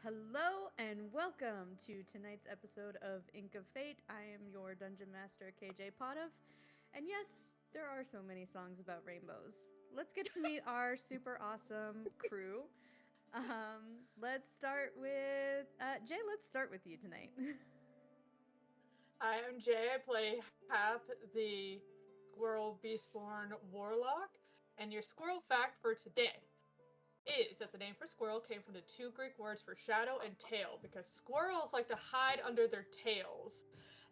Hello and welcome to tonight's episode of Ink of Fate. I am your Dungeon Master, KJ Potov. And yes, there are so many songs about rainbows. Let's get to meet our super awesome crew. Let's start with Jay. Let's start with you tonight. I am Jay. I play Hap, the Squirrel Beastborn Warlock. And your squirrel fact for today is that the name for squirrel came from the two Greek words for shadow and tail, because squirrels like to hide under their tails.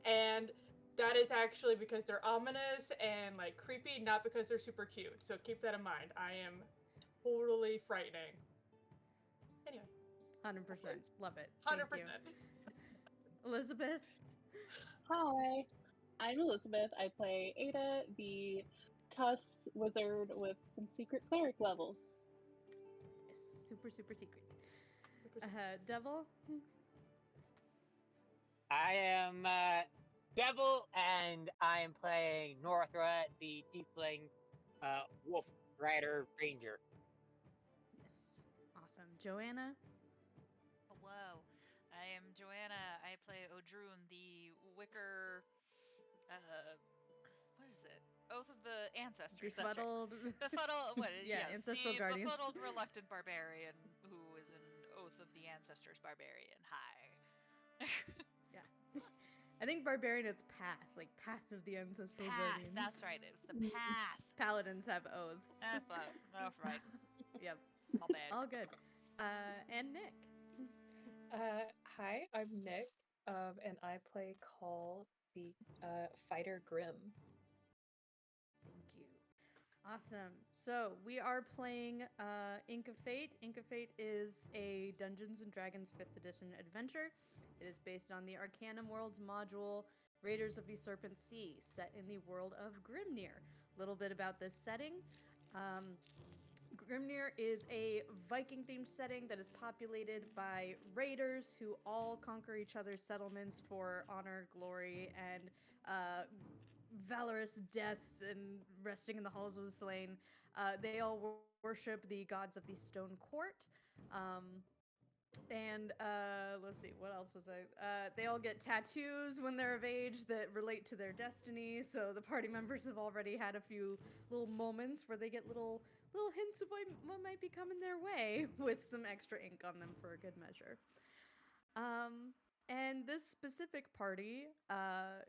And that is actually because they're ominous and like creepy, not because they're super cute. So keep that in mind. I am totally frightening. Anyway, 100%. Love it. Thank you. 100%. Elizabeth. Hi, I'm Elizabeth. I play Ada, the Tuss wizard with some secret cleric levels. Yes, super secret. Devil. I am Devil, and I am playing Northra, the Tiefling Wolf Rider Ranger. Yes. Awesome. Joanna. Hello, I am Joanna. I play Odrune, the Wicker. What is it? Oath of the Ancestors. Befuddled. That's right. Befuddled. What? Yeah, Yes, ancestral the guardians. befuddled, reluctant barbarian who is an Oath of the Ancestors barbarian. Hi. Yeah. I think barbarian it's path, like path of the ancestral Path. guardians. That's right. It was the path. Paladins have oaths. That's right. Yep. My bad. All good. And Nick. Hi, I'm Nick, and I play Call, the fighter Grim. Thank you. Awesome. So we are playing Ink of Fate. Ink of Fate is a Dungeons and Dragons 5th edition adventure. It is based on the Arcanum Worlds module Raiders of the Serpent Sea, set in the world of Grimnir. A little bit about this setting. Grimnir is a Viking-themed setting that is populated by raiders who all conquer each other's settlements for honor, glory, and valorous death and resting in the halls of the slain. They all worship the gods of the Stone Court. And let's see, what else was I? They all get tattoos when they're of age that relate to their destiny. So the party members have already had a few little moments where they get little hints of what might be coming their way with some extra ink on them for a good measure. And this specific party,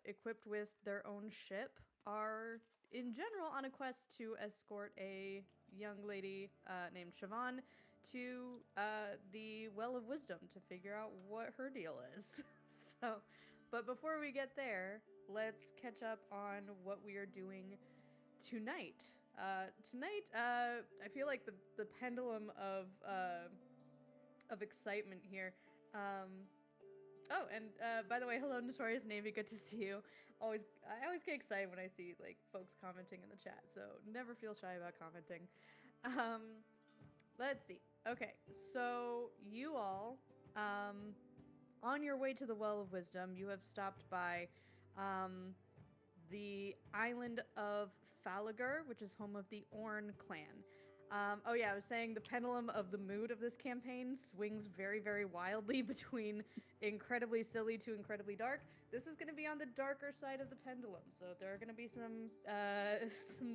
equipped with their own ship, are in general on a quest to escort a young lady named Siobhan to the Well of Wisdom to figure out what her deal is. But before we get there, let's catch up on what we are doing tonight. Tonight, I feel like the pendulum of excitement here. Oh, and by the way, hello, Notorious Navy. Good to see you. I always get excited when I see like folks commenting in the chat. So never feel shy about commenting. Let's see. Okay, so you all, on your way to the Well of Wisdom, you have stopped by, the island of Fallegur, which is home of the Orn clan. Oh yeah, I was saying the pendulum of the mood of this campaign swings very, very wildly between incredibly silly to incredibly dark. This is going to be on the darker side of the pendulum, so there are going to be some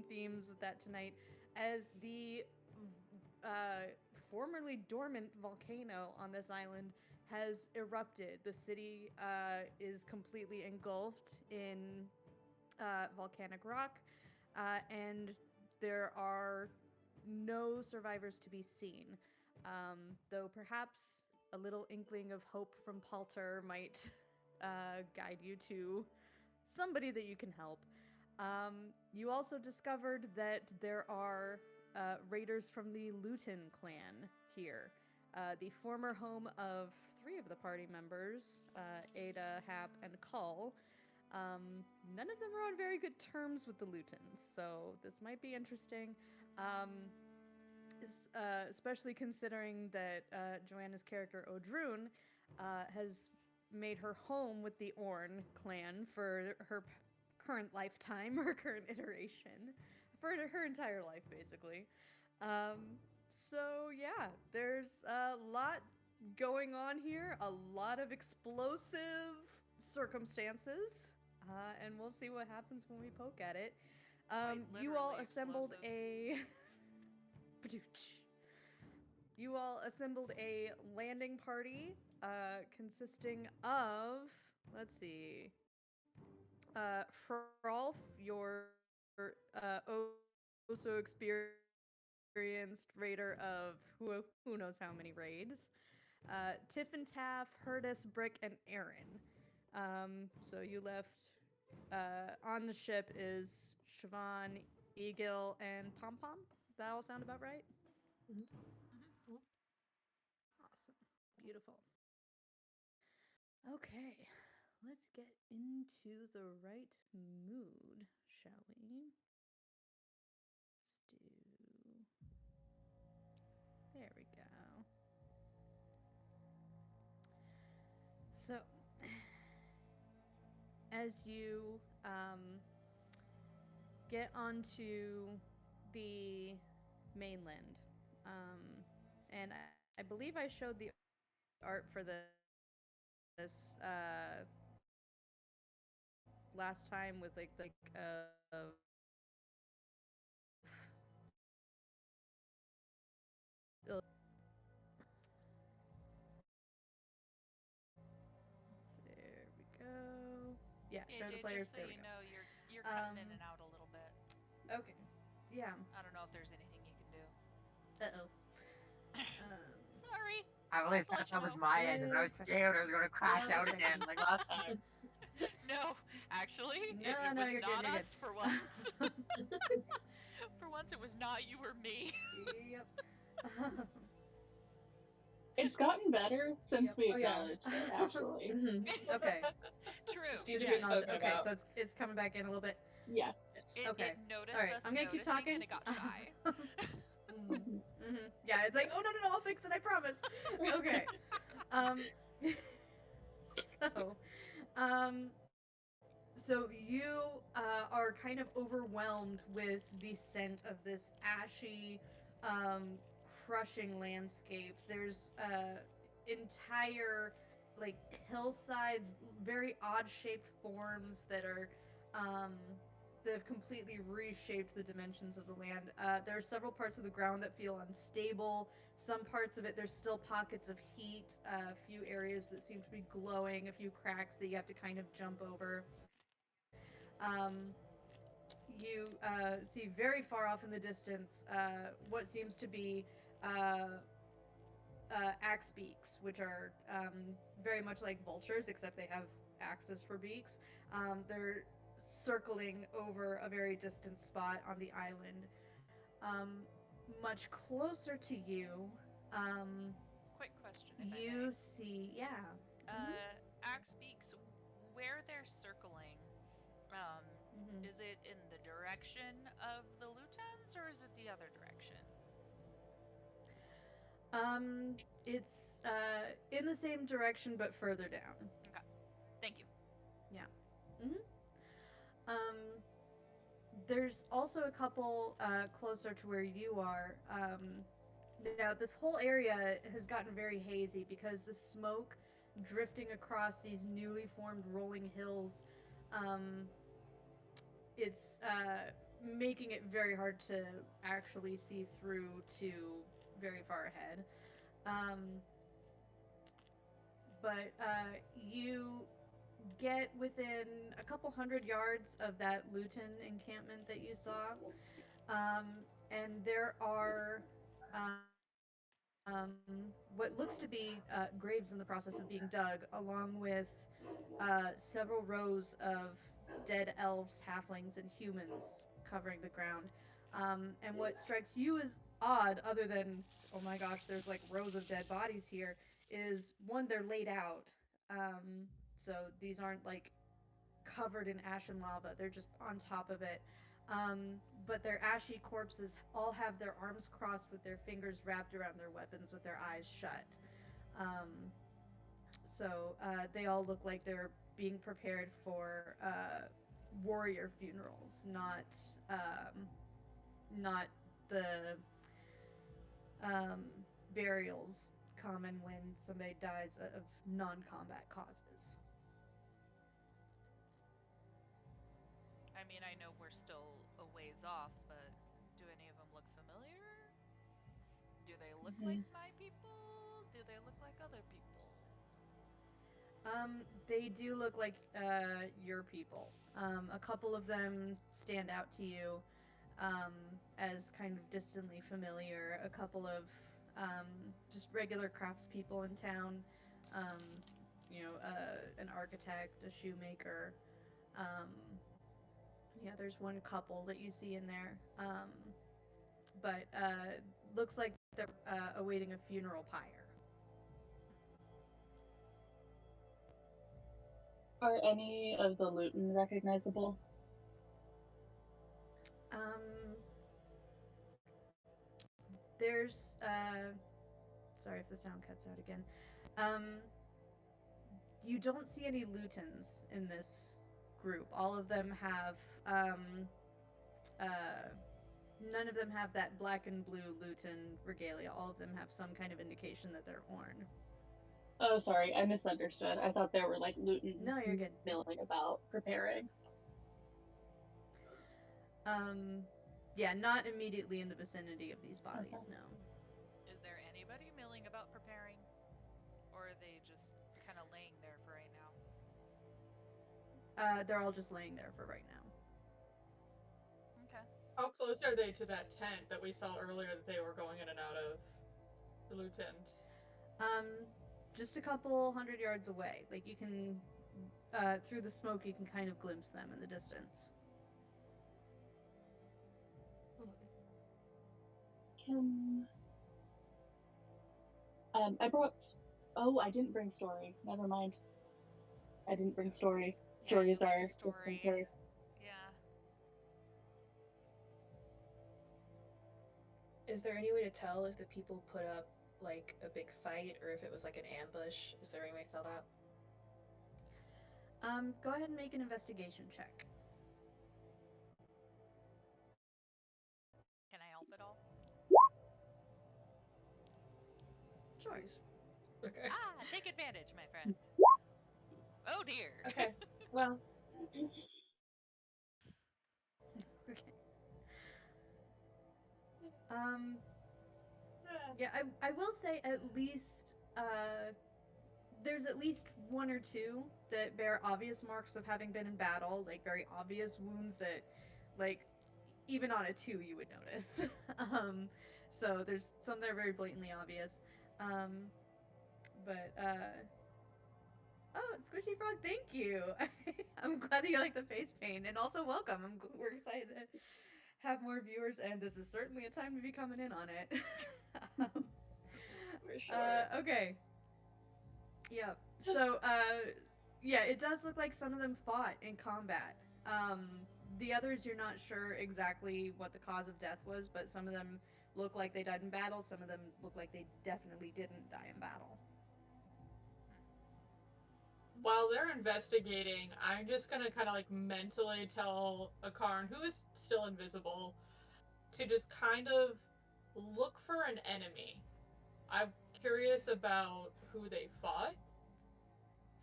themes with that tonight, as the formerly dormant volcano on this island has erupted. The city is completely engulfed in volcanic rock, and there are no survivors to be seen, though perhaps a little inkling of hope from Palter might guide you to somebody that you can help. You also discovered that there are raiders from the Luton clan here, the former home of 3 of the party members, Ada, Hap, and Cull. None of them are on very good terms with the Lutons, so this might be interesting. Especially considering that Joanna's character Odrune has made her home with the Orn clan for her current lifetime, her current iteration, for her entire life, basically. So yeah, there's a lot going on here. A lot of explosive circumstances. And we'll see what happens when we poke at it. You all literally assembled explosive. a. You all assembled a landing party consisting of. Let's see. Frolf, your oh so experienced raider of who knows how many raids. Tiff and Taff, Hurtis, Brick, and Aaron. So you left on the ship is Siobhan, Egil, and Pom Pom. That all sound about right? Awesome. Beautiful. Okay, let's get into the right mood, shall we? Let's do. There we go. So, as you get onto the mainland, and I believe I showed the art for this last time with like there we go. Yeah, show the AJ, players. just so There you we go. know, you're cutting in and out a little bit. Okay. Yeah. I don't know if there's anything you can do. Uh-oh. Sorry. I really Just to let thought that you was know. my end, and I was scared I was gonna crash out again like last time. No, actually, No, it no, was you're not good, you're us for once. For once, it was not you or me. Yep. It's gotten better since Yep. we Oh, yeah. acknowledged it, actually. Okay. True. Just Since needs to we be acknowledged- spoken okay, about. so it's coming back in a little bit. Yeah. Okay. It noticed All right, us I'm gonna keep noticing talking. and it got shy. Yeah, it's like, oh no, I'll fix it, I promise. Okay. So, um, so you are kind of overwhelmed with the scent of this ashy, crushing landscape. There's entire like hillsides, very odd shaped forms um, that have completely reshaped the dimensions of the land. There are several parts of the ground that feel unstable. Some parts of it, there's still pockets of heat, a few areas that seem to be glowing, a few cracks that you have to kind of jump over. Um, you see very far off in the distance what seems to be axe beaks, which are very much like vultures, except they have axes for beaks. They're circling over a very distant spot on the island. Um, Much closer to you, Quick question, if I you may. see, yeah. Axe Beaks, where they're circling, is it in the direction of the Lutons or is it the other direction? It's in the same direction but further down. Okay. Thank you. Um, there's also a couple closer to where you are. Now, this whole area has gotten very hazy because the smoke drifting across these newly formed rolling hills, it's making it very hard to actually see through to very far ahead. Um, but you get within a couple hundred yards of that Luton encampment that you saw, and there are what looks to be graves in the process of being dug, along with several rows of dead elves, halflings, and humans covering the ground. And what strikes you as odd, other than, oh my gosh, there's like rows of dead bodies here, is one, they're laid out. So these aren't like covered in ash and lava, they're just on top of it. But their ashy corpses all have their arms crossed with their fingers wrapped around their weapons with their eyes shut. So they all look like they're being prepared for warrior funerals, not the burials common when somebody dies of non-combat causes. I mean, I know we're still a ways off, but do any of them look familiar? Do they look like my people? Do they look like other people? They do look like your people. A couple of them stand out to you as kind of distantly familiar. A couple of just regular craftspeople in town. An architect, a shoemaker. There's one couple that you see in there. But looks like they're awaiting a funeral pyre. Are any of the Luton recognizable? There's sorry if the sound cuts out again. You don't see any Lutons in this group. All of them have none of them have that black and blue Luton regalia. All of them have some kind of indication that they're Orn. Oh, sorry, I misunderstood. I thought there were like Luton No, you're good. milling about, preparing. Yeah, not immediately in the vicinity of these bodies, Okay. no. Is there anybody milling about preparing? Or are they just kind of laying there for right now? They're all just laying there for right now. Okay. How close are they to that tent that we saw earlier that they were going in and out of? The lieutenant. Just a couple 100 yards away. Like you can, through the smoke, you can kind of glimpse them in the distance. I brought. Oh, I didn't bring story. Never mind. I didn't bring story. Stories Yeah, are leave just in story. case. Yeah. Is there any way to tell if the people put up like a big fight or if it was like an ambush? Is there any way to tell that? Go ahead and make an investigation check. Can I help at all? Sure. Please. Okay. Ah, take advantage, my friend. Oh dear. Okay. Well, Okay. Yeah, I will say at least there's at least one or two that bear obvious marks of having been in battle, like very obvious wounds that, like, even on a 2 you would notice. So there's some that are very blatantly obvious. But oh, Squishy Frog, thank you. I'm glad that you like the face paint, and also welcome. We're excited to have more viewers, and this is certainly a time to be coming in on it. for sure. Okay. Yeah. So, yeah, it does look like some of them fought in combat. The others, you're not sure exactly what the cause of death was, but some of them look like they died in battle. Some of them look like they definitely didn't die in battle. While they're investigating, I'm just gonna kind of like mentally tell Akarn, who is still invisible, to just kind of look for an enemy. I'm curious about who they fought,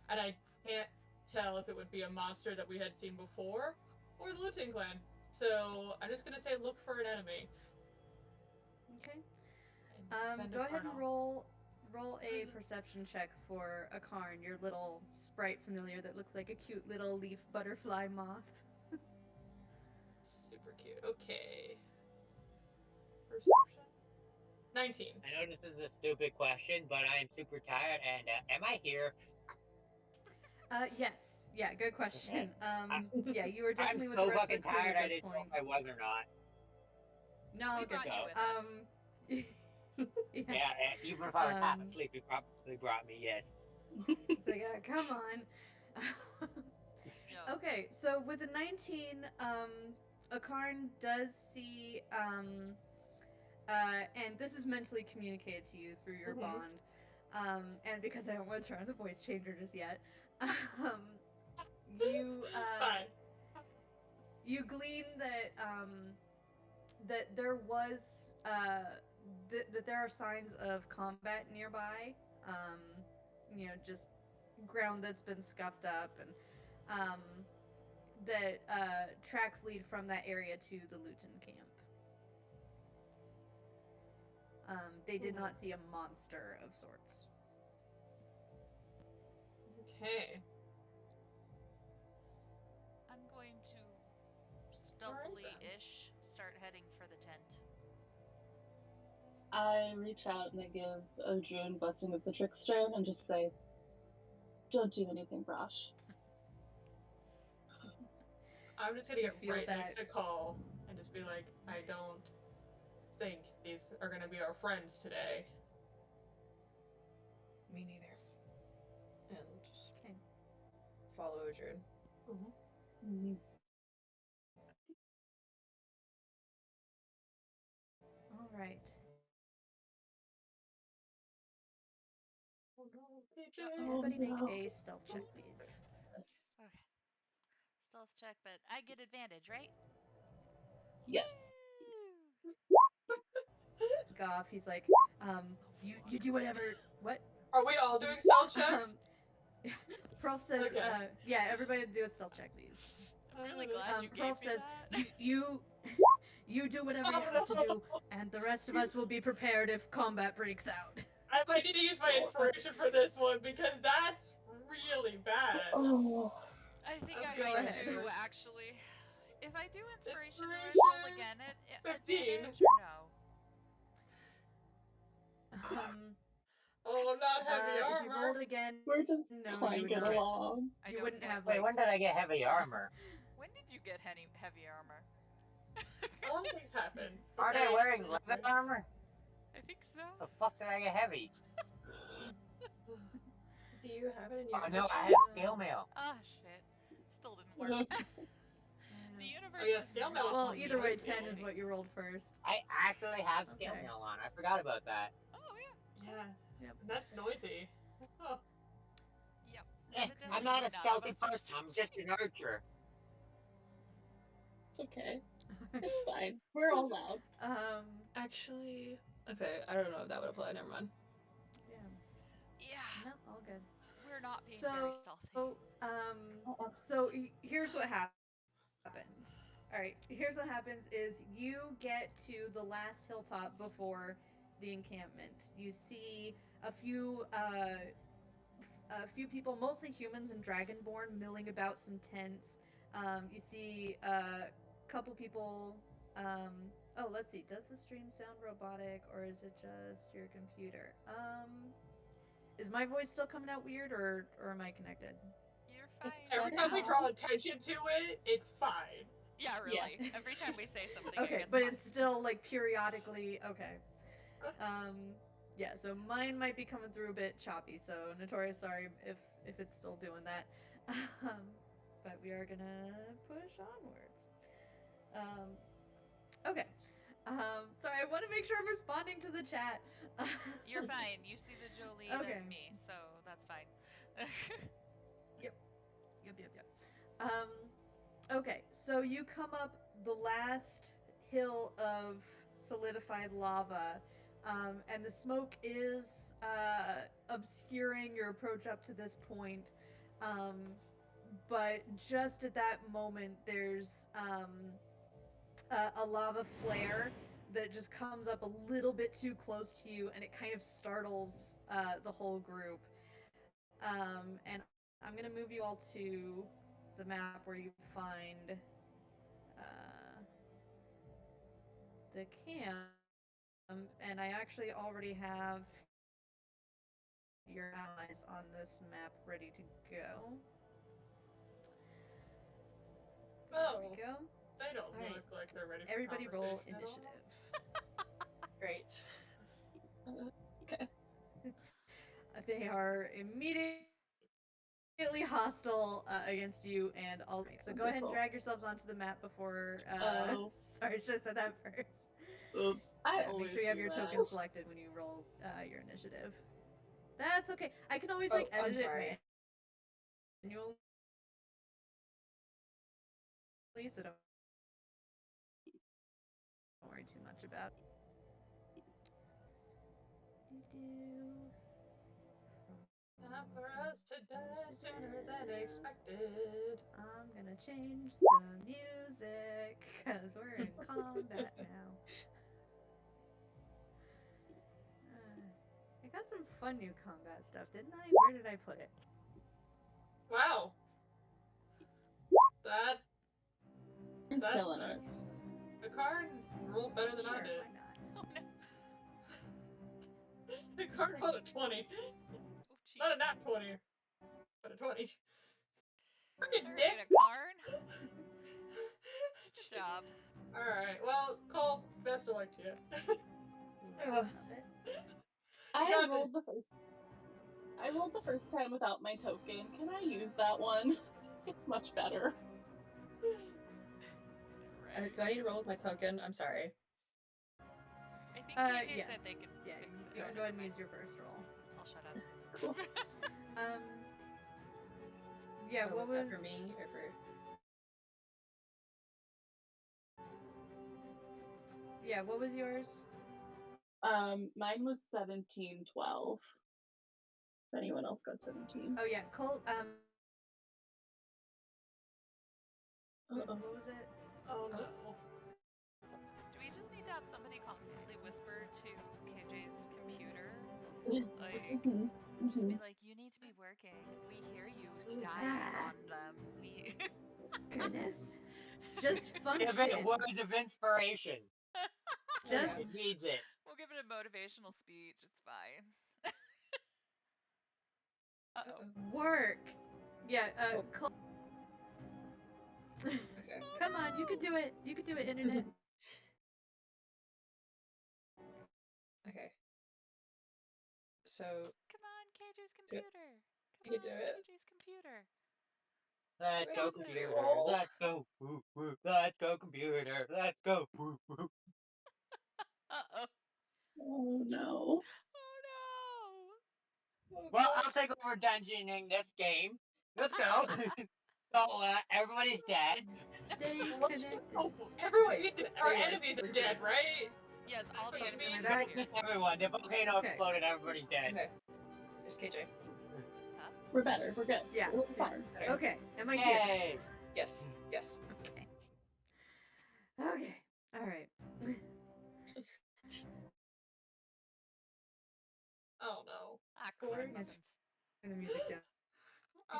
and I can't tell if it would be a monster that we had seen before or the Looting Clan. So I'm just gonna say look for an enemy. Okay. And send Go ahead Akarn and off. roll a perception check for Akarn, your little sprite familiar that looks like a cute little leaf butterfly moth. Super cute. Okay. Perception. 19. I know this is a stupid question, but I am super tired. And am I here? Yes. Yeah, good question. Okay. Yeah, you were I'm definitely with the so rest of fucking the crew tired. at I this didn't know point. if I was or not. No, We good. brought you with us. Yeah, even if I was half asleep, you probably brought me. Yes. It's like, come on. No. Okay, so with a 19, Akarn does see, and this is mentally communicated to you through your bond, and because I don't want to turn on the voice changer just yet, you, Fine. you glean that, that there was, that there are signs of combat nearby. Just ground that's been scuffed up, and that tracks lead from that area to the Luton camp. They did not see a monster of sorts. Okay. I'm going to stealthily-ish start heading for the tent. I reach out and I give Odrun Blessing of the Trickster and just say, don't do anything rash. I'm just gonna get feel right that- next to Call and just be like, I don't think these are gonna be our friends today. Me neither. And just Okay. follow Odrun. Mm-hmm. All right. Oh no, PJ. Everybody make no. a stealth check, please. Okay. Stealth check, but I get advantage, right? Yes. Woo! Goff, he's like, you do whatever. What? Are we all doing stealth checks? Prof says, Okay. yeah, everybody do a stealth check, please. I'm really glad you gave Prof me says, that. you do whatever you have to do, and the rest of us will be prepared if combat breaks out. I might need to use my inspiration for this one because that's really bad. Oh. I think I Go might ahead. do, actually. If I do inspiration, do I roll Inspiration. again at 15. advantage or no? Oh, not heavy If you armor. rolled again, We're just no, you would clanking not. along. I You don't wouldn't get- have Wait, like. when did I get heavy armor? When did you get heavy armor? A lot of things happen. Aren't I wearing leather armor? I think so. The fuck did I get heavy? Do you have it in your Oh no, I inventory? have scale mail. Ah, shit. Still didn't work. The universe yeah, is scale not mail's Well, on either way, Thursday. 10 is what you rolled first. I actually have scale Okay. mail on. I forgot about that. Oh, yeah. Yeah. Yep. That's noisy. Oh. Yep. Eh, Evidently I'm not a none of stealthy us are person. I'm just an archer. It's okay. It's fine. We're all loud. Actually, okay, I don't know if that would apply. Never mind. Yeah. Yeah. No, all good. We're not being very stealthy. Here's what happens. All right, here's what happens is you get to the last hilltop before the encampment. You see a few people, mostly humans and dragonborn, milling about some tents. You see a couple people. Let's see. Does the stream sound robotic or is it just your computer? Is my voice still coming out weird or am I connected? You're fine. Every time we draw attention to it, it's fine. Yeah, really. Yeah. Every time we say something, Okay, it gets but fine. it's still like periodically okay. Yeah, so mine might be coming through a bit choppy, so notorious sorry if it's still doing that. But we are gonna push onwards. Okay. Sorry, I want to make sure I'm responding to the chat. You're fine. You see the Jolie, Okay. that's me, so that's fine. Yep. Okay, so you come up the last hill of solidified lava, and the smoke is obscuring your approach up to this point. But just at that moment, there's a lava flare that just comes up a little bit too close to you, and it kind of startles the whole group. And I'm gonna move you all to the map where you find the camp, and I actually already have your allies on this map ready to go. Oh. There we go. They don't All right. look like they're ready for Everybody roll conversation at all. initiative. Great. Okay. They are immediately hostile against you and all. So go ahead and drag yourselves onto the map before. Sorry, should have said that first. Oops. I Yeah, always make sure you have do your that. token selected when you roll your initiative. That's okay. I can always Oh, like I'm edit sorry. it manually, so don't worry too much about it. Time for us to die sooner than expected. I'm gonna change the music because we're in combat now. I got some fun new combat stuff, didn't I? Where did I put it? Wow. You're That's killing it. nice. The card rolled better than I Sure, did. why not? Oh no. The card rolled a 20. Oh jeez. Not a nat 20, but a 20. Fucking Alright, dick! a Karn. Good job. Alright, well, Cole, best of luck to you. Ugh. I got rolled the first. I rolled the first time without my token. Can I use that one? It's much better. Right. Do I need to roll with my token? I'm sorry. I think KJ Yes. said they could Yeah, fix it. you Oh, can go ahead and never use your first roll. mind. I'll shut up. Cool. Yeah, Oh, what was that for me or for? Yeah, what was yours? Mine was 1712. If anyone else got 17. Oh yeah, Colt. Uh-oh. What was it? Oh no. Do we just need to have somebody constantly whisper to KJ's computer? Like, Mhm, just be mhm. like, you need to be working. We hear you dying on them. We. Goodness. Just Give it function. words of inspiration. Just It needs it. We'll give it a motivational speech. It's fine. Uh-oh. work. Yeah, Colt. Okay. Come on, you can do it. You can do it, internet. Okay. So Come on, KJ's Do it. computer. You Come can do on, it. KJ's computer. Let's Do I go, need to computer. re-roll? Let's go. Woo, woo. Let's go, computer. Let's go. Woo, woo. Uh-oh. Oh no. Oh Well, I'll take over dungeoning this game. Let's go. So, everybody's dead. Stay What's- connected. Oh, everyone, our Anyway, enemies are we're dead, good. right? no! Yes, all the So enemies am I are back? here. Just everyone. The volcano Okay. exploded. Everybody's dead. Okay. There's KJ. We're better. We're good. Yeah, We're super. fine. Okay, am I here? Yay! Yes. Yes. Okay. Okay. All right. Oh no. Ah, Or crap it's- buttons. Turn the music down.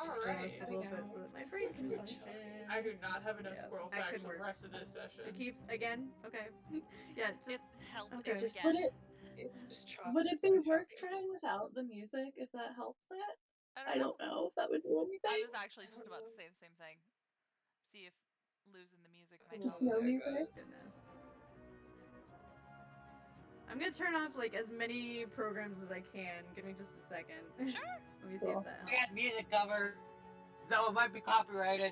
Just Alright. just a little bit so that my brain can Good function. I do not have enough Yeah, squirrel that facts could for the work. rest of this session. It keeps again. Okay. Yeah. It Just helped okay. It just- again. It's just choppy. Would it Sorry, be worth choppy. trying without the music if that helps it? I I don't don't know if that would do anything. I was actually I just don't about to know. say the same thing. See if losing the music might Just help. no my music? Goodness. I'm gonna turn off like as many programs as I can. Give me just a second. Sure. Let me see Cool. if that I got helps. music covered. Though it might be copyrighted.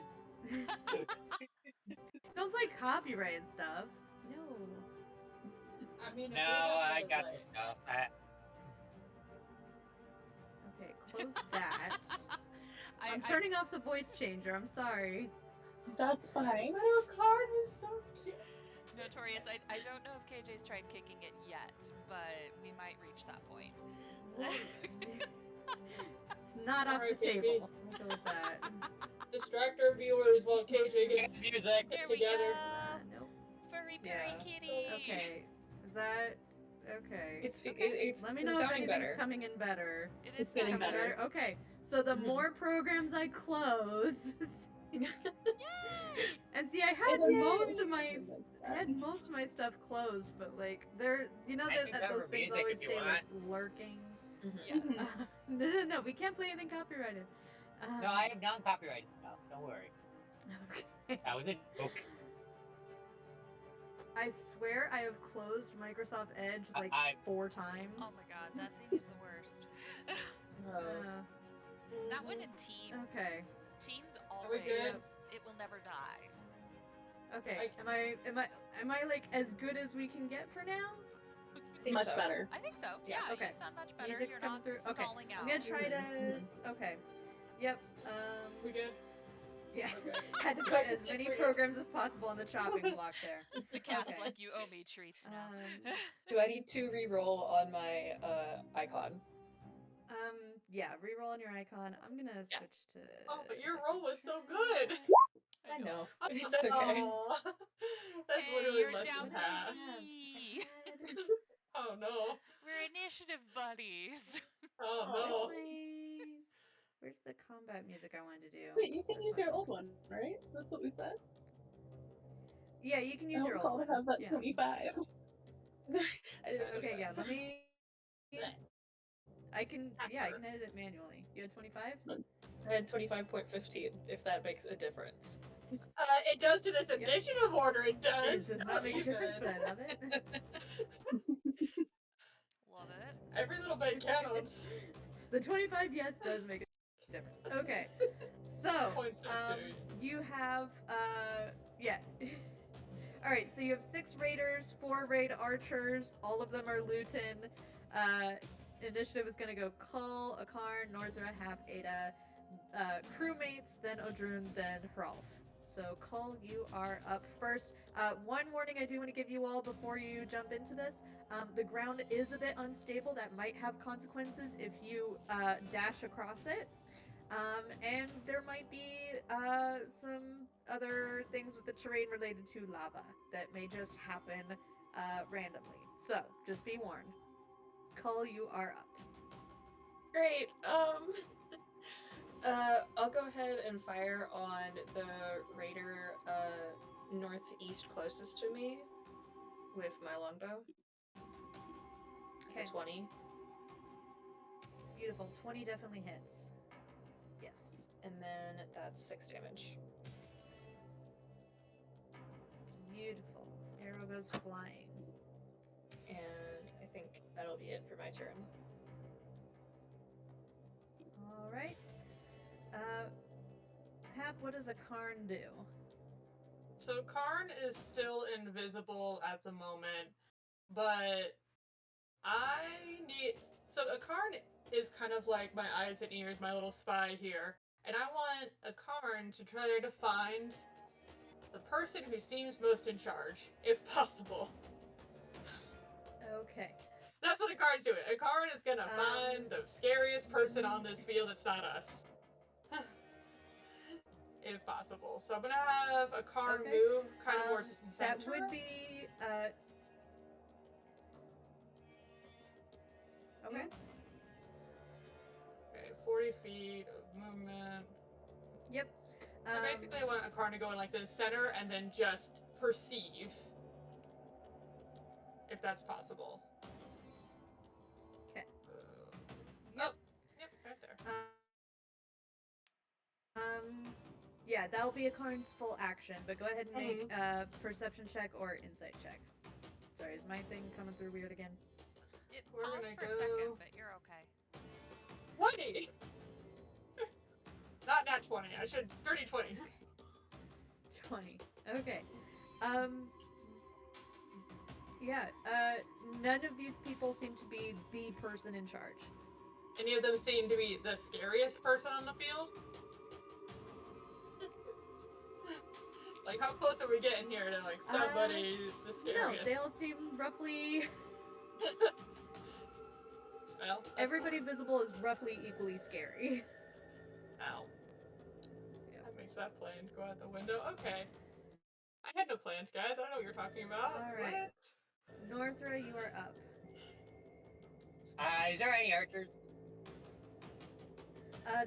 Don't play copyrighted stuff. No. I mean, if No, we have I the, got like, some stuff. Okay, close that. I I'm turning off the voice changer. I'm sorry. That's fine. little card was so cute. Notorious, I don't know if KJ's tried kicking it yet, but we might reach that point. It's not off the Alright, baby. table. We'll go with that. Distract our viewers while KJ Get gets music. There we together. go. Nope. Furry purry Yeah. kitty. Okay. Is that okay? It's okay. it's Let me it's know if sounding anything's better. coming in better. It is It's getting coming. better. Okay. So the Mhm. more programs I close, Yay! and see, I had Yay! most of my stuff closed, but like they're I can that cover those things music always if you stay like want. lurking. Mhm. Yes. Mhm. No, we can't play anything copyrighted. No, I have non-copyrighted stuff. Don't worry. Okay. That was a joke. I swear I have closed Microsoft Edge like I- 4 times. Oh my god, that thing is the worst. Oh. That one in Teams. Okay. Teams we always. good? It will never die. Okay. Am I like as good as we can get for now? Think Much so. better. I think so. Yeah, Yeah, okay. you sound much better. Music's You're coming not through. Okay. stalling out. I'm gonna try to. Mhm. Okay. Yep. We good? Yeah. Okay. Had to Do I put as sit many for- programs as possible on the chopping block there. The cat's Okay. like, you owe me treats now. Do I need to re-roll on my icon? Yeah, reroll on your icon. I'm gonna switch to. Oh, but a your different roll was so track. good. I know. Oh, It's okay. no. That's Hey, literally you're less down than What did I half. have? E. I had- Oh no. We're initiative buddies. Oh Where's no. my? Where's the combat music I wanted to do? Wait, you can This use one. your old one, right? That's what we said. Yeah, you can I use don't your old recall one. to have that Yeah. 25. I did it Okay, yeah. 25. Let me. I can. Yeah, I can edit it manually. You had 25. I had 25.15, if that makes a difference. It does to this initiative order, it does. It does not make a difference, but I love it. Love it. Every little bit counts. The 25, yes, does make a difference. Okay, so Points does too. you have yeah. All right, so you have 6 raiders, 4 raid archers. All of them are Luton. Initiative is gonna go Cull, Akarn, Northra, Hap, Ada, crewmates, then Odrun, then Hrolf. So Cull, you are up first. One warning I do want to give you all before you jump into this. The ground is a bit unstable. That might have consequences if you dash across it. And there might be some other things with the terrain related to lava that may just happen randomly. So just be warned. Cull, you are up. Great. I'll go ahead and fire on the raider northeast closest to me with my longbow. It's Okay. a 20. Beautiful. 20 definitely hits. Yes. And then that's 6 damage. Beautiful. Arrow goes flying. And I think that'll be it for my turn. All right. Hap, what does a Karn do? So Karn is still invisible at the moment, but I need. So a Karn is kind of like my eyes and ears, my little spy here, and I want a Karn to try to find the person who seems most in charge, if possible. Okay. That's what a Karn's doing. A Karn is gonna find the scariest person on this field that's not us. If possible. So I'm gonna have a Karn Okay. move kind of more center. That would be okay. Okay, 40 feet of movement. Yep. So basically I want a Karn to go in like the center and then just perceive. If that's possible. Okay. Yep, right there. Yeah, that'll be a Karn's full action, but go ahead and make a perception check or insight check. Sorry, is my thing coming through weird again? It We're paused gonna for a go- second, but you're okay. 20! Not nat 20, I should 30-20. 20. Okay. Yeah, none of these people seem to be the person in charge. Any of them seem to be the scariest person on the field? Like, how close are we getting here to, like, somebody the No, scariest? they all seem roughly... Well, that's Everybody fine. visible is roughly equally scary. Ow. Yeah. That makes that plan go out the window. Okay. I had no plans, guys. I don't know what you're talking about. Alright. What? Northra, you are up. Is there any archers?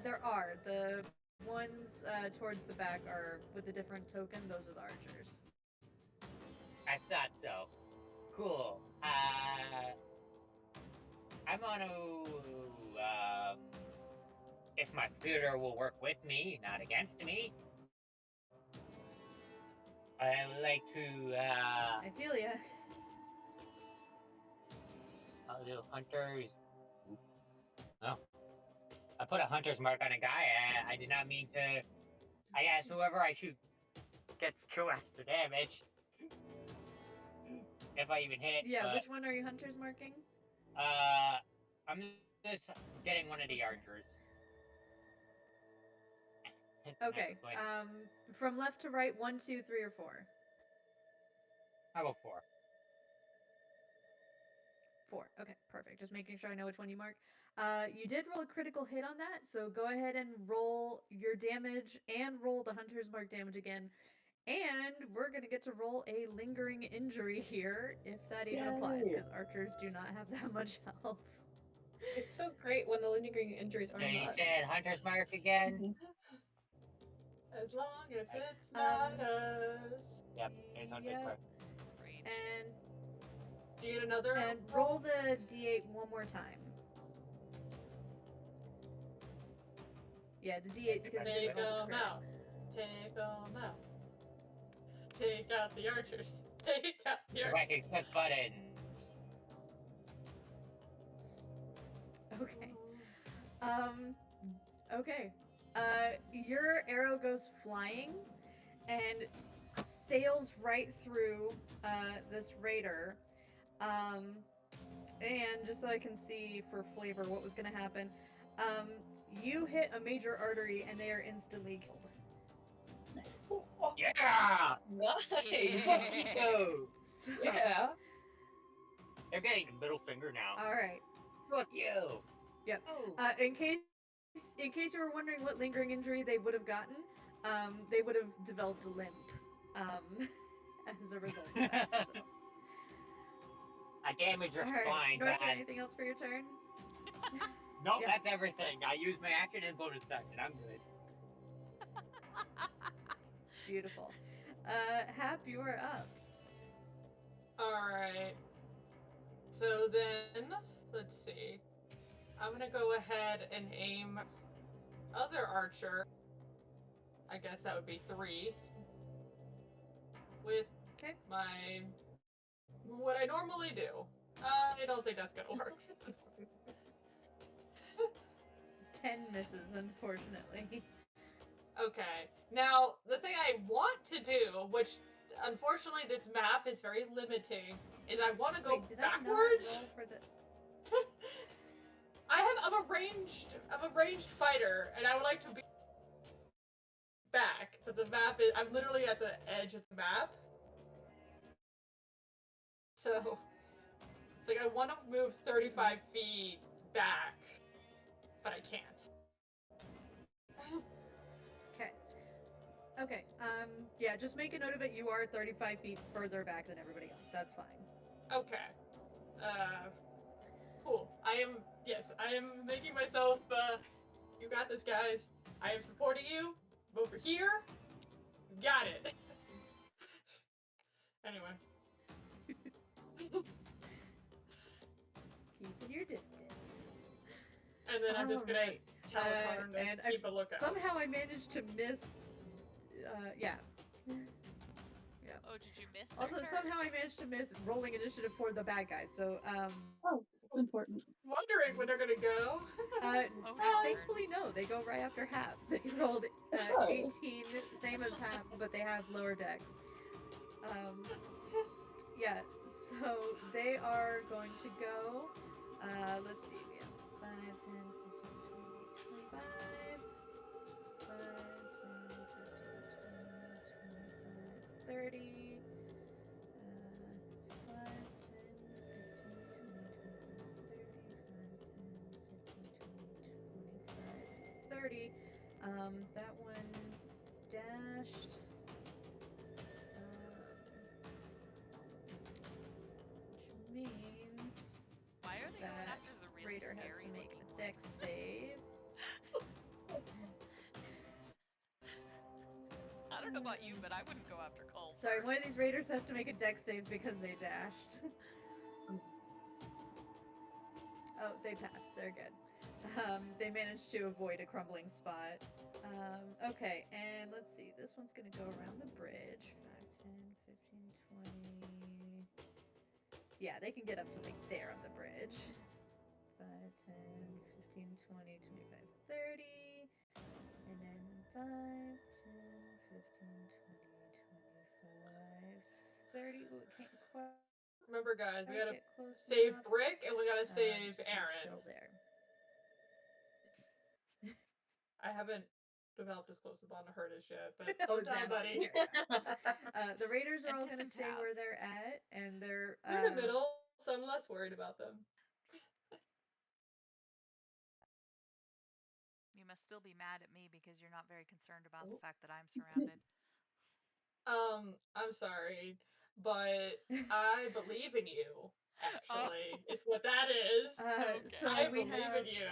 There are. The ones towards the back are with a different token. Those are the archers. I thought so. Cool. I'm gonna, if my computer will work with me, not against me, I would like to, I feel ya. I'll do hunters. Oh. I put a hunter's mark on a guy. I did not mean to. I guess whoever I shoot gets 2 extra damage. If I even hit. Yeah, which one are you hunters marking? I'm just getting one of the archers. hit the Okay. next one. From left to right, 1, 2, 3, or 4. I'll go 4. 4. Okay, perfect. Just making sure I know which one you mark. You did roll a critical hit on that, so go ahead and roll your damage and roll the Hunter's Mark damage again. And we're going to get to roll a lingering injury here, if that even applies, Yay. because archers do not have that much health. It's so great when the lingering injuries are So you us. said Hunter's Mark again? Mhm. As long as it's not us. Yep, there's Hunter's Yep. Mark. Rage. And Do you get another and roll the d8 one more time. Yeah, the d8 because you Take rolled a them crit. out. Take them out. Take out the archers. Take out the If I archers. can click buttons. Okay. Okay. Your arrow goes flying and sails right through this raider. And just so I can see for flavor what was gonna happen, you hit a major artery and they are instantly killed. Nice. Yeah! Nice. Go! So, Yeah. They're getting the middle finger now. all right. Fuck you! Yep. Oh. In case you were wondering what lingering injury they would have gotten, they would have developed a limp as a result of that. So. I damage your All right. spine, North, man. anything else for your turn? Nope, Yeah. that's everything. I use my action and bonus action. I'm good. Beautiful. Hap, you are up. Alright. So then, let's see. I'm gonna go ahead and aim other archer. I guess that would be 3. With Okay. my... what I normally do. I don't think that's gonna work. 10 misses, unfortunately. Okay. Now, the thing I want to do, which unfortunately this map is very limiting, is I want to go Wait, did I not backwards. roll for the... I'm a ranged fighter, and I would like to be back. But the map is, I'm literally at the edge of the map. So, it's like I want to move 35 feet back, but I can't. Okay, yeah, just make a note of it. You are 35 feet further back than everybody else. That's fine. Okay. Cool. I am making myself, you got this, guys. I am supporting you. Over here. Got it. Anyway. Keep your distance. And then I'm just gonna Alright, tell Karn to and keep a lookout. somehow I managed to miss... yeah. Oh, did you miss their Also, turn? somehow I managed to miss rolling initiative for the bad guys, so, Oh, it's important. Wondering when they're gonna go. Oh, darn. thankfully, no, they go right after Hap. They rolled Oh. 18, same as Hap, but they have lower decks. Yeah, so they are going to go, let's see, we have 5, 10, 15, 20, 25, 5, 10, 15, 20, 25, 30, 5, 10, 15, 20, 25, 30, 5, 10, 15, 20, 25, 30. That one dashed. Which means Why are they going that after the really Raider has scary to make looking a dex save. I don't know about you, but I wouldn't go after Cole. Sorry, one of these Raiders has to make a dex save because they dashed. Oh, they passed. They're good. They managed to avoid a crumbling spot. Okay, and let's see. This one's gonna go around the bridge. 5, 10, 15, 20. Yeah, they can get up to like there on the bridge. 5, 10, 15, 20, 25, 30. And then 5, 10, 15, 20, 25, 30. Ooh, it can't quite Remember, guys, we gotta get close save enough. Brick and we gotta save Just gonna Aaron. chill there. I haven't developed as close a bond to hurt as yet, but That hold was on, that buddy. The Raiders are And all tip going to and stay tap. where they're at, and they're They're in the middle, so I'm less worried about them. You must still be mad at me because you're not very concerned about Oh. the fact that I'm surrounded. I'm sorry, but I believe in you. Actually, it's what that is. So I we believe have in you.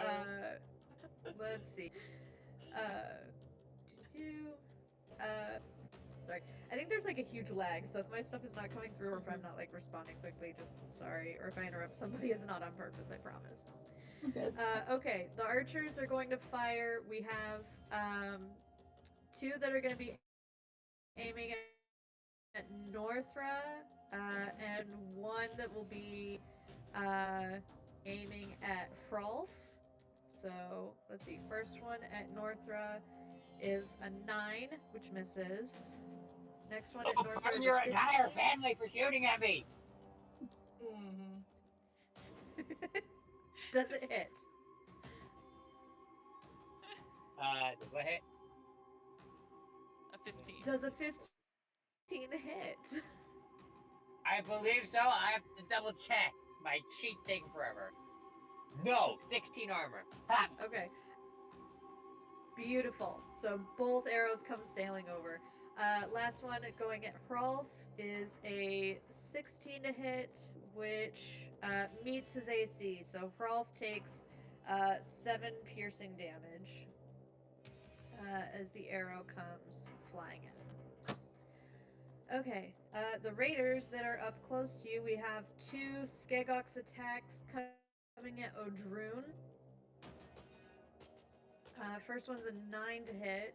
let's see. Do sorry. I think there's like a huge lag, so if my stuff is not coming through or if I'm not like responding quickly, just sorry. Or if I interrupt somebody, it's not on purpose, I promise. Good. Okay, the archers are going to fire. We have 2 that are going to be aiming at Northra, and 1 that will be aiming at Hrolf. So let's see. First one at Northra is a 9, which misses. Next one at Oh, Northra burn is your a 15. entire family for shooting at me! Mm-hmm. Does it hit? Does what hit? A 15. Does a 15 hit? I believe so. I have to double check. My cheat taking forever. No, 16 armor. Ha! Okay. Beautiful. So both arrows come sailing over. Last one going at Hrolf is a 16 to hit, which meets his AC. So Hrolf takes 7 piercing damage as the arrow comes flying in. Okay, the raiders that are up close to you, we have 2 Skegox attacks coming at Odrune. First one's a 9 to hit.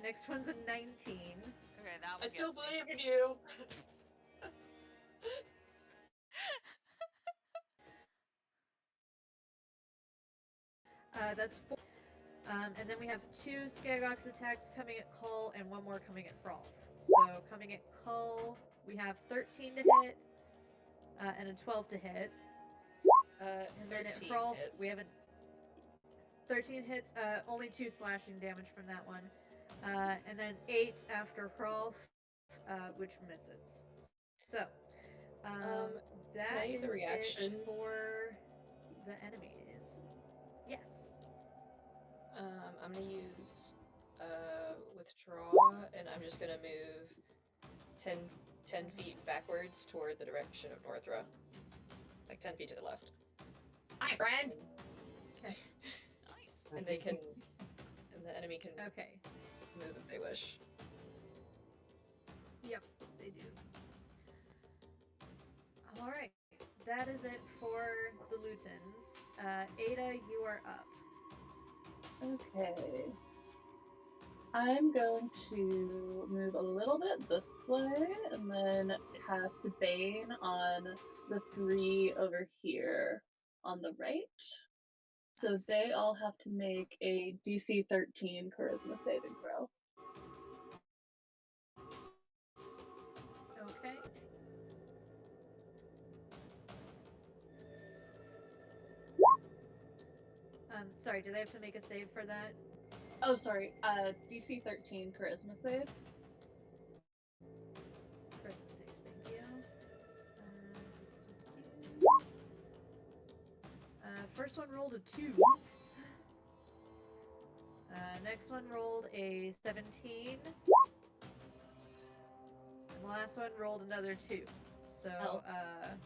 Next one's a 19. Okay, that one I still gets me. believe in you. That's 4. And then we have 2 Skegox attacks coming at Cull and 1 more coming at Hrolf. So coming at Cull, we have 13 to hit and a 12 to hit. And then at 13 Hrolf, hits. we have a 13 hits, only 2 slashing damage from that one. And then 8 after Hrolf, which misses. So, that can I use a is reaction? it for the enemies. Yes. I'm gonna use withdraw, and I'm just gonna move 10 feet backwards toward the direction of Northra. Like 10 feet to the left. Hi, friend! Okay. Nice. And they can, and the enemy can Okay. move if they wish. Yep, they do. All right. That is it for the Lutens. Ada, you are up. Okay. I'm going to move a little bit this way and then cast Bane on the 3 over here on the right. So they all have to make a DC 13 charisma saving throw. Okay. Sorry, do they have to make a save for that? Oh, sorry. DC 13 charisma save. Charisma save, thank you. First one rolled a 2. Next one rolled a 17. And the last one rolled another 2. So, Oh.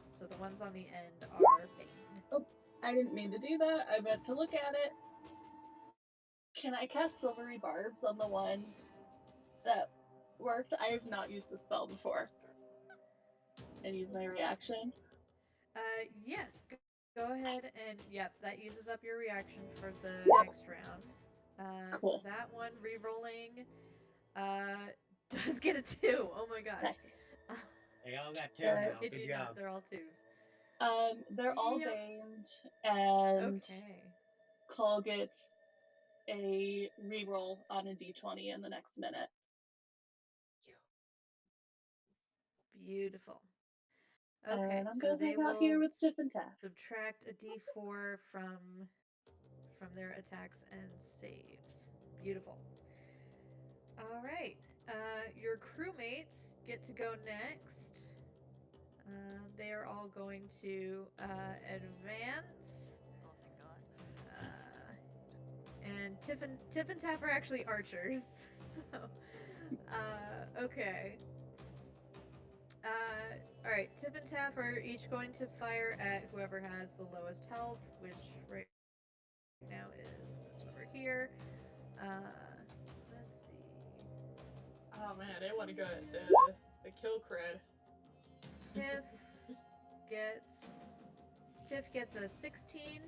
So the ones on the end are Bane. Oh, I didn't mean to do that. I meant to look at it. Can I cast Silvery Barbs on the one that worked? I have not used the spell before. And use my reaction. Yes. Go ahead and yep, that uses up your reaction for the next round. Cool. So that one re-rolling does get a 2. Oh my gosh. Nice. They all got 2 Uh, now. Kid Good you job. not, they're all 2s. They're all Yep. baned, and Okay. Cole gets a reroll on a d20 in the next minute. Beautiful. Okay, And I'm so gonna they hang out will here with Tip and Taff. subtract a d4 from their attacks and saves. Beautiful. All right. Your crewmates get to go next. They are all going to advance. Oh, thank God. And Tiff and Taff are actually archers. So, okay. All right. Tiff and Taff are each going to fire at whoever has the lowest health, which right now is this over here. Let's see. Oh man, they want to go at the kill cred. Tiff gets a 16,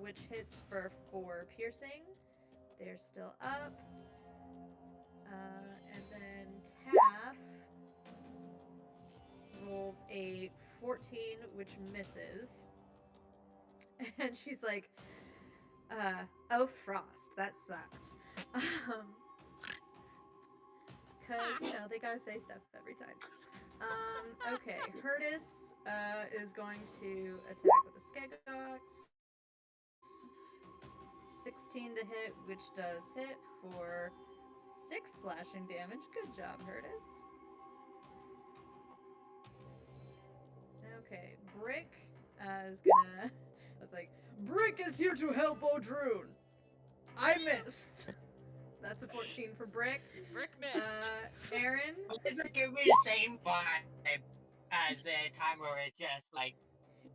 which hits for 4 piercing. They're still up. And then Taff rolls a 14, which misses. And she's like, oh, Frost, that sucked. Because, you know, they gotta say stuff every time. Okay, Hurtis is going to attack with the Skegox. 16 to hit, which does hit for 6 slashing damage. Good job, Hurtis. Okay, Brick is gonna... I was like, Brick is here to help Odrune! I missed! That's a 14 for Brick. Brick missed. Aaron? Why does it give me the same vibe as the time where it's just like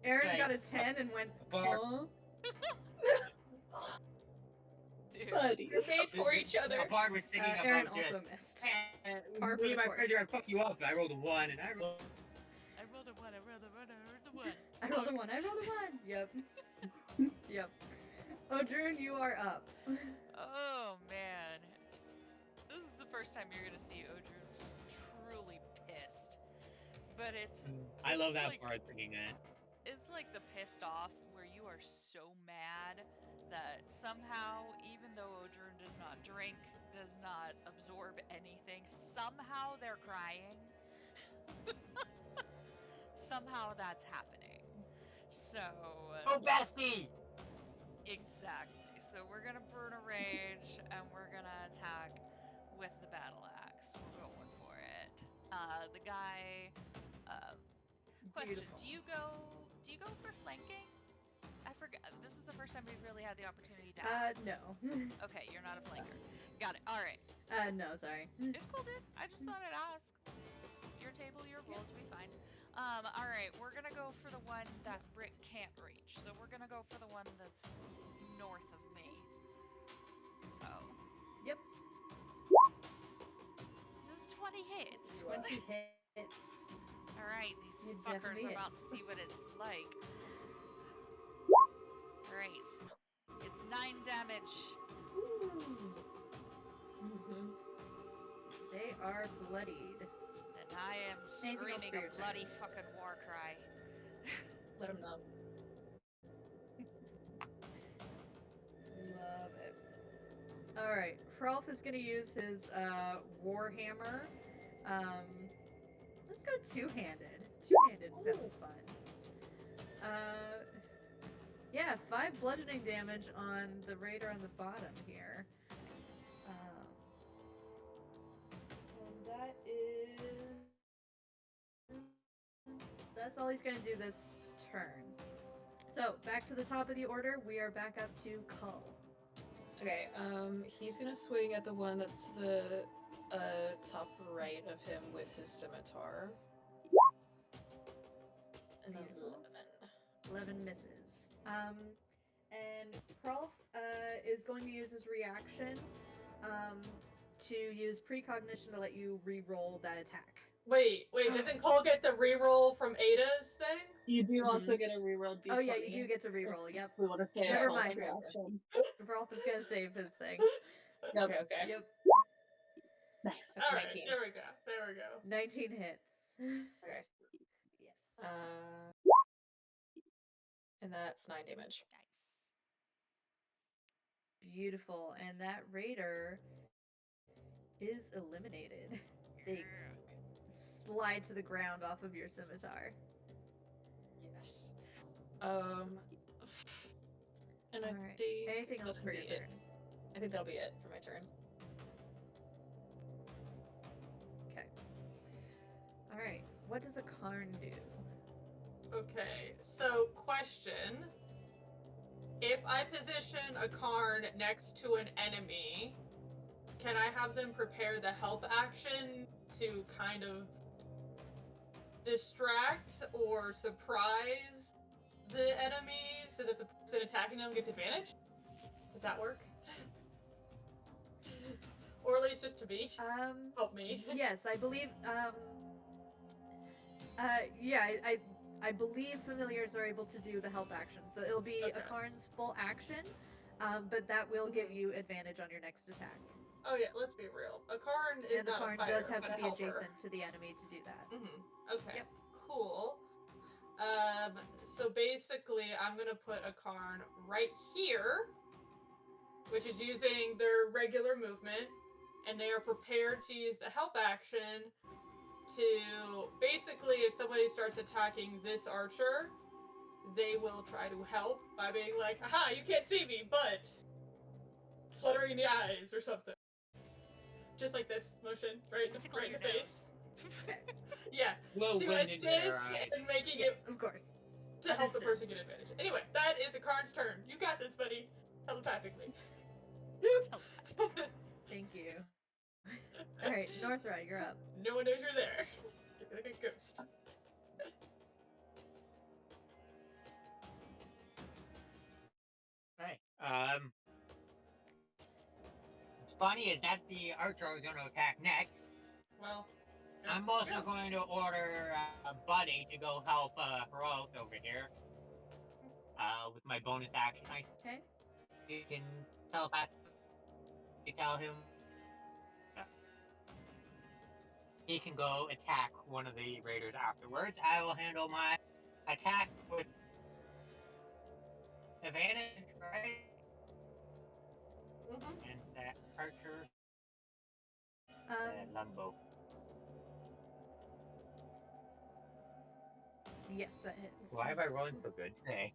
Aaron like got a 10 and went, bar- huh? Dude. Buddy. You're made for each other. A bard was singing Aaron about also just missed. me and my friend are gonna fuck you up. And I rolled a 1 and I rolled. I rolled a 1, I rolled a 1, I rolled a 1. I rolled a 1, I rolled a 1. Yep. Yep. Odrune, you are up. Oh man. This is the first time you're gonna see Odrune's truly pissed. But it's I love that like, bard singing that. it's like the pissed off where you are so mad that somehow, even though Odrune does not drink, does not absorb anything, somehow they're crying. Somehow that's happening. So Oh, bestie! exactly. So we're gonna burn a rage and we're gonna attack with the battle axe. We're going for it. The guy. Question: Beautiful. Do you go for flanking? I forgot. This is the first time we've really had the opportunity to ask. No. Okay, you're not a flanker. Got it. All right. No, sorry. It's cool, dude. I just thought I'd ask. Your table, your rules, we fine. All right. We're gonna go for the one that Brick can't reach. So we're gonna go for the one that's north of me. So. Yep. This is 20 hits. 20 hits. All right, these It fuckers definitely are about to hits. see what it's like. All right, it's 9 damage. Mm-hmm. They are bloodied. And I am Anything else screaming for a your turn? bloody fucking war cry. Let him know. Love it. Alright, Krolf is going to use his Warhammer. Let's go two-handed. Two-handed sounds fun. Yeah, 5 bludgeoning damage on the raider on the bottom here. And that is... That's all he's going to do this turn. So, back to the top of the order, we are back up to Cull. Okay, he's gonna swing at the one that's to the top right of him with his scimitar. An Beautiful. 11. 11 misses. And Krolf is going to use his reaction to use precognition to let you re-roll that attack. Wait, doesn't Cole get the reroll from Ada's thing? You do also get a reroll D20. Oh yeah, you do get to re-roll. Yep. We want to say Never it all mind. reaction. Krolf is gonna save his thing. Yep. Okay. Yep. Nice. That's All right, 19. there we go. There we go. 19 hits. Okay. Yes. And that's 9 damage. Nice. Beautiful. And that raider is eliminated. They slide to the ground off of your scimitar. Yes. And I Alright. think Anything else that's for gonna your be it. turn? I think that'll be it for my turn. Okay. All right. What does a Karn do? Okay, so question. If I position a Karn next to an enemy, can I have them prepare the help action to kind of distract or surprise the enemy so that the person attacking them gets advantage? Does that work? Or at least just to be? Help me. Yes, I believe. Yeah, I believe familiars are able to do the help action, so it'll be a Okay. Karn's full action, but that will give Mhm. you advantage on your next attack. Oh yeah, let's be real. A Karn is And the not Karn a fighter, does have but to a be helper. adjacent to the enemy to do that. Okay. Yep. Cool. So basically, I'm gonna put a Karn right here, which is using their regular movement, and they are prepared to use the help action to basically, if somebody starts attacking this archer, they will try to help by being like, "Aha, you can't see me, but fluttering the eyes or something." Just like this motion, right in Tickling the your face. Okay. Yeah, Blow to wind into their assist eyes. and making Yes, it of course. to help the Understood. person get advantage. Anyway, that is a Karn's turn. You got this, buddy. Telepathically. Thank you. All right, Northra, you're up. No one knows you're there. You're like a ghost. Right. What's funny is that's the archer I was going to attack next. Well, I'm also going to order Buddy to go help her out over here. With my bonus action, I Okay. can telepathically tell him he can go attack one of the raiders afterwards. I will handle my attack with advantage, right? And that archer, longbow. Yes, that hits. Why am I rolling so good today?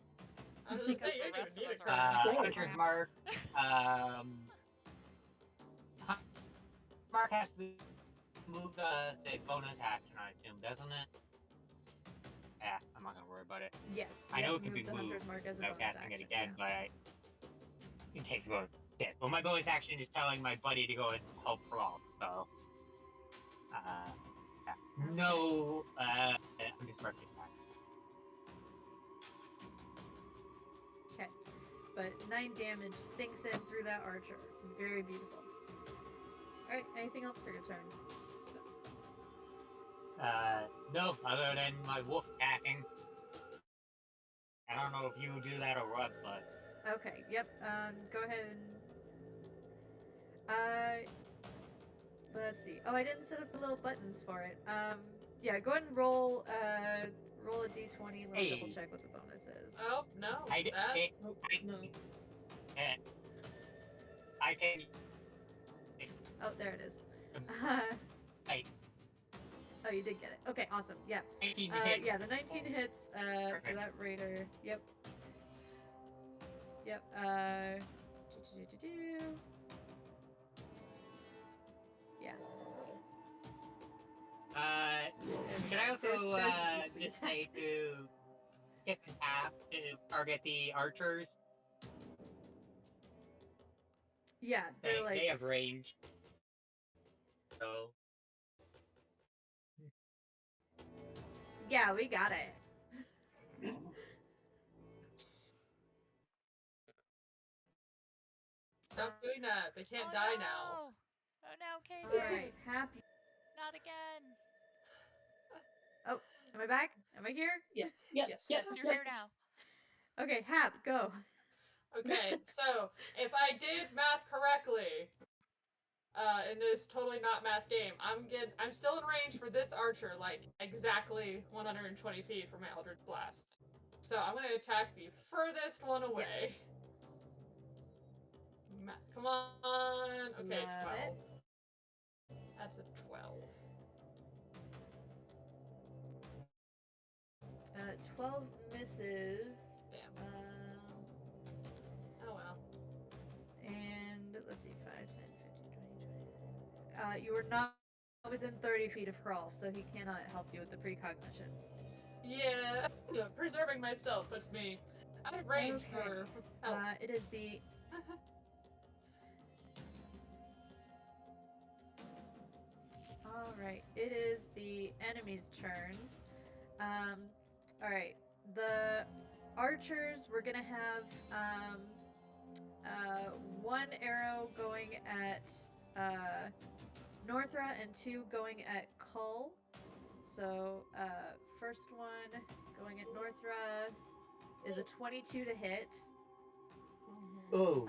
I was gonna Because say, the you rest didn't even need of a us are Karn. Great. Hunter's Mark. Mark has to move the say bonus action, I assume, doesn't it? Yeah, I'm not gonna worry about it. Yes. I you know have it to can be move the moved Hunter's Mark as a without bonus casting action. it again, Yeah. but it takes about this. Well, my bonus action is telling my buddy to go and help Brawl, so yeah. No, I'm just marking this time. Okay. But 9 damage sinks in through that archer. Very beautiful. Alright, anything else for your turn? No, other than my wolf attacking. I don't know if you do that or what, but Okay, yep. Go ahead and let's see. Oh, I didn't set up the little buttons for it. Yeah, go ahead and roll roll a d20. Let me double Hey. check what the bonus is. Oh no, I did. that Oh, no. I can. Oh, there it is. Hey, Oh, you did get it. Okay, awesome. Yeah. 19 to hit. Yeah, the 19 hits. So Perfect. that raider. Yep. Yep. Yeah. Can I also There's the just attack. say to tip and tap to target the archers? Yeah, they're like. They have range. So Yeah, we got it. stop doing that. They can't die now. Oh no, KJ. All right, happy. Not again. Oh, am I back? Am I here? Yes. Yes. Yes. Yes, Yes. you're Yes. here now. Okay, Hap, go. Okay, so if I did math correctly, in this totally not math game, I'm still in range for this archer, like exactly 120 feet from my Eldritch Blast. So I'm gonna attack the furthest one away. Yes. Come on. Okay, Love 12. it. That's a 12. 12 misses. Damn. Oh well. And let's see, 5, 10, 15, 20, 20. You are not within 30 feet of Hrolf, so he cannot help you with the precognition. Yeah, preserving myself puts me out of range Okay. for help. It is the all right. It is the enemy's turns. All right. The archers. We're gonna have one arrow going at Northra and 2 going at Cull. So first one going at Northra is a 22 to hit. Oh,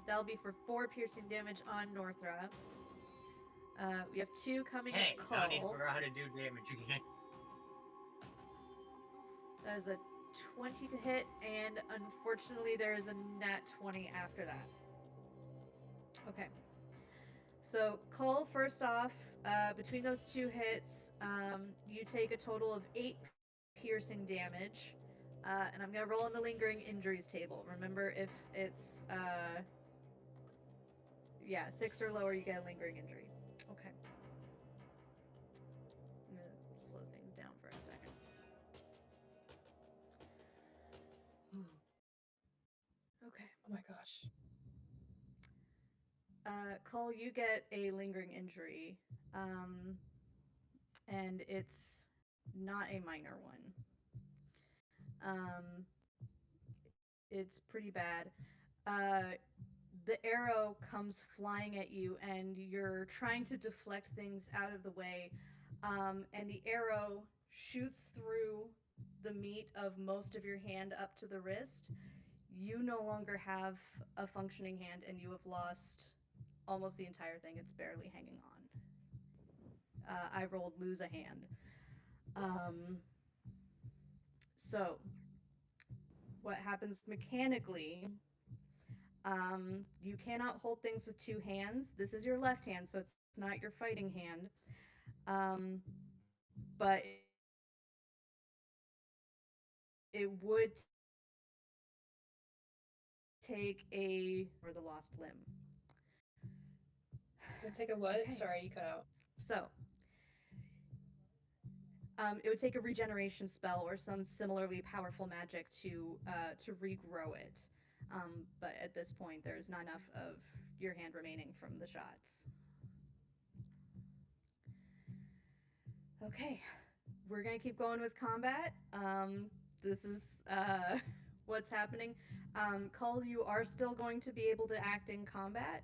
That'll be for 4 piercing damage on Northra. We have 2 coming Hey, at I need to Cull. figure out how to do damage again. That is a 20 to hit, and unfortunately, there is a nat 20 after that. Okay. So, Cull, first off, between those 2 hits, you take a total of 8 piercing damage. And I'm going to roll on the lingering injuries table. Remember, if it's, 6 or lower, you get a lingering injury. Okay. I'm going to slow things down for a second. Okay. Oh my gosh. Cull, you get a lingering injury, and it's not a minor one. It's pretty bad. The arrow comes flying at you, and you're trying to deflect things out of the way, and the arrow shoots through the meat of most of your hand up to the wrist. You no longer have a functioning hand, and you have lost almost the entire thing. It's barely hanging on. I rolled lose a hand. So, what happens mechanically, you cannot hold things with 2 hands. This is your left hand, so it's not your fighting hand. But it would take for the lost limb. It would take a what? Okay. Sorry, you cut out. So, it would take a regeneration spell or some similarly powerful magic to regrow it. But at this point, there's not enough of your hand remaining from the shots. Okay, we're gonna keep going with combat. This is what's happening. Cull, you are still going to be able to act in combat.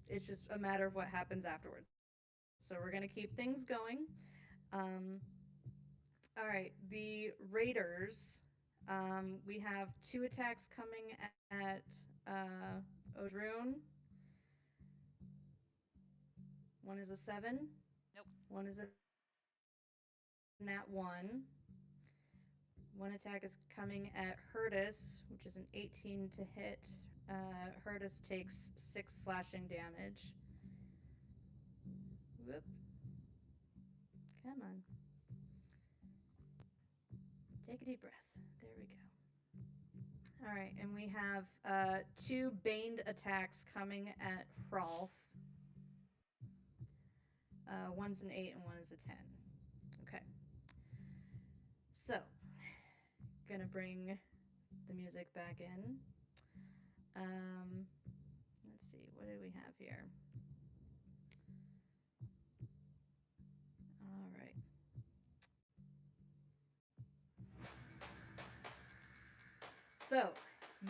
It's just a matter of what happens afterwards. So we're gonna keep things going. All right, the raiders. We have 2 attacks coming at Odrune. One is a 7. Nope. One is a nat 1. One attack is coming at Hurtis, which is an 18 to hit. Hurtis takes 6 slashing damage. Whoop. Come on. Take a deep breath. There we go. Alright, and we have 2 baned attacks coming at Hrolf. One's an 8 and one is a 10. Okay. So, gonna bring the music back in. Let's see, what do we have here? All right. So,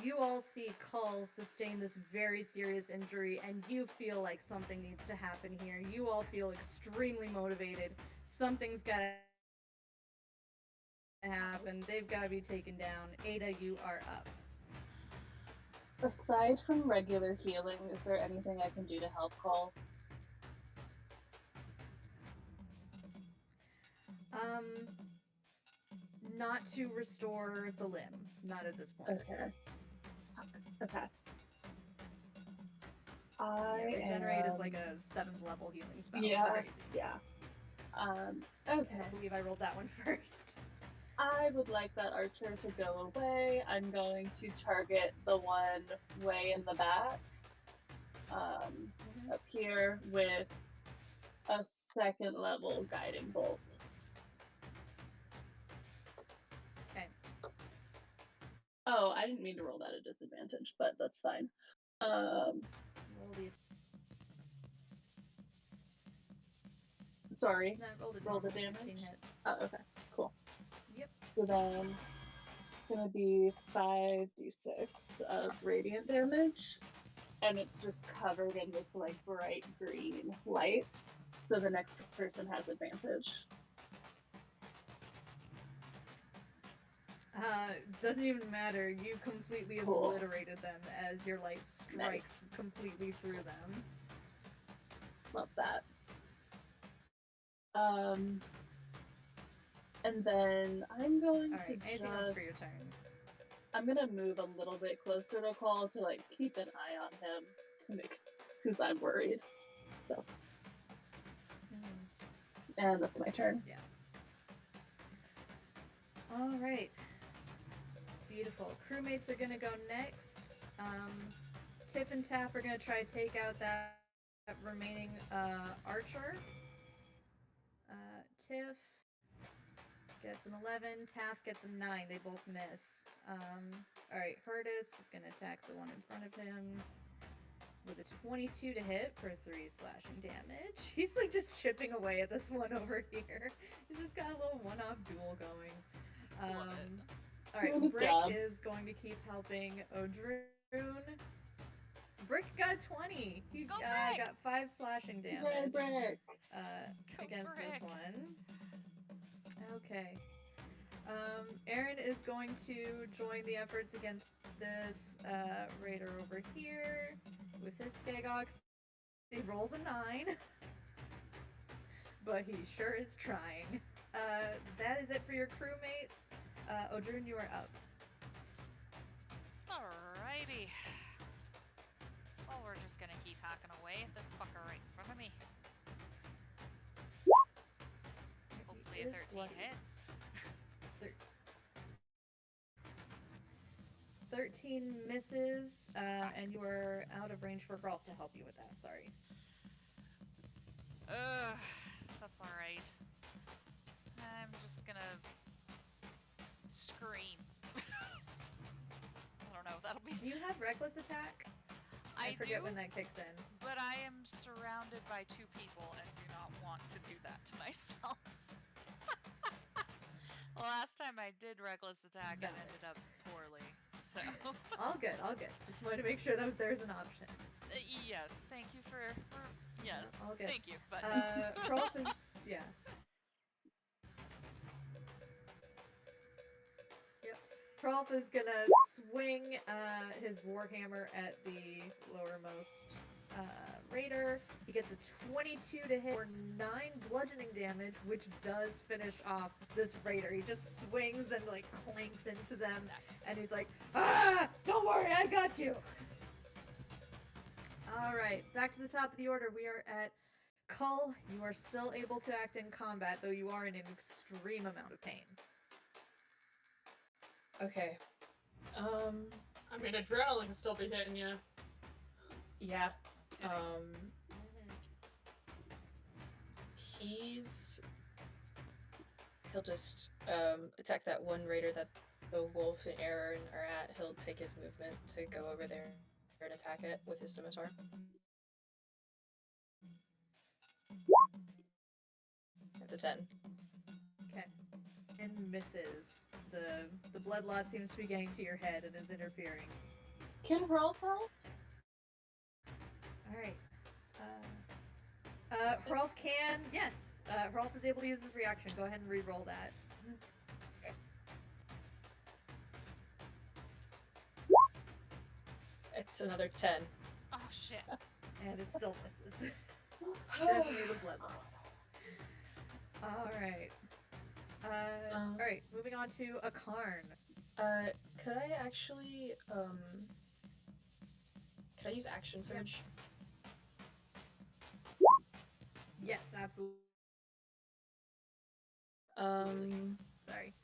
you all see Cull sustain this very serious injury, and you feel like something needs to happen here. You all feel extremely motivated. Something's gotta happen. They've gotta be taken down. Ada, you are up. Aside from regular healing, is there anything I can do to help Cole? Not to restore the limb. Not at this point. Okay. Okay. Regenerate is like a 7th level healing spell. Yeah. It's crazy. Yeah. Okay. I believe I rolled that one first. I would like that archer to go away. I'm going to target the one way in the back. up here with a second level guiding bolt. Okay. Oh, I didn't mean to roll that at disadvantage, but that's fine. Roll these. Sorry. No, I rolled a Roll the normal damage? 16 hits. Oh, okay, cool. Yep. So then it's gonna be 5d6 of radiant damage, and it's just covered in this like bright green light, so the next person has advantage. Doesn't even matter. You completely Cool. obliterated them as your light strikes completely through them. Love that. And then I'm going All right. to Anything else for your turn? I'm gonna move a little bit closer to Call to like keep an eye on him, because I'm worried. So, and that's my turn. Yeah. All right. Beautiful. Crewmates are gonna go next. Tiff and Taff are gonna try to take out that remaining archer. Tiff gets an 11. Taff gets a 9. They both miss. Alright, Hurtis is gonna attack the one in front of him with a 22 to hit for 3 slashing damage. He's like just chipping away at this one over here. He's just got a little one-off duel going. Alright, Good Brick job. is going to keep helping Odrune. Brick got 20. He Go Brick! got 5 slashing Yay, damage Brick! Go against this Brick! one. Okay. Aaron is going to join the efforts against this raider over here with his Skagox. He rolls a 9, but he sure is trying. That is it for your crewmates. Odrune, you are up. Alrighty. Well, we're just gonna keep hacking away at this fucker right in front of me. Hopefully a He is 13 bloody. hits. 13 misses, and you are out of range for Rolf to help you with that. Sorry. That's alright. I'm just gonna scream. I don't know if that'll be. Do you have reckless attack? I forget do, when that kicks in. but I am surrounded by 2 people and do not want to do that to myself. Last time I did reckless attack, it Got it. ended up poorly. So. All good, all good. Just wanted to make sure that there's an option. Yes, thank you for yes. All good. Thank you, but Rolf is yeah. Yep. Rolf is gonna swing his warhammer at the lowermost raider. He gets a 22 to hit for 9 bludgeoning damage, which does finish off this raider. He just swings and like clanks into them, and he's like, "Ah! Don't worry, I got you." All right, back to the top of the order. We are at Cull. You are still able to act in combat, though you are in an extreme amount of pain. Okay. I mean, adrenaline can still be hitting you. Yeah. Mm-hmm. He'll just attack that one raider that the wolf and Aaron are at. He'll take his movement to go over there and attack it with his scimitar. That's a 10. Okay. And misses. The blood loss seems to be getting to your head and is interfering. Can Rolf help? All right. Hrolf can, yes. Hrolf is able to use his reaction. Go ahead and re-roll that. Okay. It's another 10. oh shit. And it still misses. Definitely the blood loss. All right. All right. Moving on to Akarn. Could I actually, could I use action surge? Yes, absolutely. Sorry.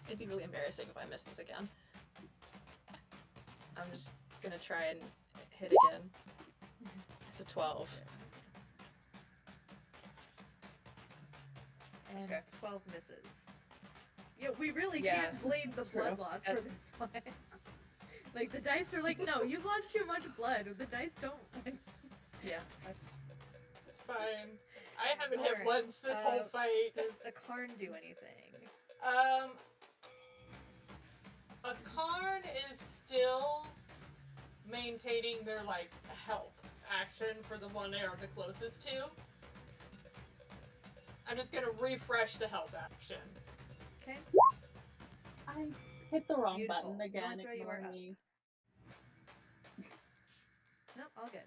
It'd be really embarrassing if I missed this again. I'm just gonna try and hit again. It's a 12. And Okay. 12 misses. Yeah, we really Yeah, can't blame the true. blood loss for this one. Like, the dice are like, no, you've lost too much blood. The dice don't. Yeah, that's... It's fine. I haven't hit Alright, once this whole fight. Does a Karn do anything? A Karn is still maintaining their, like, help action for the one they are the closest to. I'm just gonna refresh the help action. Okay. I hit the wrong Beautiful. button again. Northra, you are Ignore up. me. Nope, all good.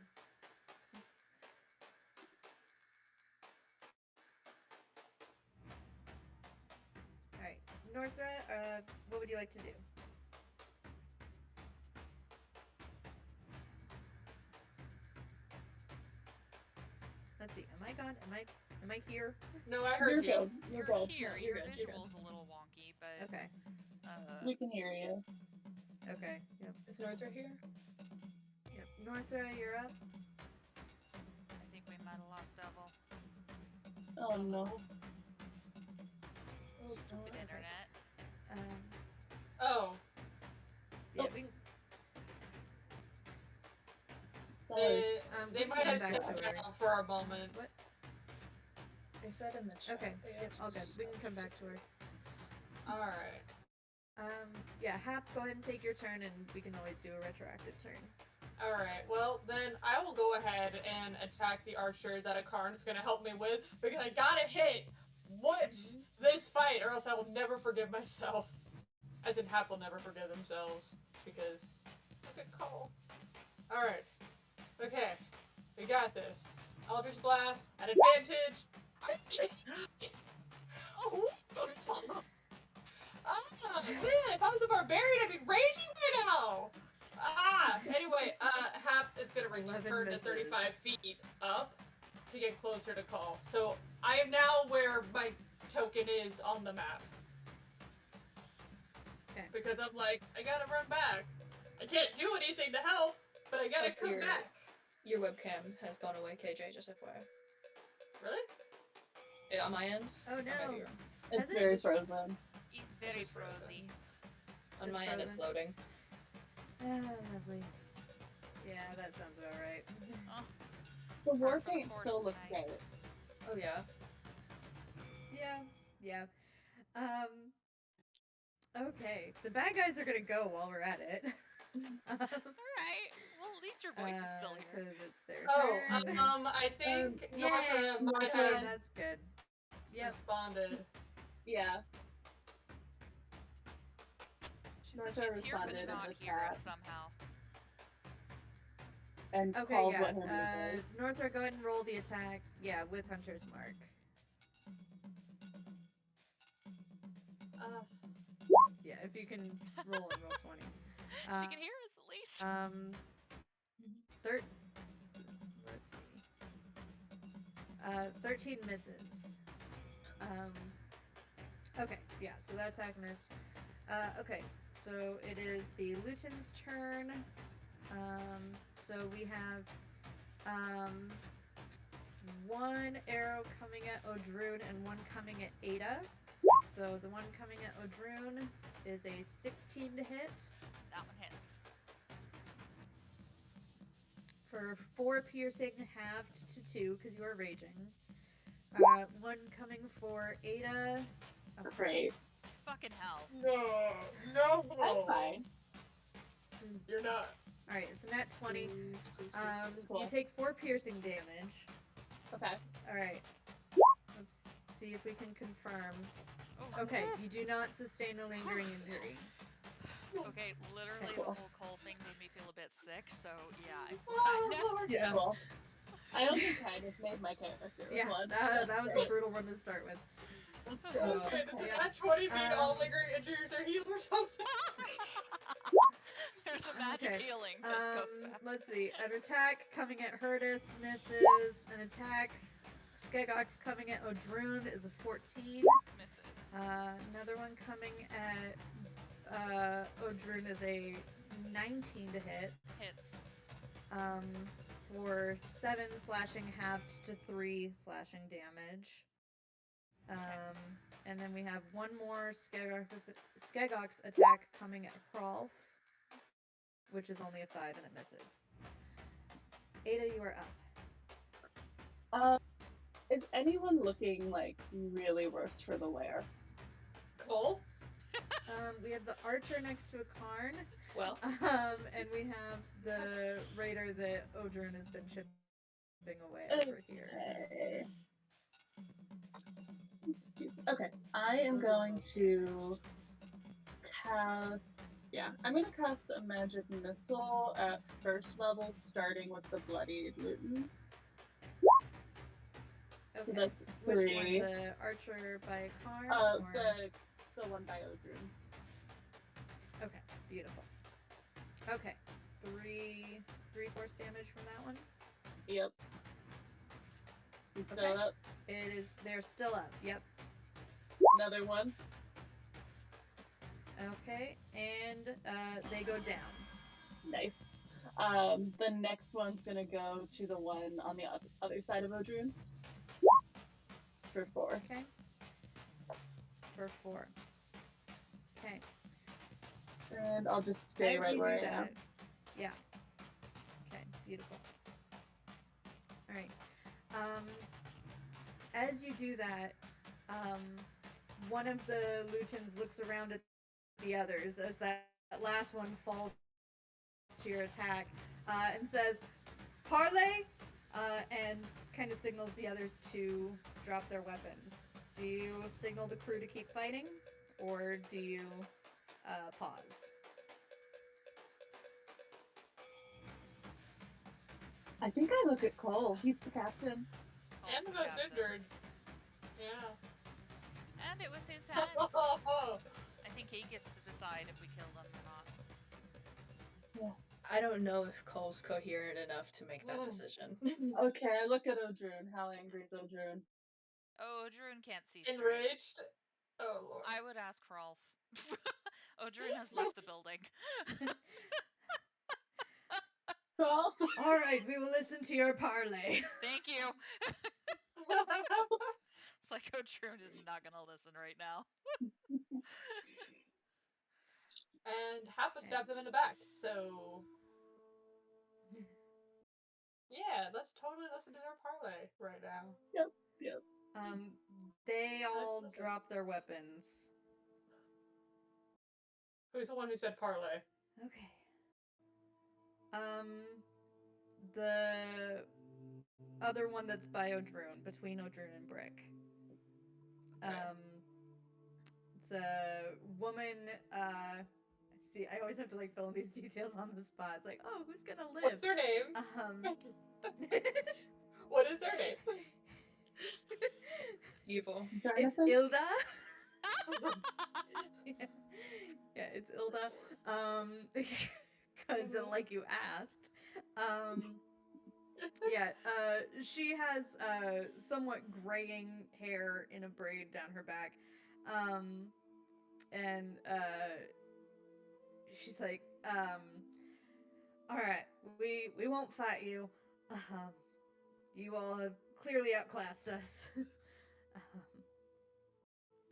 Alright, Northra, what would you like to do? Let's see, am I gone? Am I here? No, I You're heard you. good. You're You're good. here. No, Your you're good. You're good. visual's a little wonky, but Okay, We can hear you. okay, yep. Is Northra here? Yep. Northra, you're up. I think we might have lost Devil. Oh no. Stupid internet. Oh, Yeah, Oh. we can Sorry. they can might come have back stepped to her. out for a moment. What? I said in the chat. Okay, they yep, have all good. We can come back to her. Alright. Yeah, Hap, go ahead and take your turn, and we can always do a retroactive turn. Alright, well, then I will go ahead and attack the archer that a Karn is going to help me with, because I gotta hit once this fight, or else I will never forgive myself. As in, Hap will never forgive themselves, because good call. Alright. Okay. We got this. Eldritch Blast at advantage. Oh, ah, man, if I was a barbarian, I'd be raging by now. Anyway, Hap is gonna 11 return to misses. 35 feet up to get closer to Call. So I am now where my token is on the map. Okay. Because I'm like, I gotta run back. I can't do anything to help, but I gotta Also, come back. Your webcam has gone away, KJ, just FYI. Really? On my end? Oh Or maybe no. you're- It's Has it? very frozen. He's very It's frozen. frozy. On It's my end, it's frozen. loading. Lovely. Yeah, that sounds about right. Oh, The war Par for the paint course still looks tonight. great. Oh yeah. Yeah. Okay. The bad guys are gonna go while we're at it. alright. Well, at least your voice is still here. Because it's their Oh, turn. I think Yay! Northra might Northra. have That's good. Yep. responded. Yeah. She said Northra she's here, responded but in not the here chat. somehow. And Okay, called yeah. what her name is. Northra, go ahead and roll the attack. Yeah, with Hunter's Mark. Yeah, if you can roll and roll 20. She can hear us at least. Let's see. 13 misses. Okay, yeah, so that attack missed. Okay, so it is the Luton's turn. So we have one arrow coming at Odrune and one coming at Ada. So the one coming at Odrune is a 16 to hit That one hits. for 4 piercing, halved to 2 because you are raging. One coming for Ada. Oh, crap. Great. Fucking hell. No. I'm fine. You're not. Alright, it's a nat 20. Please, Cool. You take 4 piercing damage. Okay. Alright. Let's see if we can confirm. Oh, Okay, you do not sustain a lingering injury. Okay, literally Cool. the whole cold thing made me feel a bit sick, so yeah. Oh, No. Lord. Yeah. Cool. I don't think I just made my character. Yeah, one. that was a brutal one to start with. Okay, does it Yeah. not 20 mean all Um, lingering injuries are healed or something? There's a magic Okay, healing that goes back. Let's see. An attack coming at Hurtis misses. An attack Skegox coming at Odrune is a 14. Misses. Another one coming at Odrune is a 19 to hit. Hits. for 7 slashing halved to 3 slashing damage. And then we have one more Skegox attack coming at Krolf, which is only a 5 and it misses. Ada, you are up. Is anyone looking like really worse for the wear? Cole? We have the archer next to a Karn. Well, And we have the raider that Odrun has been chipping away over here. Okay, I am going to cast. Yeah, I'm going to cast a magic missile at first level, starting with the bloodied Luton. Okay. So that's Which 3. one? The archer by Karn? The one by Odrun. Okay, beautiful. Okay, 3 force damage from that one. Yep. He's Okay. still up. They're still up. Yep. Another one. Okay, and they go down. Nice. The next one's gonna go to the one on the other side of Odrun. For 4. Okay. For 4. Okay. And I'll just stay As right you where I do am. that, yeah. Okay, beautiful. All right. As you do that, one of the Lutens looks around at the others as that last one falls to your attack and says, "Parley," and kind of signals the others to drop their weapons. Do you signal the crew to keep fighting, or do you pause? I think I look at Cole. He's the captain. And the most injured. Yeah. And it was his hand. Oh, I think he gets to decide if we kill them or not. I don't know if Cole's coherent enough to make that decision. Okay, I look at Odrun. How angry is Odrun? Oh, Odrun can't see straight. enraged. Oh lord. I would ask Rolf. Odrun has left the building. Well, All right, we will listen to your parley. Thank you. It's like Odrun is not gonna listen right now. And Happa stabbed them in the back, so yeah, let's totally listen to their parlay right now. Yep. They all listen. drop their weapons. Who's the one who said parlay? Okay. The other one that's by Odrun, between Odrun and Brick. It's a woman. See, I always have to like fill in these details on the spot. It's like, oh, who's gonna live? What's their name? What is their name? Evil. It's Jonathan? Ilda. Yeah, it's Ilda. Because like you asked. Yeah, she has somewhat graying hair in a braid down her back. And she's like, all right, we won't fight you. You all have clearly outclassed us.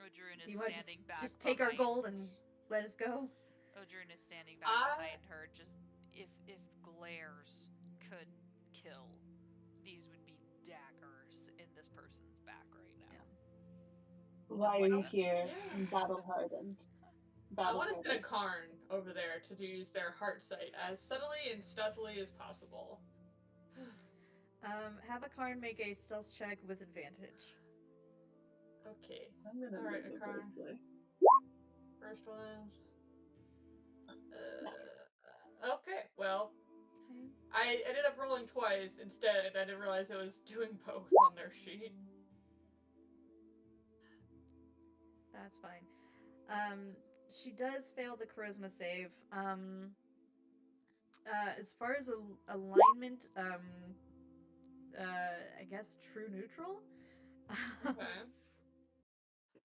Odrun Do is you want to standing back. just take our behind- gold and let us go? Odrun is standing back behind her. Just if glares could kill, these would be daggers in this person's back right now. Why are you here? Battle hardened. I want to send a Karn over there to use their heart sight as subtly and stealthily as possible. Have a Karn make a stealth check with advantage. Okay. I'm gonna All right, move Karn. this way. First one. Okay, well, Okay. I ended up rolling twice instead. I didn't realize it was doing both on their sheet. That's fine. She does fail the charisma save. As far as alignment, I guess true neutral. Okay.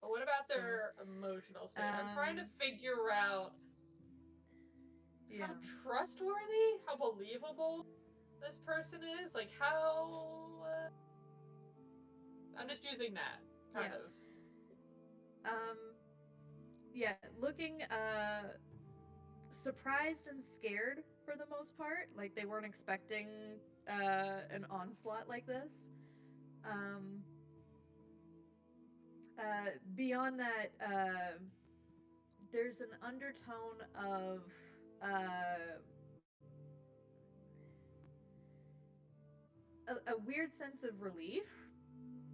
But what about their emotional state? I'm trying to figure out Yeah. how trustworthy, how believable this person is? Like how? I'm just using that kind Yeah. of. Yeah, looking surprised and scared for the most part. Like they weren't expecting an onslaught like this. Um, Beyond that, there's an undertone of a weird sense of relief.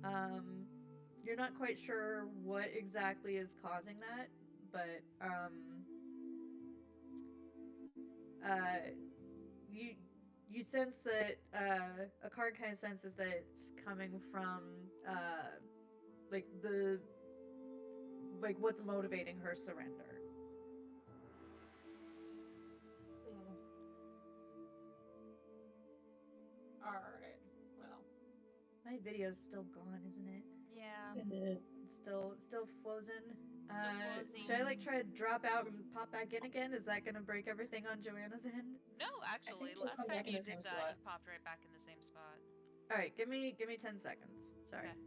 Um, you're not quite sure what exactly is causing that, but uh, you you sense that a card kind of senses that it's coming from like the like what's motivating her surrender. All right. Well. My video's still gone, isn't it? Yeah. It is. It's still frozen. Still Should I like try to drop out and pop back in again? Is that gonna break everything on Joanna's end? No, actually, you'll last come time back in you the same did that, spot. you popped right back in the same spot. All right, give me 10 seconds. Sorry. Okay.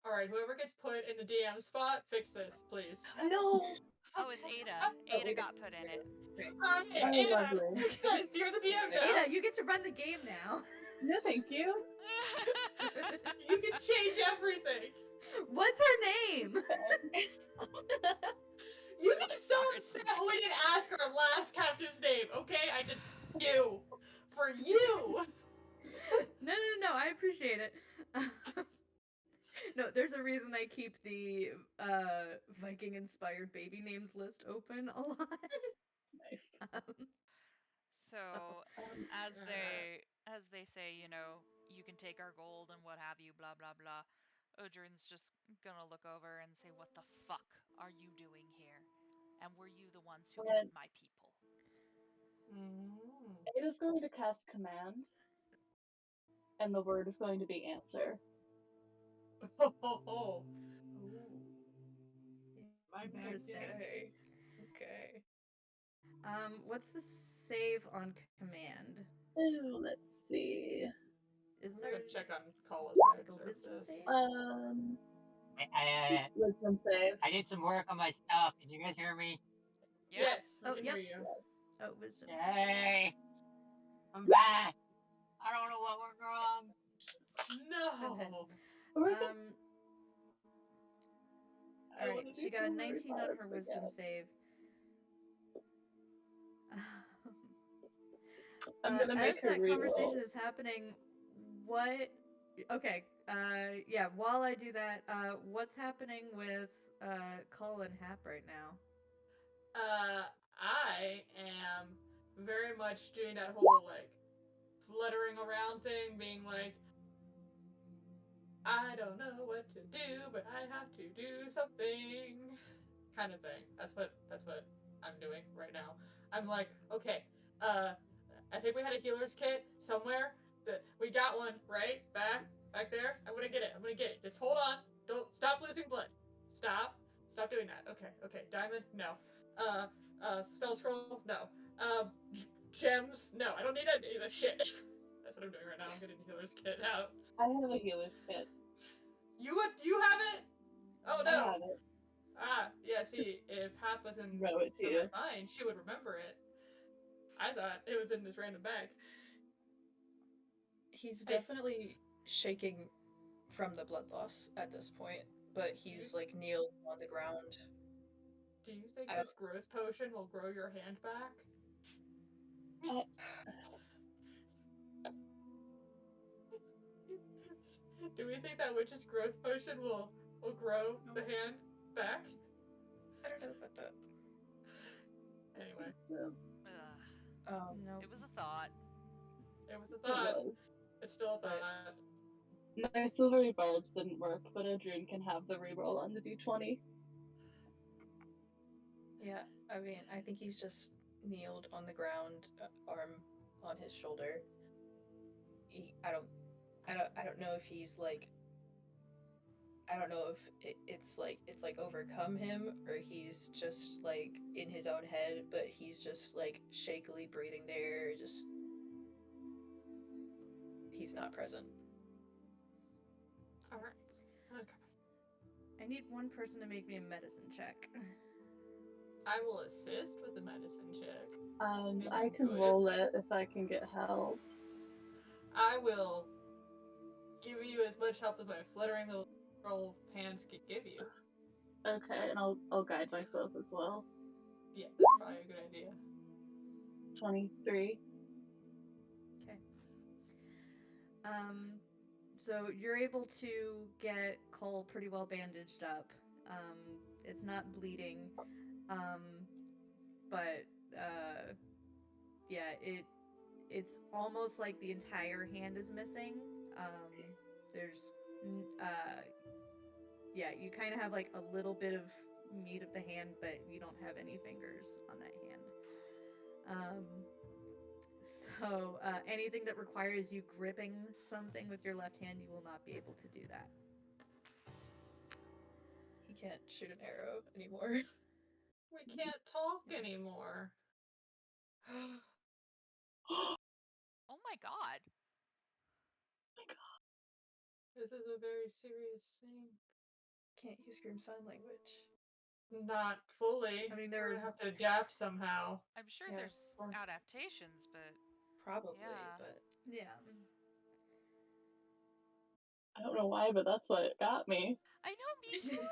All right. Whoever gets put in the DM spot, fix this, please. No. Oh, it's Ada. Ada got put in it. Hi, Oh, Ada, lovely. fix this. You're the DM now. Ada, you get to run the game now. No, thank you. You can change everything. What's her name? You get so upset when we didn't ask our last captive's name, okay? I did you. For you. No. I appreciate it. No, there's a reason I keep the Viking-inspired baby names list open a lot. Nice. So, Um, as they say, you know, you can take our gold and what have you, blah blah blah. Odrin's just gonna look over and say, "What the fuck are you doing here? And were you the ones who killed my people?" Ada's going to cast command, and the word is going to be answer. Oh. Interesting. Okay. What's the save on command? Ooh, let's see. Is I'm there gonna check on call as like I a observe wisdom this. save? Wisdom save. I did some work on my stuff. Can you guys hear me? Yes, we Oh, can yep. hear you. Oh, wisdom save. Yay! I'm back. I don't know what went wrong. No. I All right, wanna do she got a some 19 on her revives wisdom again. save. I'm gonna make as her that reroll. conversation is happening, what? Okay. Yeah. While I do that, what's happening with Cull and Hap right now? I am very much doing that whole like fluttering around thing, being like, I don't know what to do, but I have to do something, kind of thing. That's what I'm doing right now. I'm like, okay, I think we had a healer's kit somewhere. We got one right back there. I'm gonna get it. Just hold on. Don't stop losing blood. Stop doing that. Okay. Diamond, no. Spell scroll, no. Gems, no. I don't need any of this shit. That's what I'm doing right now. I'm getting the healer's kit out. I have a healer's kit. You have it? Oh I no. have it. Ah, yeah, see, if Hap was in Row it to her you. mind, she would remember it. I thought it was in this random bag. He's definitely shaking from the blood loss at this point, but he's like kneeled on the ground. Do you think this growth potion will grow your hand back? Do we think that witch's growth potion will grow the hand back? I don't know about that. Anyway. So, No. It was a thought. It was a thought. it was. It's still a thought. My silvery barbs didn't work, but Adrian can have the reroll on the d20. Yeah, I mean, I think he's just kneeled on the ground, arm on his shoulder. I don't know if he's like, I don't know if it's like overcome him or he's just like in his own head, but he's just like shakily breathing there, just he's not present. All right. Okay. I need one person to make me a medicine check. I will assist with the medicine check. I can Good. roll it if I can get help. I will give you as much help as my fluttering little hands can give you. Okay, and I'll guide myself as well. Yeah, that's probably a good idea. 23. Okay. So you're able to get Cole pretty well bandaged up. It's not bleeding, but yeah, it's almost like the entire hand is missing. There's yeah, you kind of have like a little bit of meat of the hand, but you don't have any fingers on that hand. So anything that requires you gripping something with your left hand, you will not be able to do that. He can't shoot an arrow anymore. We can't talk anymore. Oh my god. This is a very serious thing. Can't use Grim Sign Language. Not fully. I mean, We're there gonna have to adapt somehow. I'm sure Yeah. there's adaptations, but Probably, Yeah. but yeah. I don't know why, but that's what got me. I know, me too.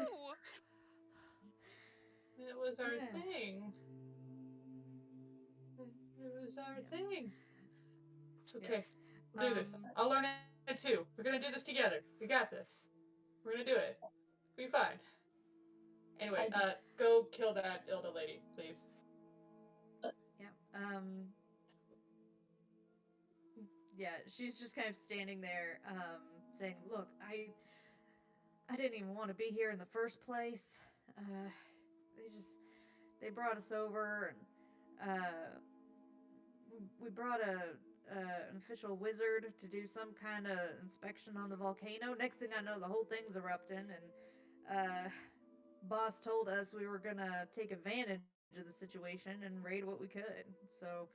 It was our Yeah. thing. It was our Yeah. thing. It's Yeah. okay. We'll do this. I'll learn it too. We're gonna do this together. We got this. We're gonna do it. We'll be fine. Anyway, go kill that Ilda lady, please. Yeah. Yeah, she's just kind of standing there, saying, "Look, I didn't even want to be here in the first place. They brought us over, and we brought an official wizard to do some kind of inspection on the volcano. Next thing I know, the whole thing's erupting, and boss told us we were gonna take advantage of the situation and raid what we could. So,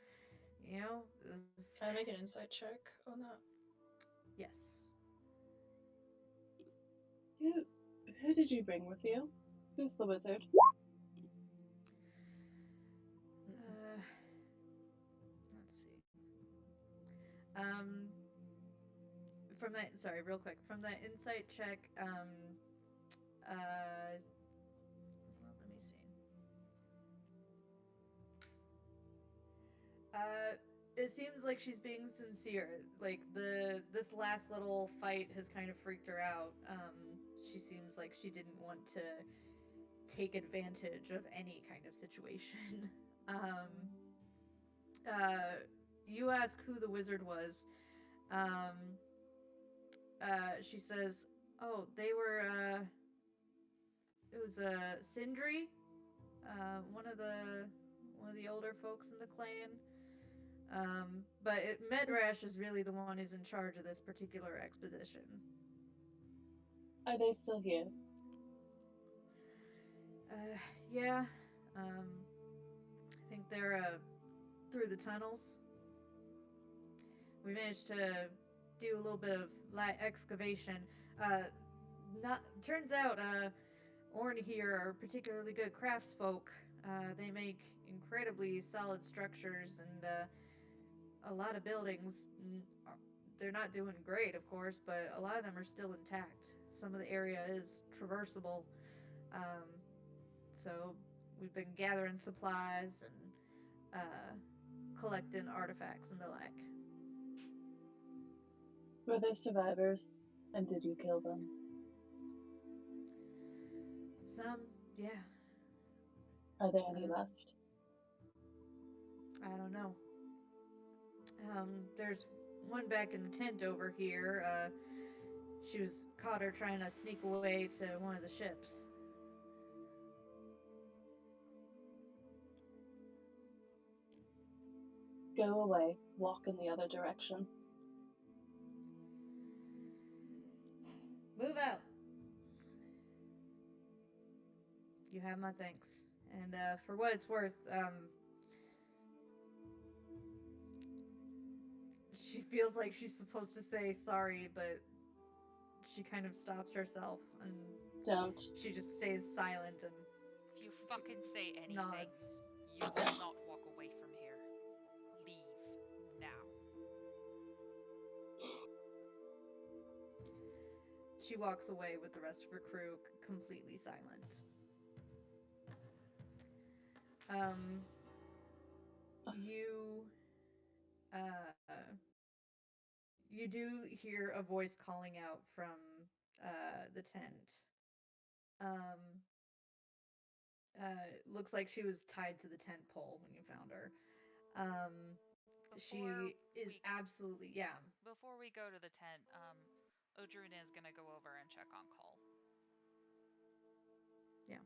you know, can I make an insight check on that? yes." Who did you bring with you? Who's the wizard? Let's see. From that, sorry, real quick, from that insight check, well, let me see. It seems like she's being sincere. Like this last little fight has kind of freaked her out. She seems like she didn't want to take advantage of any kind of situation. You ask who the wizard was. She says, "Oh, they were. It was Sindri, one of the older folks in the clan. But Medrash is really the one who's in charge of this particular expedition." Are they still here? Yeah. I think they're through the tunnels. We managed to do a little bit of light excavation. Turns out, Orn here are particularly good craftsfolk. They make incredibly solid structures and a lot of buildings. They're not doing great, of course, but a lot of them are still intact. Some of the area is traversable. So we've been gathering supplies and collecting artifacts and the like. Were there survivors? And did you kill them? Some, yeah. Are there any left? I don't know. There's one back in the tent over here. She was caught her trying to sneak away to one of the ships. Go away. Walk in the other direction. Move out. You have my thanks. And for what it's worth, she feels like she's supposed to say sorry, but she kind of stops herself and Don't. she just stays silent and If you fucking say anything, nods. you will not walk away from here. Leave now. She walks away with the rest of her crew completely silent. You you do hear a voice calling out from the tent. Looks like she was tied to the tent pole when you found her. She is absolutely, yeah. Before we go to the tent, Odruna is gonna go over and check on Cole. Yeah.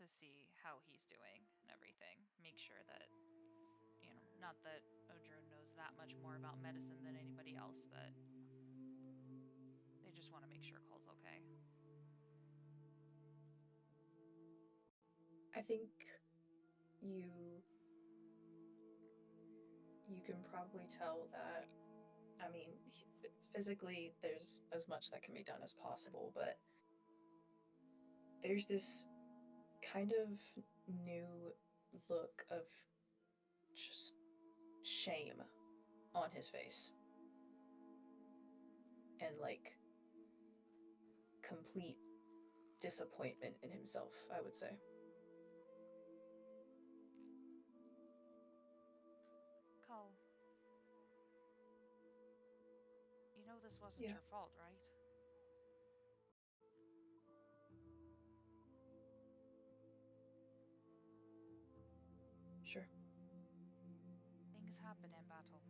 To see how he's doing and everything. Make sure that, you know, not that Odruna knows that much more about medicine than anybody else, but they just want to make sure Cole's okay. I think you can probably tell that, I mean, physically there's as much that can be done as possible, but there's this kind of new look of just shame on his face. And like complete disappointment in himself, I would say. Cole, you know this wasn't Yeah. your fault, right? Sure. Things happen in battle.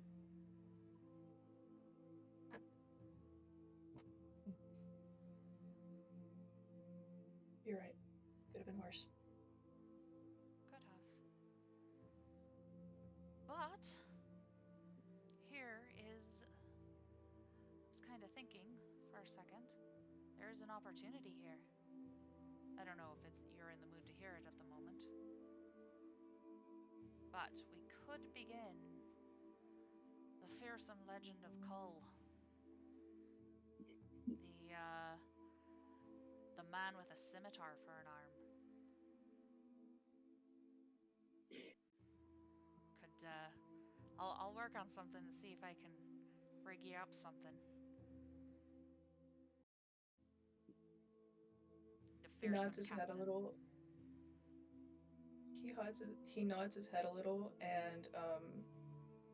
You're right. Could have been worse. Could have. But here is, I was kind of thinking for a second. There's an opportunity here. I don't know if you're in the mood to hear it at the moment. But we could begin the fearsome legend of Kull. The man with a scimitar for an arm. Could, I'll work on something to see if I can rig you up something. The He nods fearsome his head a captain. little. He nods his head a little, and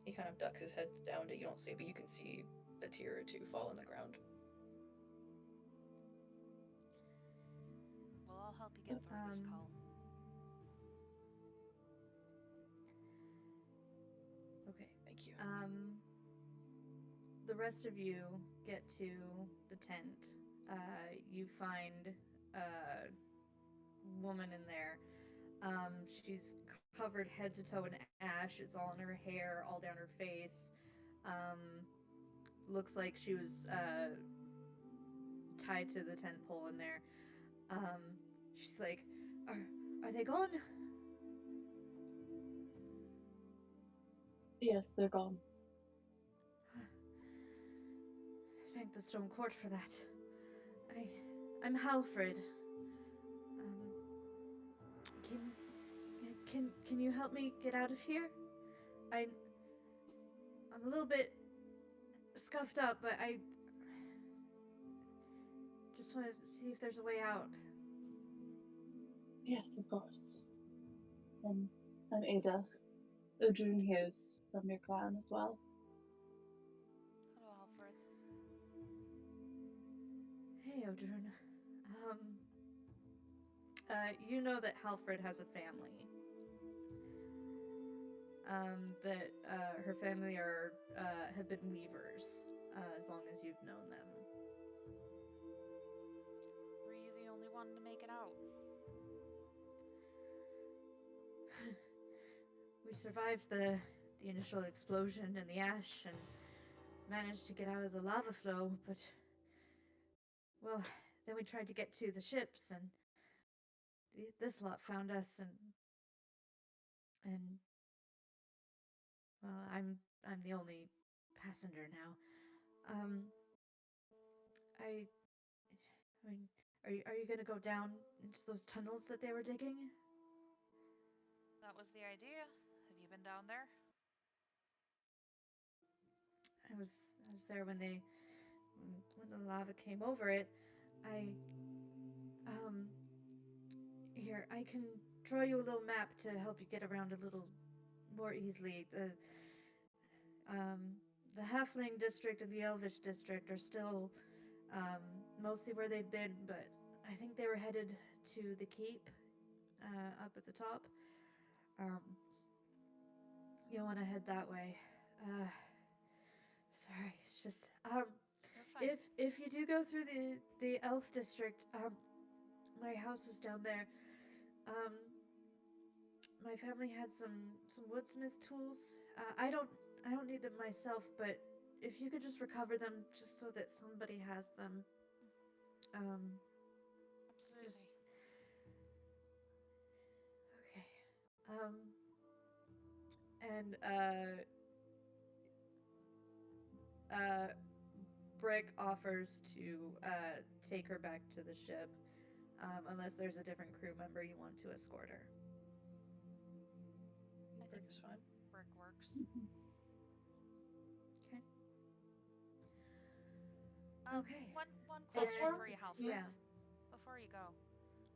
he kind of ducks his head down that you don't see, but you can see a tear or two fall on the ground. Well, I'll help you get through this call. Okay. Thank you. The rest of you get to the tent. You find a woman in there. She's covered head to toe in ash. It's all in her hair, all down her face. Looks like she was tied to the tent pole in there. She's like, are they gone? Yes, they're gone. Thank the Stone Court for that. I'm Halfred. Can you help me get out of here? I'm a little bit scuffed up, but I just want to see if there's a way out. Yes, of course. I'm Ada. Odrun here's from your clan as well. Hello, Alfred. Hey, Odrun. You know that Halfred has a family. That her family have been weavers as long as you've known them. Were you the only one to make it out? We survived the initial explosion and the ash and managed to get out of the lava flow, but well, then we tried to get to the ships and this lot found us and well, I'm I'm the only passenger now. I mean, are you gonna go down into those tunnels that they were digging? That was the idea. Have you been down there? I was there when when the lava came over it. I um here I can draw you a little map to help you get around a little more easily. Um the Halfling district and the Elvish district are still mostly where they've been, but I think they were headed to the keep up at the top. Um, you'll want to head that way. Sorry, it's just You're fine. if you do go through the elf district, my house is down there. Um, my family had some woodsmith tools. I don't need them myself, but if you could just recover them, just so that somebody has them. Um, Absolutely. just okay. Um, and Brick offers to take her back to the ship, unless there's a different crew member you want to escort her. I Brick think is fine. Brick works. Okay. Okay. One question Before- for you, Halfling. Yeah. Before you go.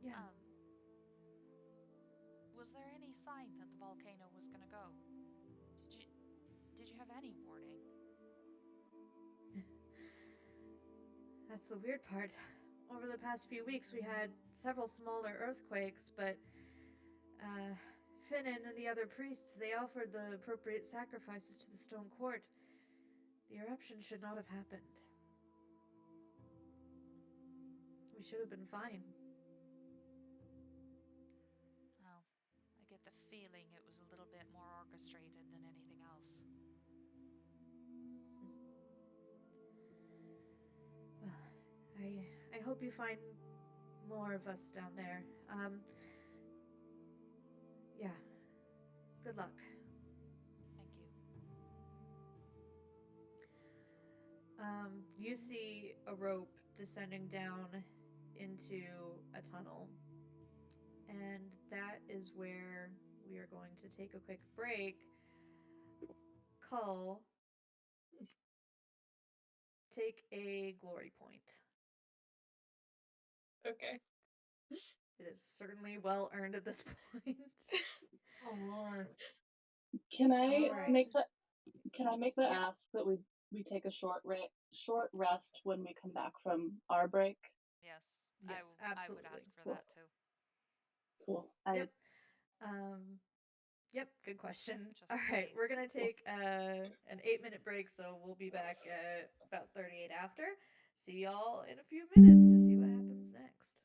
Yeah. Was there any sign that the volcano was gonna go? Did you have any warning? That's the weird part. Over the past few weeks, we had several smaller earthquakes, but Finnan and the other priests, they offered the appropriate sacrifices to the stone court. The eruption should not have happened. We should have been fine. Well, I get the feeling it was a little bit more orchestrated than anything else. Well, I hope you find more of us down there. Yeah. Good luck. Thank you. You see a rope descending down into a tunnel, and that is where we are going to take a quick break. Cull, take a glory point. Okay. It is certainly well earned at this point. Oh Lord. Can I Alright. make the Yeah. ask that we take a short rest when we come back from our break? Yes. Yes, I would absolutely. ask for Cool. that too. Cool. Yep. Yep, good question. Just All right, we're in going to take an 8-minute break, so we'll be back at about 38 after. See y'all in a few minutes to see what happens next.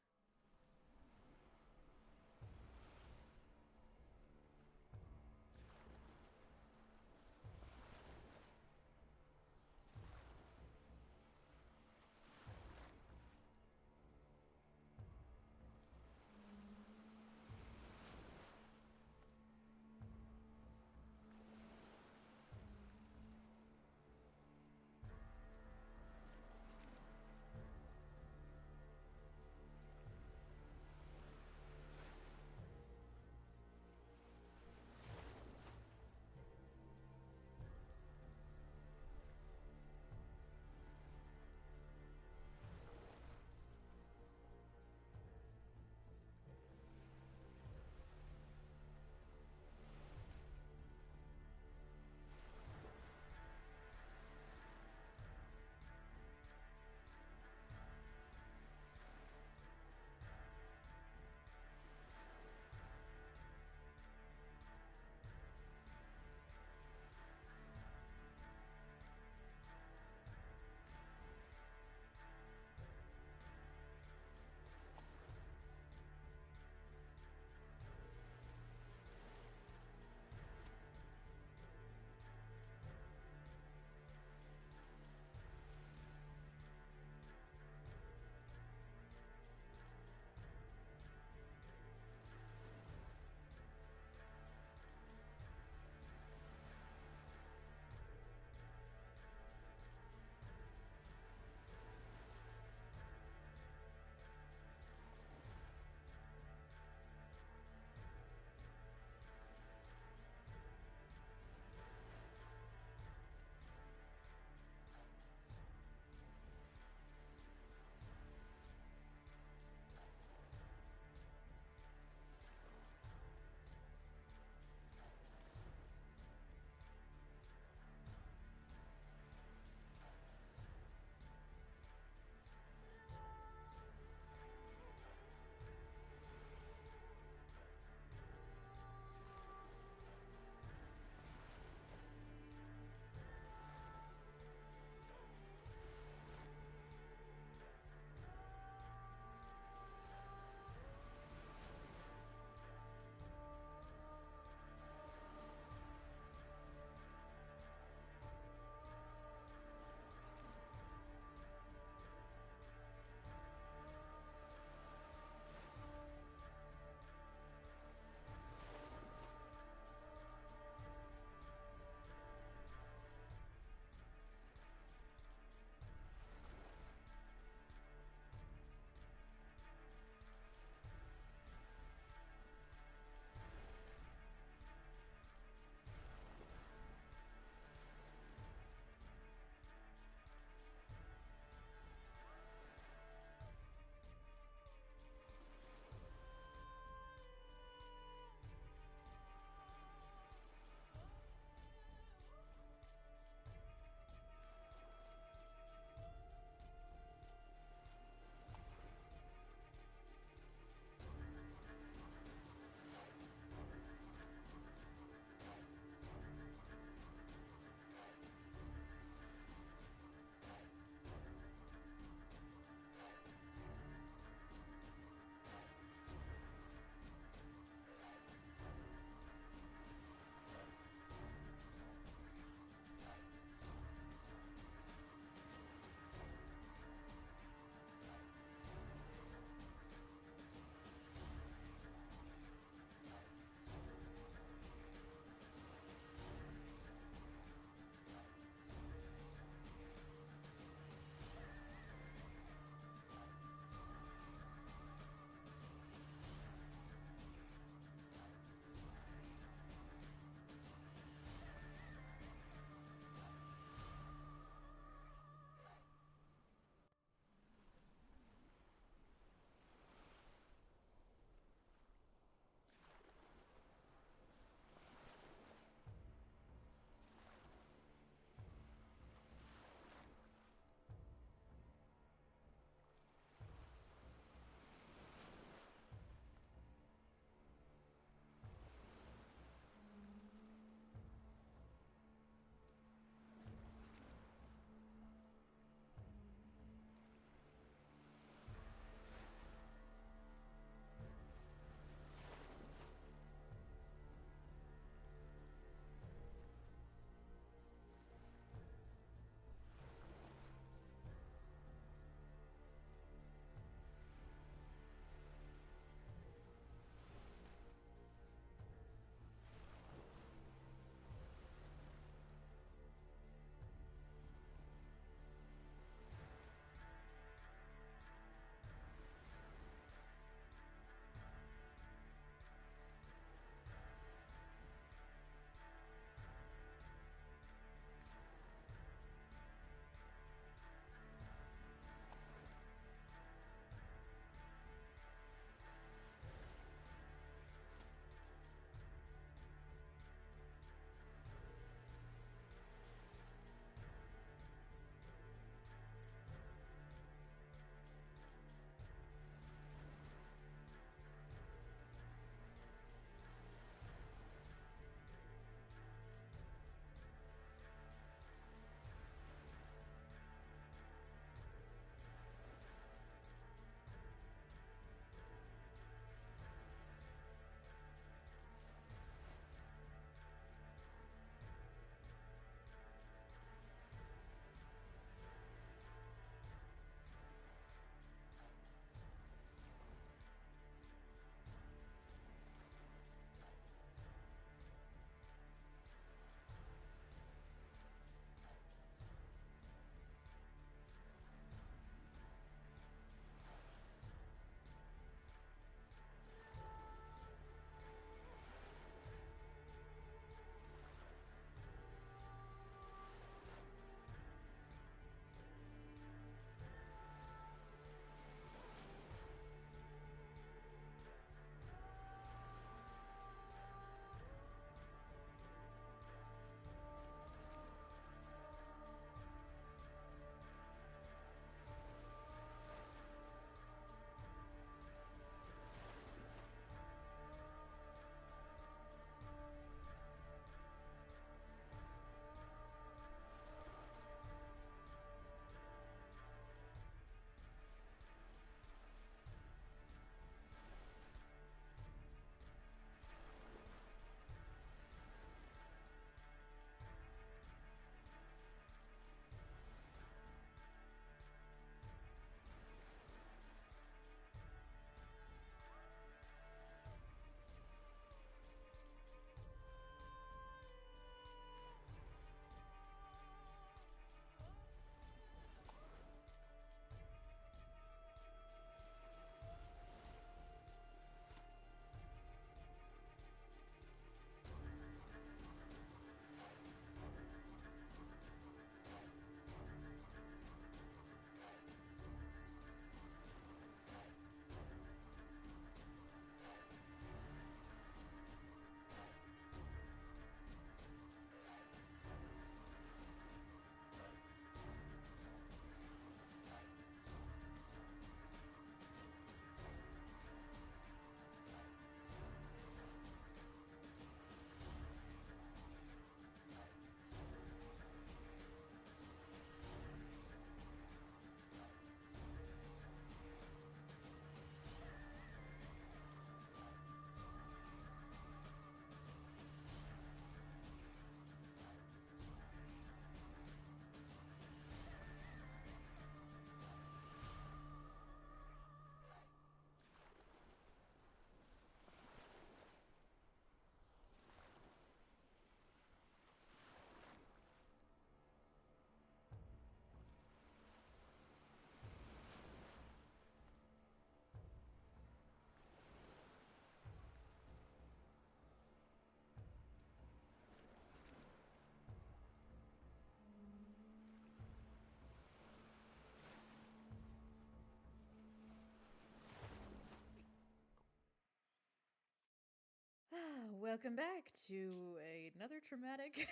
Welcome back to another traumatic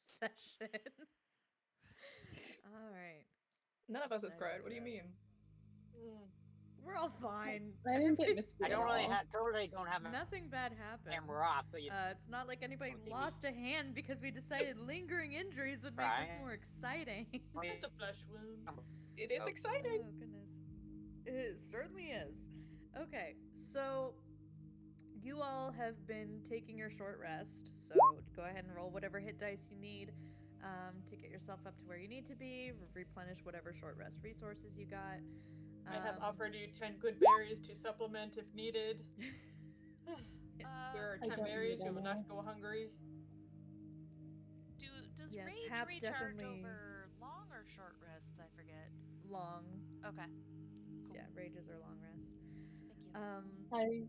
session. All right. None of us have Let's cried. do What do you this. mean? We're all fine. I didn't get Everybody's mistreated I don't really all. have, totally don't have my Nothing bad happened. camera off, so you It's not like anybody don't see me lost a hand because we decided lingering injuries would make this crying. more exciting. Just a flesh wound. It is Oh. exciting. Oh, goodness. It certainly is. Okay, so you all have been taking your short rest, so go ahead and roll whatever hit dice you need to get yourself up to where you need to be, replenish whatever short rest resources you got. I have offered you 10 good berries to supplement if needed. There are I 10 don't berries, need you will any. not go hungry. Does Yes, rage Hap recharge definitely- over long or short rests? I forget. Long. Okay. Yeah, rages are long rest. Thank you.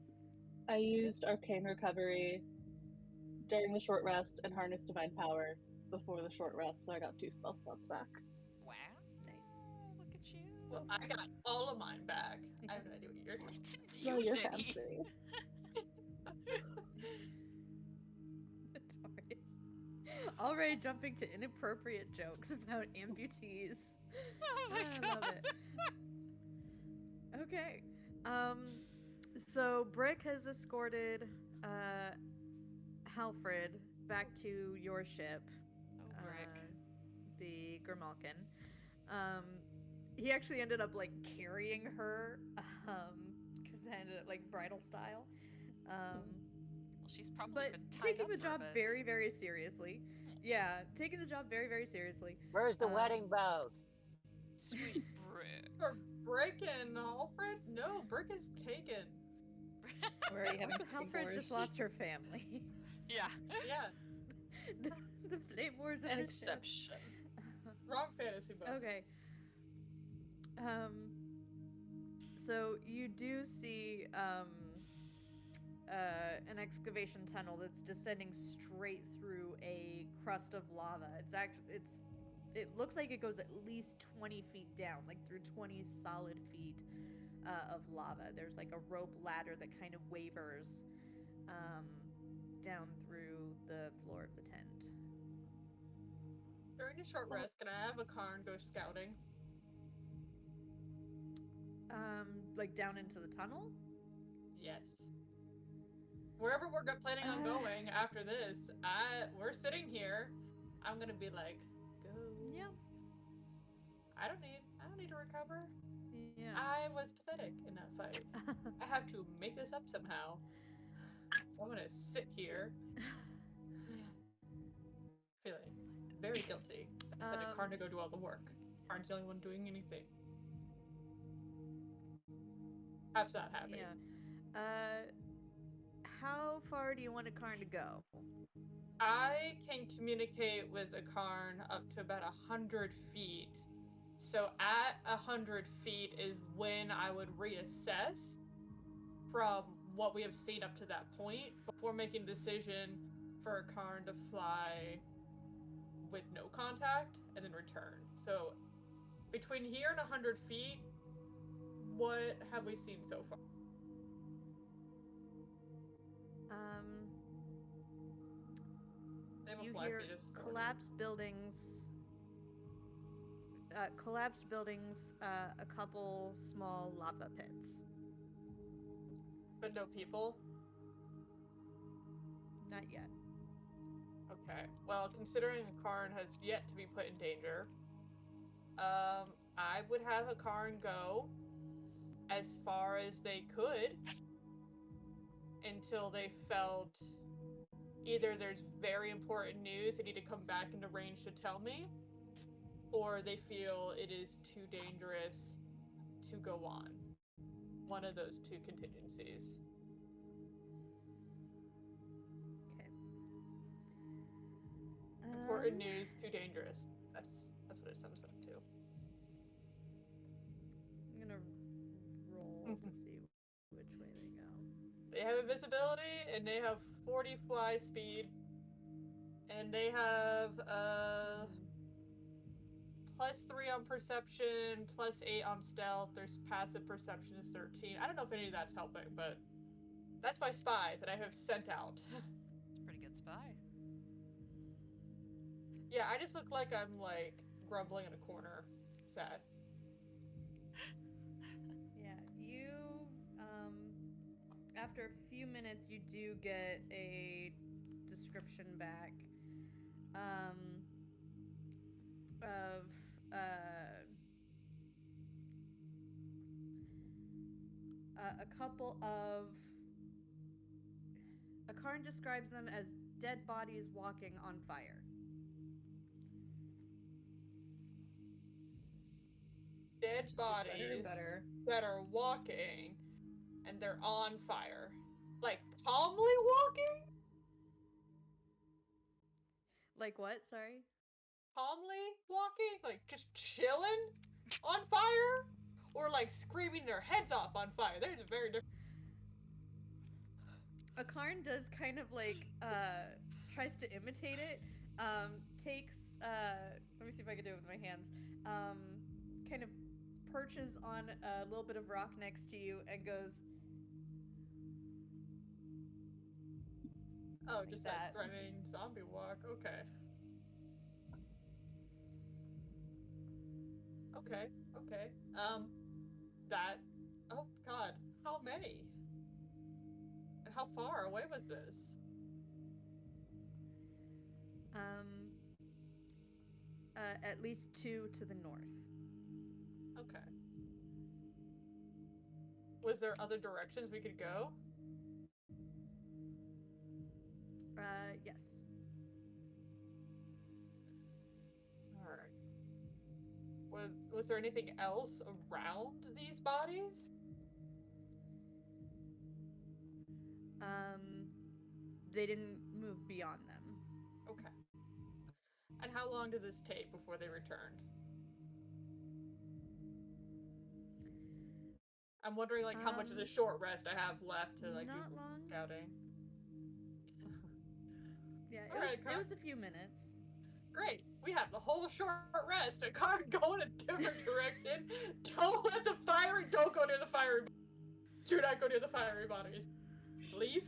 I used Arcane Recovery during the short rest and Harness Divine Power before the short rest, so I got 2 spell slots back. Wow. Nice. Look at you. So I got all of mine back. I have no idea what you're talking No, Use you're it. fancy. Notorious. Already jumping to inappropriate jokes about amputees. Oh my I god. love it. Okay. So Brick has escorted Halfred back to your ship. Oh, Brick. The Grimalkin. He actually ended up like carrying her, because they ended up like bridal style. Well, she's probably But been tied taking up the for a job bit. very, very seriously. Yeah, taking the job very, very seriously. Where's the wedding bells? Sweet Brick. For Brick and Alfred? No, Brick is taken. Where are you having Also, cooking Halfred wars? just lost her family. Yeah. Yeah, the flame wars of An the ship. exception. wrong fantasy book. Okay. So you do see an excavation tunnel that's descending straight through a crust of lava. It looks like it goes at least 20 feet down, like through 20 solid feet of lava. There's like a rope ladder that kind of wavers down through the floor of the tent. During a short rest, can I have a Karn go scouting? Like down into the tunnel? Yes. Wherever we're planning on going after this, we're sitting here. I'm gonna be like, go. Yeah. I don't need to recover. Yeah. I was pathetic in that fight. I have to make this up somehow. So I'm gonna sit here, feeling very guilty. I said to Karn to go do all the work. Karn's the only one doing anything. Hap's not happy. Yeah. How far do you want a Karn to go? I can communicate with a Karn up to about 100 feet. So at 100 feet is when I would reassess from what we have seen up to that point before making a decision for a Karn to fly with no contact and then return. So between here and 100 feet, what have we seen so far? They have a You fly hear feet is 40. collapsed buildings, a couple small lava pits. But no people? Not yet. Okay. Well, considering the Karn has yet to be put in danger, I would have a Karn go as far as they could until they felt either there's very important news they need to come back into range to tell me, or they feel it is too dangerous to go on. One of those two contingencies. Okay. Important news, too dangerous. That's what it sums up to. I'm gonna roll to see which way they go. They have invisibility, and they have 40 fly speed, and they have +3 on perception, +8 on stealth. Their passive perception is 13. I don't know if any of that's helping, but That's my spy that I have sent out. It's a pretty good spy. Yeah, I just look like I'm like grumbling in a corner, sad. Yeah, you after a few minutes you do get a description back of a couple of Akarn describes them as dead bodies walking on fire. Dead Just gets better bodies and better. that are walking and they're on fire. Like calmly walking? Like what? Sorry. Calmly walking? Like just chilling on fire? Or like screaming their heads off on fire? There's a very different. Akarn does kind of like tries to imitate it. Takes let me see if I can do it with my hands. Kind of perches on a little bit of rock next to you and goes. Oh, Like just that. that threatening zombie walk. Okay. Okay. Okay. That. Oh God. How many? And how far away was this? At least 2 to the north. Okay. Was there other directions we could go? Yes. All right. Was there anything else around these bodies? They didn't move beyond them. Okay. And how long did this take before they returned? I'm wondering, like, how much of the short rest I have left to, like, Not do long. scouting. Yeah, Alright, it was a few minutes. Great. We have the whole short rest. A car go in a different direction. Don't let the fiery. Don't go near the fiery. Do not go near the fiery bodies. Leave.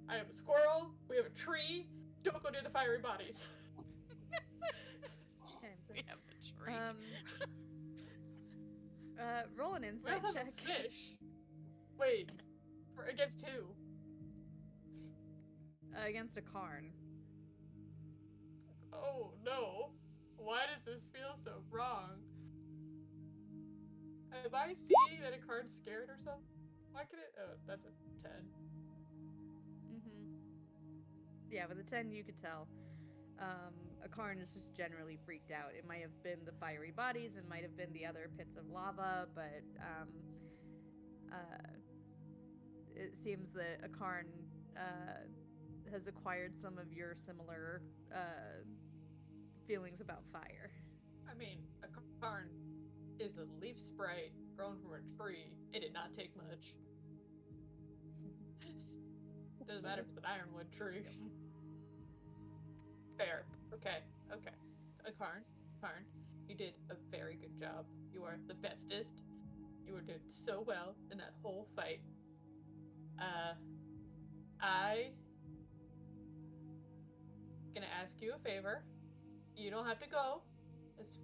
I have a squirrel. We have a tree. Don't go near the fiery bodies. Okay. We have a tree. Roll an We insight also have check. a fish. Wait. Against who? Against a Karn. Oh no. Why does this feel so wrong? Am I seeing that a card's scared or something? Why can it? Oh, that's a 10. Yeah, with a 10 you could tell. A Karn is just generally freaked out. It might have been the fiery bodies, it might have been the other pits of lava, but it seems that a Karn has acquired some of your similar feelings about fire. I mean, a Karn is a leaf sprite grown from a tree. It did not take much. Doesn't matter if it's an ironwood tree. Fair. Okay. Okay. A Karn, you did a very good job. You are the bestest. You were doing so well in that whole fight. I gonna ask you a favor. You don't have to go as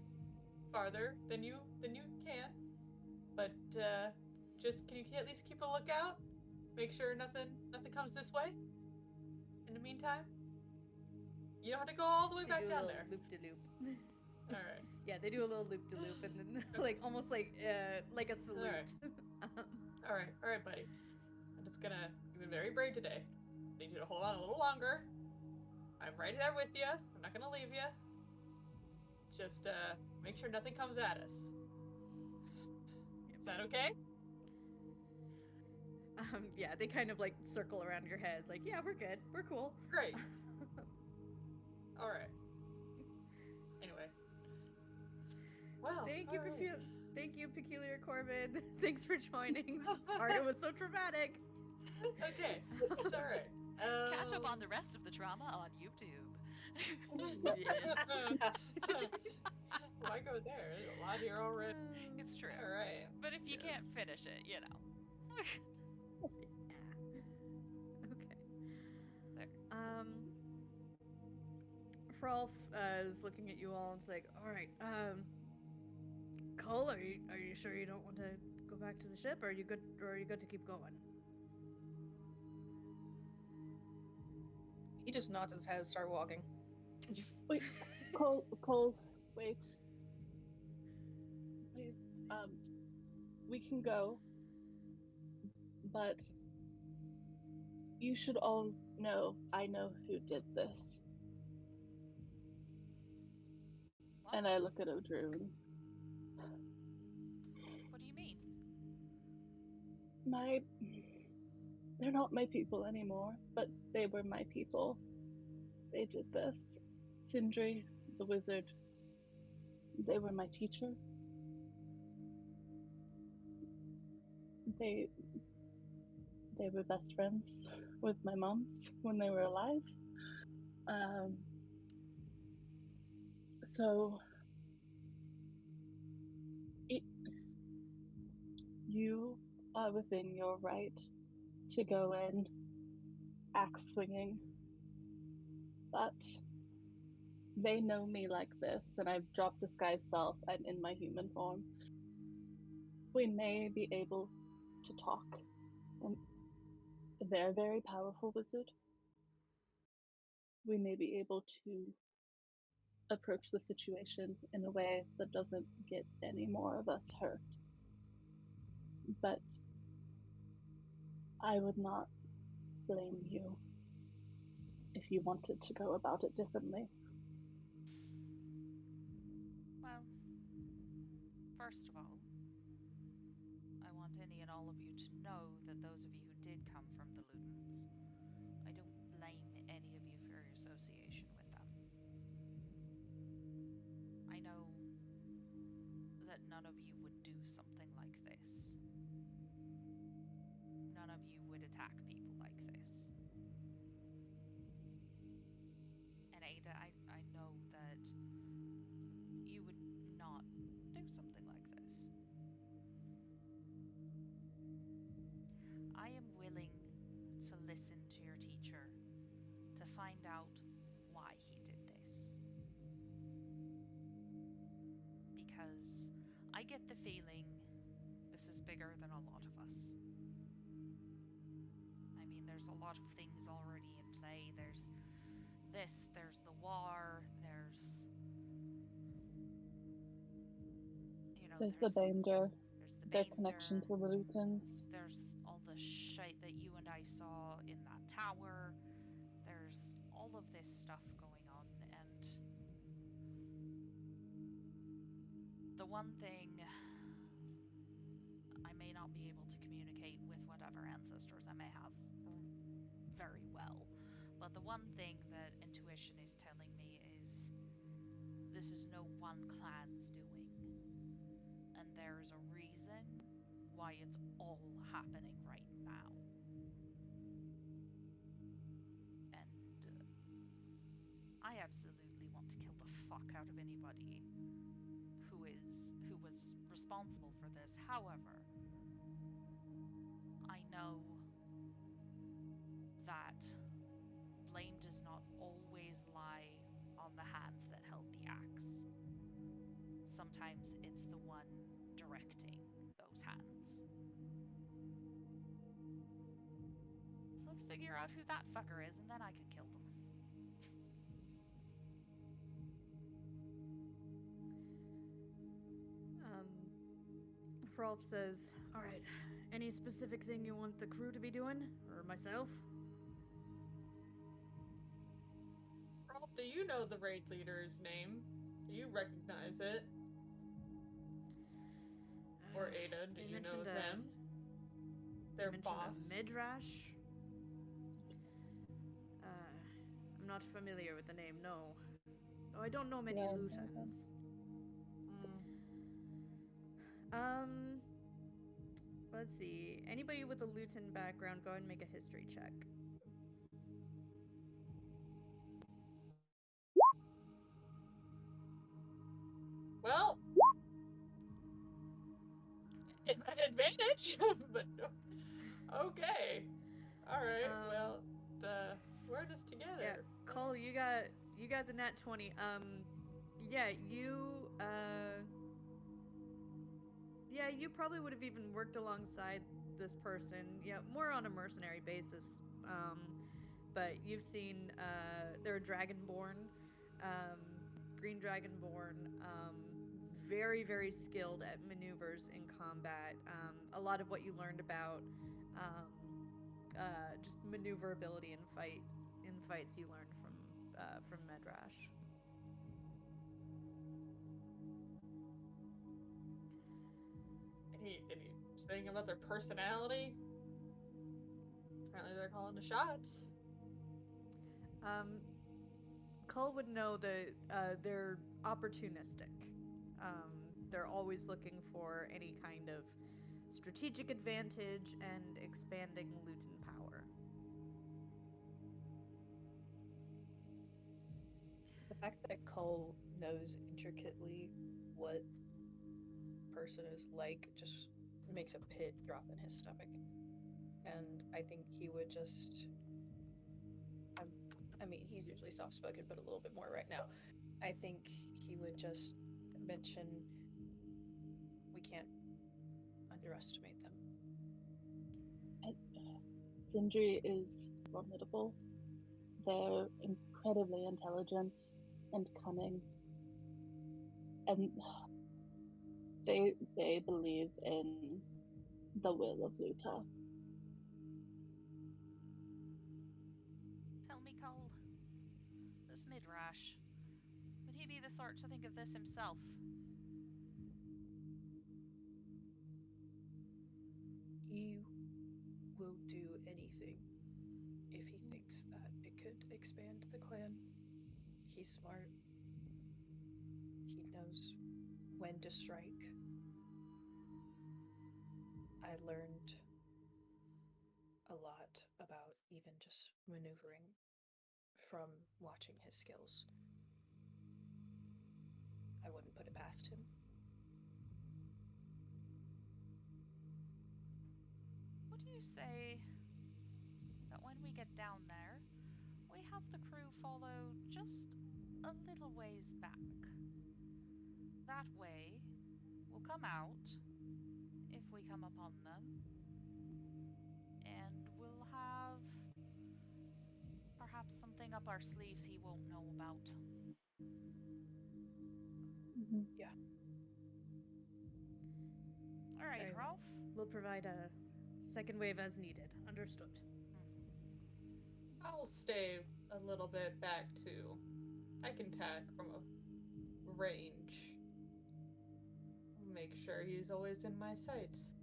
farther than you can, but just can you at least keep a lookout? Make sure nothing comes this way. In the meantime, you don't have to go all the way back down there. Loop de loop. All right. Yeah, they do a little loop de loop, and then like almost like a salute. All right, buddy. I'm just gonna. You've been very brave today. Need you to hold on a little longer. I'm right there with you. I'm not gonna leave you. Just make sure nothing comes at us. Is that okay? Yeah, they kind of like circle around your head, like, yeah, we're good, we're cool. Great. All right. Anyway. Well, Thank you, Peculiar Corbin. Thanks for joining. Sorry it was so traumatic. Okay, it's all right. Catch up on the rest of the drama on YouTube. Why go there? There's a lot here already. It's true. All right. But if you can't finish it, you know. Frolf is looking at you all and is like, all right, Cole, are you sure you don't want to go back to the ship? Or are you good to keep going? He just nods his head and start walking. Wait, Cole, wait. Please, we can go, but you should all know I know who did this. What? And I look at Odrune. What do you mean? They're not my people anymore, but they were my people. They did this. Sindri, the wizard, they were my teacher. They were best friends with my moms when they were alive. So you are within your right to go in axe swinging, but they know me like this, and I've dropped disguise self and in my human form. We may be able to talk. And they're a very powerful wizard. We may be able to approach the situation in a way that doesn't get any more of us hurt. But I would not blame you if you wanted to go about it differently. Well, first of all, I want any and all of you to know that those of you who did come from the Lutens, I don't blame any of you for your association with them. I know that none of you would do something like this. None of you would attack people like this. And Ada, I know that you would not do something like this. I am willing to listen to your teacher to find out why he did this. Because I get the feeling this is bigger than a lot of us. I mean, there's a lot of things already in play. There's the war, there's There's the Bander, their Bander, connection to the Lutens. there's all the shite that you and I saw in that tower. There's all of this stuff going on, and the one thing I may not be able to communicate with whatever ancestors I may have very well, but the one thing that intuition is telling me is this is no one clan's doing, and there's a reason why it's all happening right now. And I absolutely want to kill the fuck out of anybody who was responsible for this. However, I know that blame does not always lie on the hands that held the axe. Sometimes it's the one directing those hands. So let's figure out who that fucker is, and then I can kill them. Frolf says, all right, any specific thing you want the crew to be doing? Or myself? Rob, do you know the raid leader's name? Do you recognize it? Or Ada, do They you know mentioned, them? Their mentioned boss? a Midrash? I'm not familiar with the name, no. Though I don't know many Yeah, Lutens. Let's see. Anybody with a Luton background, go ahead and make a history check. Well, it's an advantage, but okay. All right. Um, Well, We're in this together. Yeah, Cole, you got the nat 20. Yeah, you probably would have even worked alongside this person, more on a mercenary basis. But you've seen they're dragonborn, um, green dragonborn, very very skilled at maneuvers in combat. A lot of what you learned about just maneuverability in fights you learned from Medrash. Any saying about their personality? Apparently they're calling the shots. Cull would know that they're opportunistic. They're always looking for any kind of strategic advantage and expanding Luton power. The fact that Cole knows intricately what person is like just makes a pit drop in his stomach. And I think he would just I mean, he's usually soft-spoken, but a little bit more right now. I think he would just mention we can't underestimate them. Sindri is formidable. They're incredibly intelligent and cunning. And they believe in the will of Luta. Tell me, Cole, this Midrash, would he be the sort to think of this himself? He will do anything if he thinks that it could expand the clan. He's smart. He knows when to strike. I learned a lot about even just maneuvering from watching his skills. I wouldn't put it past him. What do you say that when we get down there, we have the crew follow just a little ways back? That way, we'll come out if we come upon them, and we'll have perhaps something up our sleeves he won't know about. Mm-hmm. Yeah. All right, Very well. Ralph. We'll provide a second wave as needed. Understood. I'll stay a little bit back too. I can tack from a range. Make sure he's always in my sights.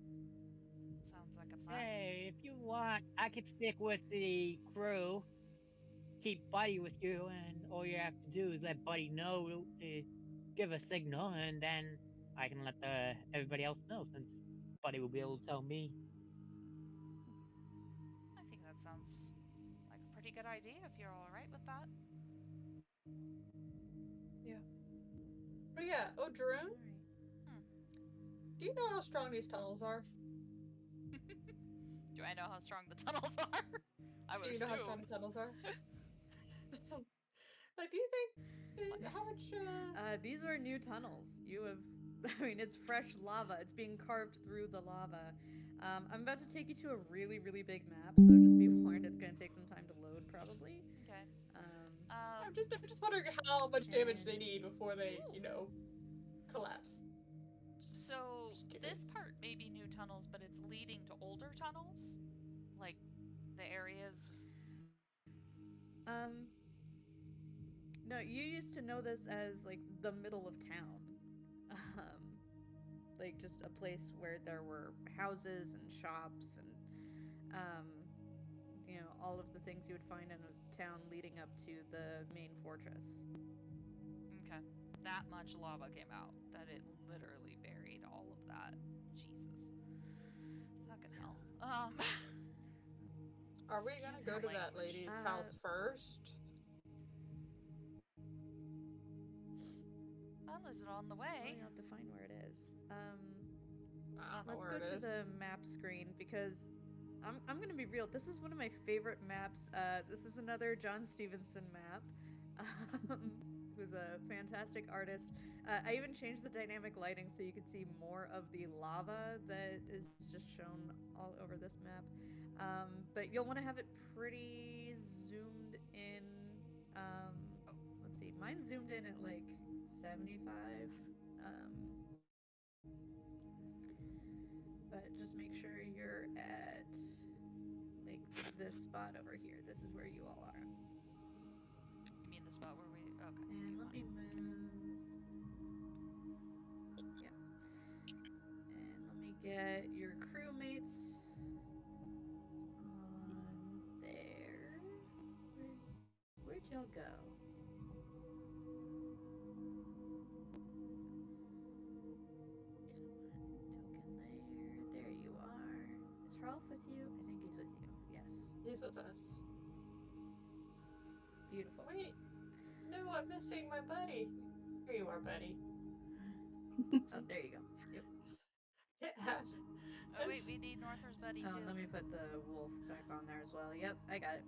Sounds like a plan. Hey, if you want, I could stick with the crew, keep Buddy with you, and all you have to do is let Buddy know to give a signal, and then I can let everybody else know, since Buddy will be able to tell me. I think that sounds like a pretty good idea if you're all right with that. But yeah, Odrun, All do you know how strong these tunnels are? Do I know how strong the tunnels are? I would Do you know how strong assume. the tunnels are? Like, do you think how much? These are new tunnels. You have, I mean, it's fresh lava. It's being carved through the lava. I'm about to take you to a really, really big map, so just be warned. It's gonna take some time to load, probably. Okay. I'm just wondering how much damage they and- need before they, collapse. So Just this curious. part may be new tunnels, but it's leading to older tunnels, like the areas. No, you used to know this as like the middle of town, like just a place where there were houses and shops and all of the things you would find in a town leading up to the main fortress. Okay. That much lava came out that it literally buried all of that. Jesus. Fucking hell. Are we gonna Excuse go the to that language. lady's house first? Well, is it on the Well, way? you'll have to find where it is. I don't know Let's where go it to is. the map screen because I'm gonna be real. This is one of my favorite maps. This is another John Stevenson map, who's a fantastic artist. I even changed the dynamic lighting so you could see more of the lava that is just shown all over this map. But you'll want to have it pretty zoomed in. Um, let's see, mine's zoomed in at like 75. But just make sure you're at like this spot over here. This is where you all are. You mean the spot where we? Okay. And let me fine. move. Yeah. And let me get your crewmates on there. Where'd y'all go? Token there. There you are. Is Rolf with you? I think he's with you. Yes. He's with us. Beautiful. Wait, no, I'm missing my buddy. Here you are, buddy. Oh, there you go. Yep. Yes. Oh wait, we need Norther's buddy Oh, too. let me put the wolf back on there as well. Yep, I got it.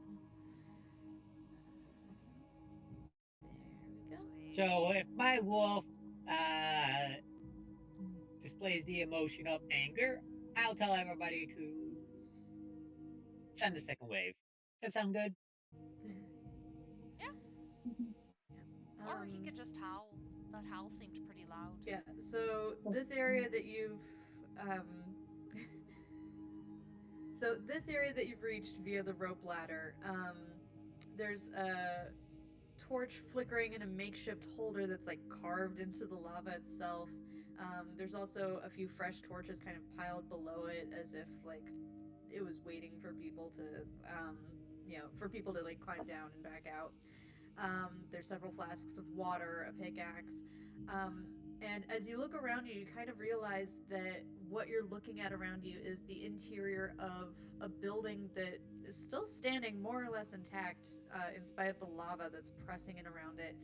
There we go. Sweet. So if my wolf displays the emotion of anger, I'll tell everybody to send the second wave. That sound good? Or he could just howl. That howl seemed pretty loud. Yeah, so this area that you've um so this area that you've reached via the rope ladder, there's a torch flickering in a makeshift holder that's like carved into the lava itself. There's also a few fresh torches kind of piled below it as if like it was waiting for people to for people to like climb down and back out. There's several flasks of water, a pickaxe. And as you look around you, you kind of realize that what you're looking at around you is the interior of a building that is still standing more or less intact, in spite of the lava that's pressing in around it.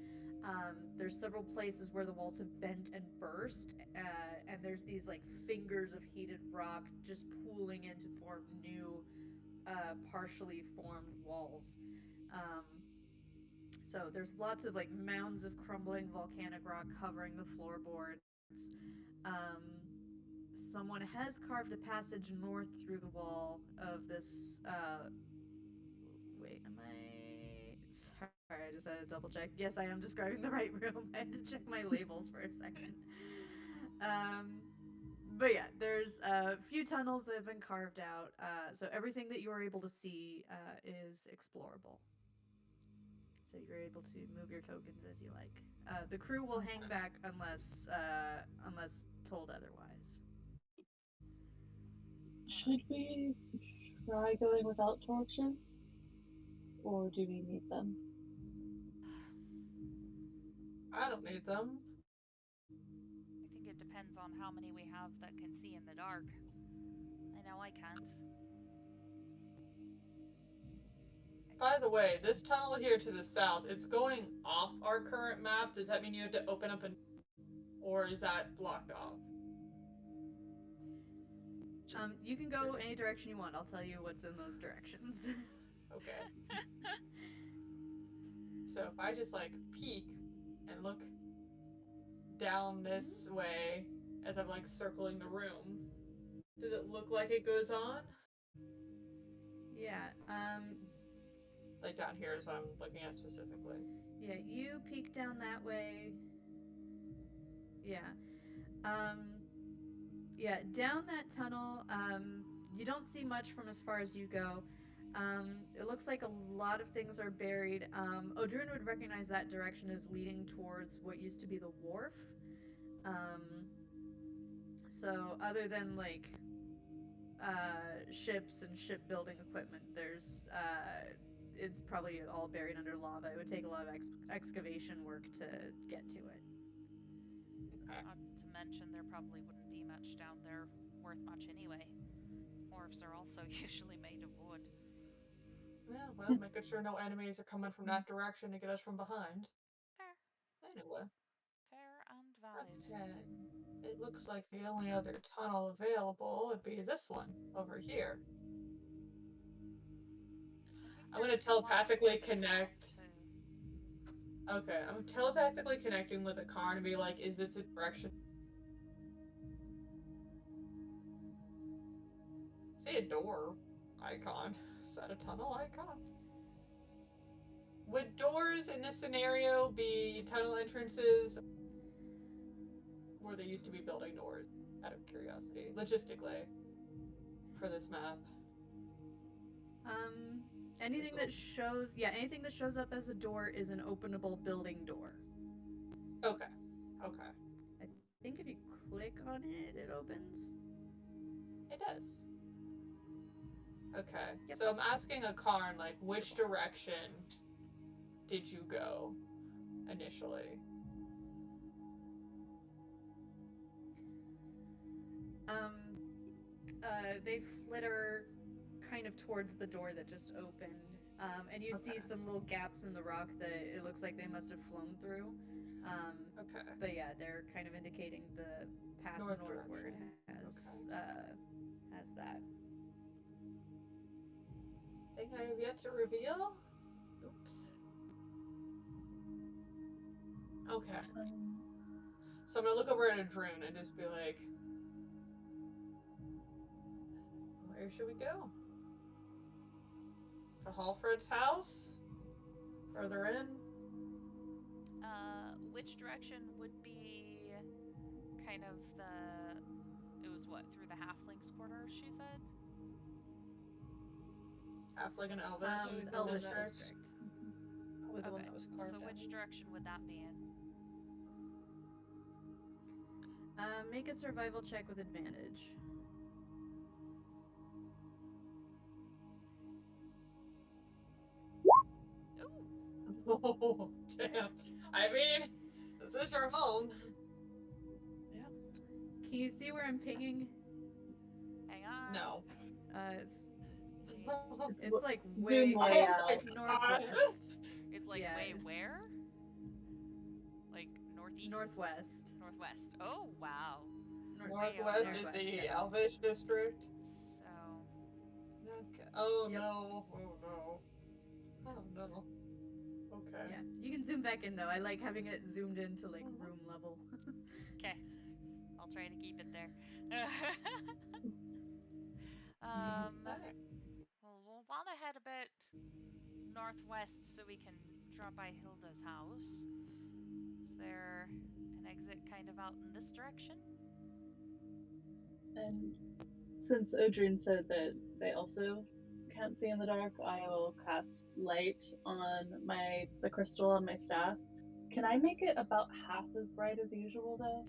There's several places where the walls have bent and burst, and there's these like fingers of heated rock just pooling in to form new, partially formed walls. Um, so there's lots of like mounds of crumbling volcanic rock covering the floorboards. Um, Someone has carved a passage north through the wall of this. Wait, am I? Sorry, I just had to double check. Yes, I am describing the right room. I had to check my labels for a second. But yeah, there's a few tunnels that have been carved out. So everything that you are able to see is explorable. So you're able to move your tokens as you like. The crew will hang back unless told otherwise. Should we try going without torches? Or do we need them? I don't need them. I think it depends on how many we have that can see in the dark. I know I can't. By the way, this tunnel here to the south, it's going off our current map. Does that mean you have to open up or is that blocked off? You can go any direction you want. I'll tell you what's in those directions. Okay. So if I just like peek and look down this way as I'm like circling the room, does it look like it goes on? Yeah. Like down here is what I'm looking at specifically. Yeah, you peek down that way. Yeah. Yeah, down that tunnel, you don't see much from as far as you go. It looks like a lot of things are buried. Odrun would recognize that direction as leading towards what used to be the wharf. So other than like ships and shipbuilding equipment, it's probably all buried under lava. It would take a lot of excavation work to get to it. Okay. Not to mention there probably wouldn't be much down there worth much anyway. Wharfs are also usually made of wood. Yeah, well, making sure no enemies are coming from that direction to get us from behind. Fair. Anyway. Fair and valid. Okay. It looks like the only other tunnel available would be this one over here. I'm gonna if you want to telepathically give it a go, connect. too. Okay, I'm telepathically connecting with a car and be like, is this a direction? See a door icon. Is that a tunnel icon? Would doors in this scenario be tunnel entrances? Where they used to be building doors, out of curiosity, logistically, for this map. Anything that shows, anything that shows up as a door is an openable building door. Okay. Okay. I think if you click on it, it opens. It does. Okay. Yep. So I'm asking a Karn, like, which direction did you go initially? They flitter kind of towards the door that just opened. And you see some little gaps in the rock that it looks like they must have flown through. Okay. But yeah, they're kind of indicating the path northward has that. Thing I have yet to reveal? Oops. Okay. So I'm gonna look over at a drone and just be like, where should we go? To Hallfred's house? Further in? Which direction would be kind of it was what, through the halflings quarters, she said? Halfling and Elvish. Elvish district. district. Probably the one that was carved So out. which direction would that be in? Make a survival check with advantage. Ooh. Oh, damn. I mean, this is your home. Yeah. Can you see where I'm pinging? Hang on. No. It's like Zoom way out. northwest. It's like Yeah, way it's- where? Like northeast? Northwest. Northwest. Oh, wow. Northwest is the Elvish district. So. Okay. Oh Yep. no. Oh no. Oh no. Okay. Yeah, you can zoom back in though. I like having it zoomed into like room level. Okay. I'll try to keep it there. Alright. Well, we'll want to head a bit northwest so we can drop by Hilda's house. Is there an exit kind of out in this direction? And since Odrin said that they also can't see in the dark, I will cast light on the crystal on my staff. Can I make it about half as bright as usual though?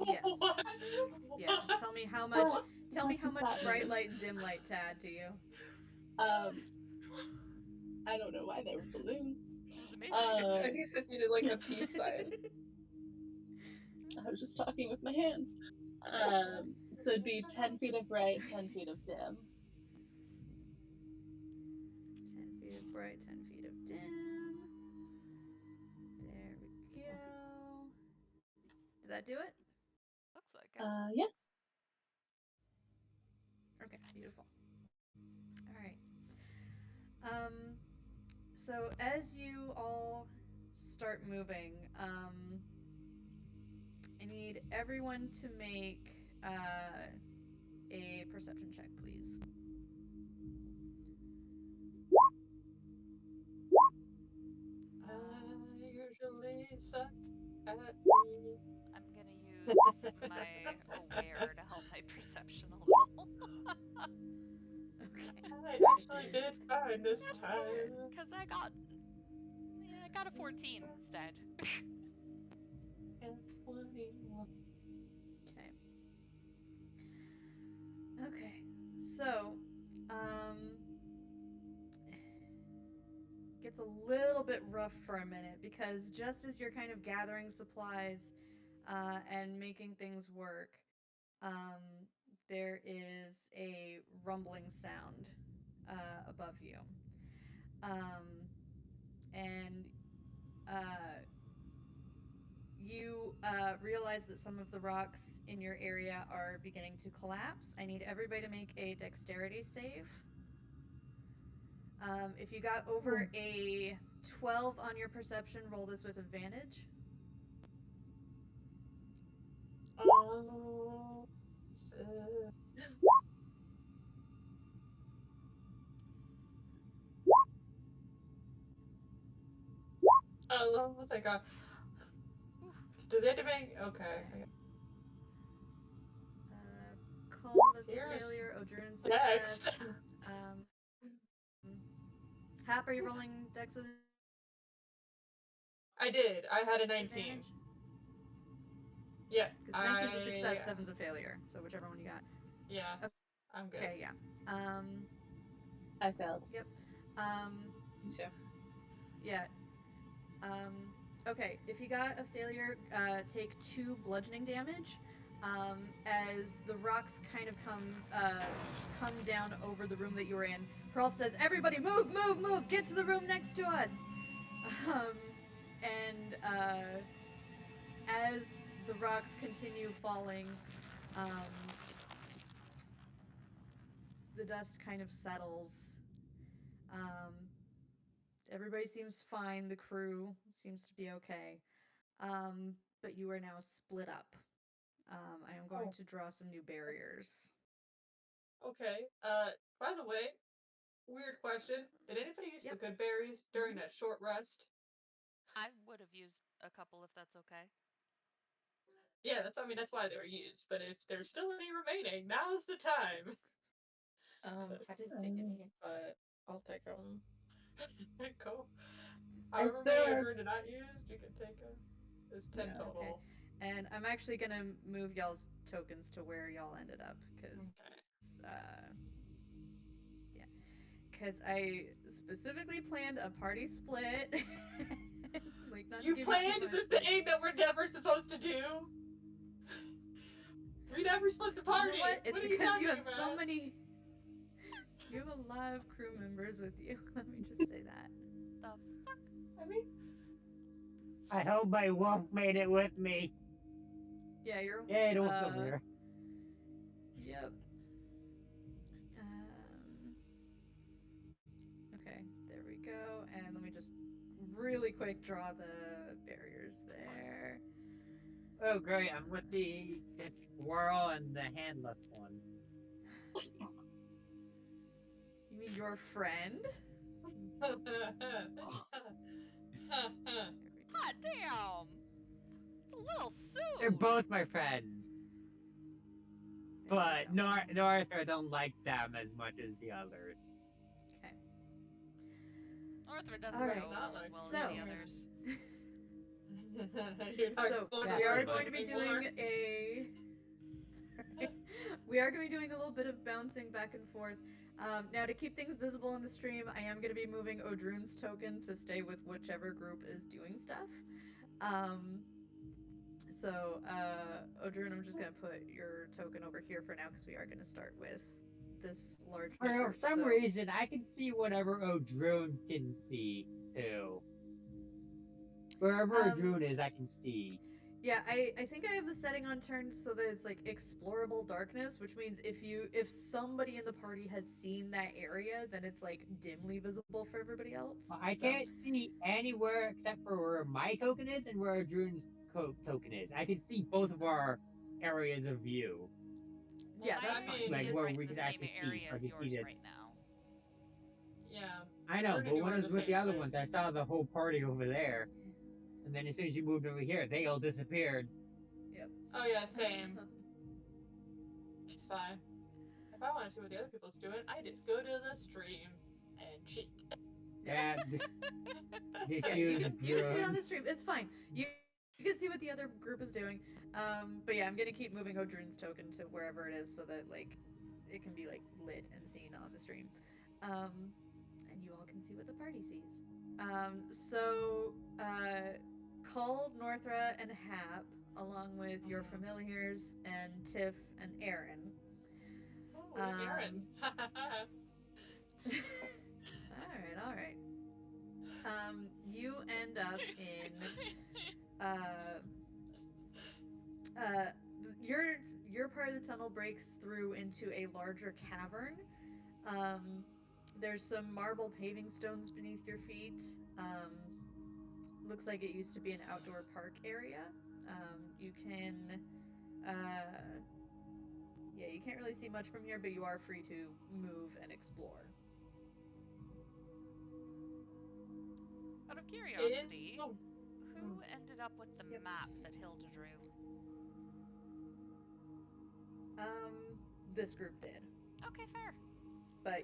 Yes. Yeah, just tell me how much. Well, Tell me what how does much that bright mean? light and dim light to add to you. I don't know why they were balloons. It was amazing. I think it's just needed like a peace sign. I was just talking with my hands. So it'd be 10 feet of bright, 10 feet of dim. 10 feet of bright, 10 feet of dim. There we go. Did that do it? Looks like it. Yes. Okay, beautiful. All right. So as you all start moving, I need everyone to make a perception check, please. I usually suck at the... I'm gonna use my aware to help my perception a little. Okay. I actually did fine this time. Because I got a 14 instead. Okay. Okay. So, gets a little bit rough for a minute because just as you're kind of gathering supplies and making things work, there is a rumbling sound above you. And you realize that some of the rocks in your area are beginning to collapse. I need everybody to make a dexterity save. If you got over a 12 on your perception, roll this with advantage. Oh, oh, thank God. Do they debate? Okay. Calm, that's a Here's failure. Odrun, next. success. Hap, are you rolling dex with I did. I had a 19. advantage? Yeah. Because 19's a success, 7's a failure. So whichever one you got. Yeah. I'm good. Okay, yeah. I failed. Yep. So Yeah. Okay, if you got a failure, take 2 bludgeoning damage. As the rocks kind of come down over the room that you were in. Hrolf says, "Everybody, move, move, move! Get to the room next to us!" And as the rocks continue falling, the dust kind of settles. Everybody seems fine. The crew seems to be okay. But you are now split up. I am going to draw some new barriers. Okay. By the way, weird question. Did anybody use Yep. the good berries during that short rest? I would have used a couple if that's okay. Yeah, that's why they were used. But if there's still any remaining, now's the time. I didn't take any, but I'll take them. Cool. Is However many there- Odrun did not use, you can take them. There's 10 Yeah. total. Okay. And I'm actually gonna move y'all's tokens to where y'all ended up, because yeah, because I specifically planned a party split. Like, not You to give you too planned much, the but... thing that we're never supposed to do. We never split the party. You know what? It's What are you because talking you have about? so many. You have a lot of crew members with you. Let me just say that. The fuck? I mean, I hope my wolf made it with me. Yeah, you're. Yeah, don't come here. Yep. Okay, there we go. And let me just really quick draw the barriers there. Oh, great. I'm with the squirrel and the handless one. You mean your friend? Hot damn! It's a little soon. They're both my friends. There But we go. Norther don't like them as much as the others. Okay. Arthur doesn't All right. know Not as like well so. as the others. You're not So going we are learn going to be anymore. doing a. We are going to be doing a little bit of bouncing back and forth. Now, to keep things visible in the stream, I am going to be moving Odrun's token to stay with whichever group is doing stuff. So, Odrun, I'm just going to put your token over here for now because we are going to start with this large For group. some so... reason, I can see whatever Odrun can see, too. Wherever Odrun is, I can see. Yeah, I think I have the setting on turned so that it's like explorable darkness, which means if somebody in the party has seen that area, then it's like dimly visible for everybody else. Well, I can't see anywhere except for where my token is and where Odrun's token is. I can see both of our areas of view. Yeah, Well, that's my fine. token Like is where right we in could the same actually see. area I as can see yours that. right now. Yeah. I know, Odrun but and you when are I in was the with the same other place. ones, I saw the whole party over there. And then as soon as you moved over here, they all disappeared. Yep. Oh yeah, same. It's fine. If I want to see what the other people's doing, I just go to the stream and cheat. Yeah. Yeah, you can see it on the stream. It's fine. You can see what the other group is doing. But yeah, I'm gonna keep moving Odrun's token to wherever it is so that like it can be like lit and seen on the stream. And you all can see what the party sees. So Cull, Northra, and Hap, along with your familiars and Tiff and Aaron. Oh, Aaron. All right. You end up in Your part of the tunnel breaks through into a larger cavern. Um, there's some marble paving stones beneath your feet. Looks like it used to be an outdoor park area. You can, yeah, you can't really see much from here, but you are free to move and explore. Out of Is curiosity, the who ended up with the Yep. map that Hilda drew? This group did, Okay, fair. but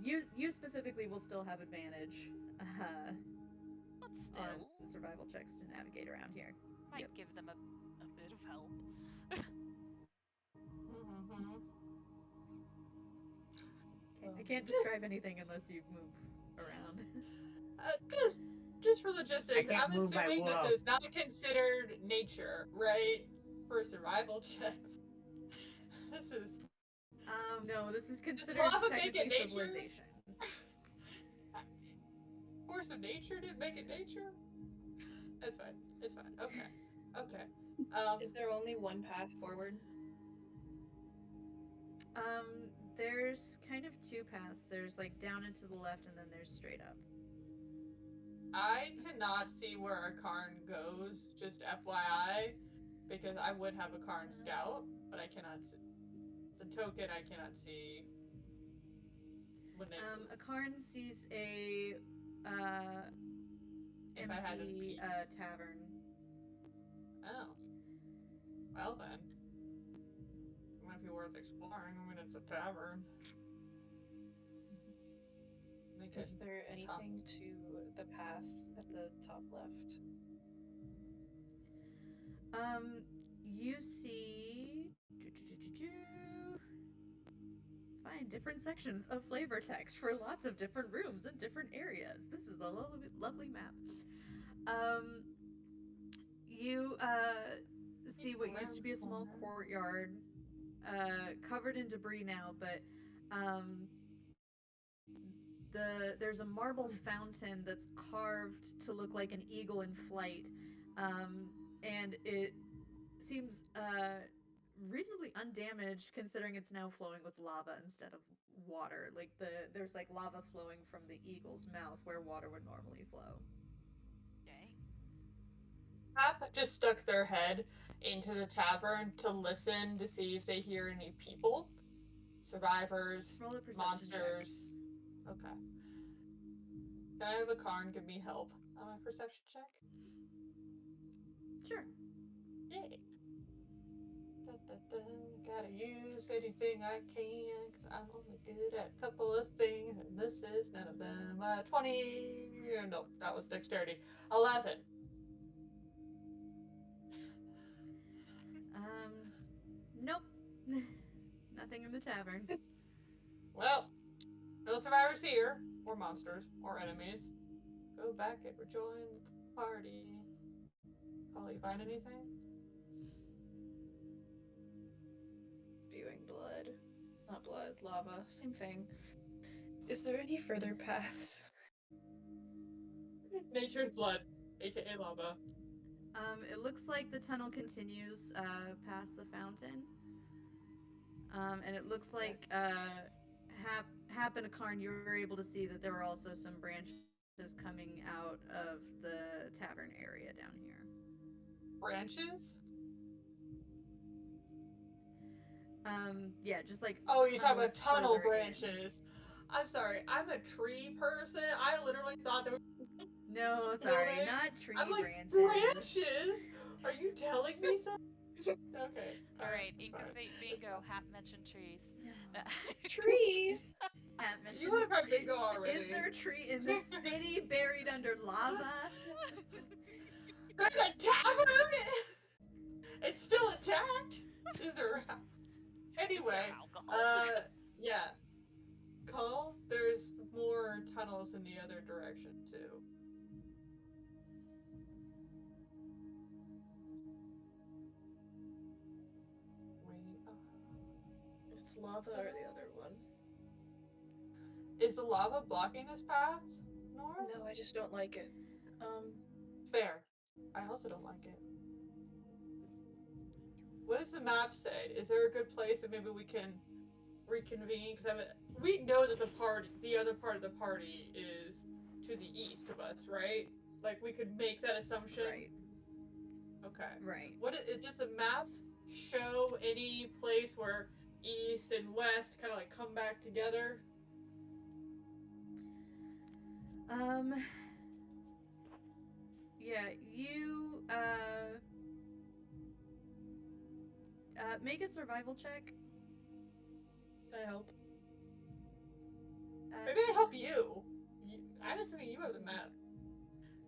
you specifically will still have advantage But on still, survival checks to navigate around here. might Yep. give them a bit of help. Mhm. I can't describe anything unless you move around. Just for logistics, can't I'm move my assuming this wolf. is not considered nature, right? For survival checks. This is No, this is considered lava make technically it nature? civilization. Force of nature didn't make it nature? It's fine. It's fine. Okay. Okay. Is there only one path forward? Um, there's kind of two paths. There's like down and to the left, and then there's straight up. I cannot see where our Karn goes, just FYI, because I would have a Karn scout, but I cannot see. The token I cannot see when they move. A Karn sees a If I had to empty peek. tavern. Oh. Well then. It might be worth exploring. I mean, it's a tavern. They Is could there top- anything to the path at the top left? You see. Find different sections of flavor text for lots of different rooms and different areas. This is a lovely map. You see what used to be a small courtyard, covered in debris now, but there's a marble fountain that's carved to look like an eagle in flight, and it seems reasonably undamaged considering it's now flowing with lava instead of water. Like there's like lava flowing from the eagle's mouth where water would normally flow. Okay. Hap just stuck their head into the tavern to listen to see if they hear any people, survivors, Roll a perception monsters. Okay. Can I have a Karn give me help on my perception check? check. Sure. Yay. Da, da, da. Gotta use anything I can, because I'm only good at a couple of things, and this is none of them. 20. No, that was dexterity. 11. Nope. Nothing in the tavern. Well, no survivors here, or monsters, or enemies. Go back and rejoin the party. Polly, find anything? Spewing blood. Not blood, lava. Same thing. Is there any further paths? Nature's blood, aka lava. It looks like the tunnel continues past the fountain. And it looks like Hap and Akarn, you were able to see that there were also some branches coming out of the tavern area down here. Branches? Yeah, just like Oh, you're talking about tunnels tunnel further in. branches. I'm sorry, I'm a tree person. I literally thought there were No, sorry, building. not tree I'm like, branches. branches? Are you telling me something? Okay. All right, it's Ink of fine, Fate it's bingo. fine. Hap mentioned trees. Tree! Hap You mentioned, would have had bingo already. is there a tree in the city buried under lava? There's a tavern! It's still intact? Is there... Anyway, alcohol. yeah. Call, there's more tunnels in the other direction, too. It's lava or the other one? Is the lava blocking this path north? No, I just don't like it. Fair. I also don't like it. what does the map say? Is there a good place that maybe we can reconvene? Because we know that the other part of the party is to the east of us, right? Like we could make that assumption. Right. Okay. Right. Does the map show any place where east and west kind of like come back together? Yeah, you make a survival check. Can I help? Maybe I Sure. help you. I'm assuming you have the map.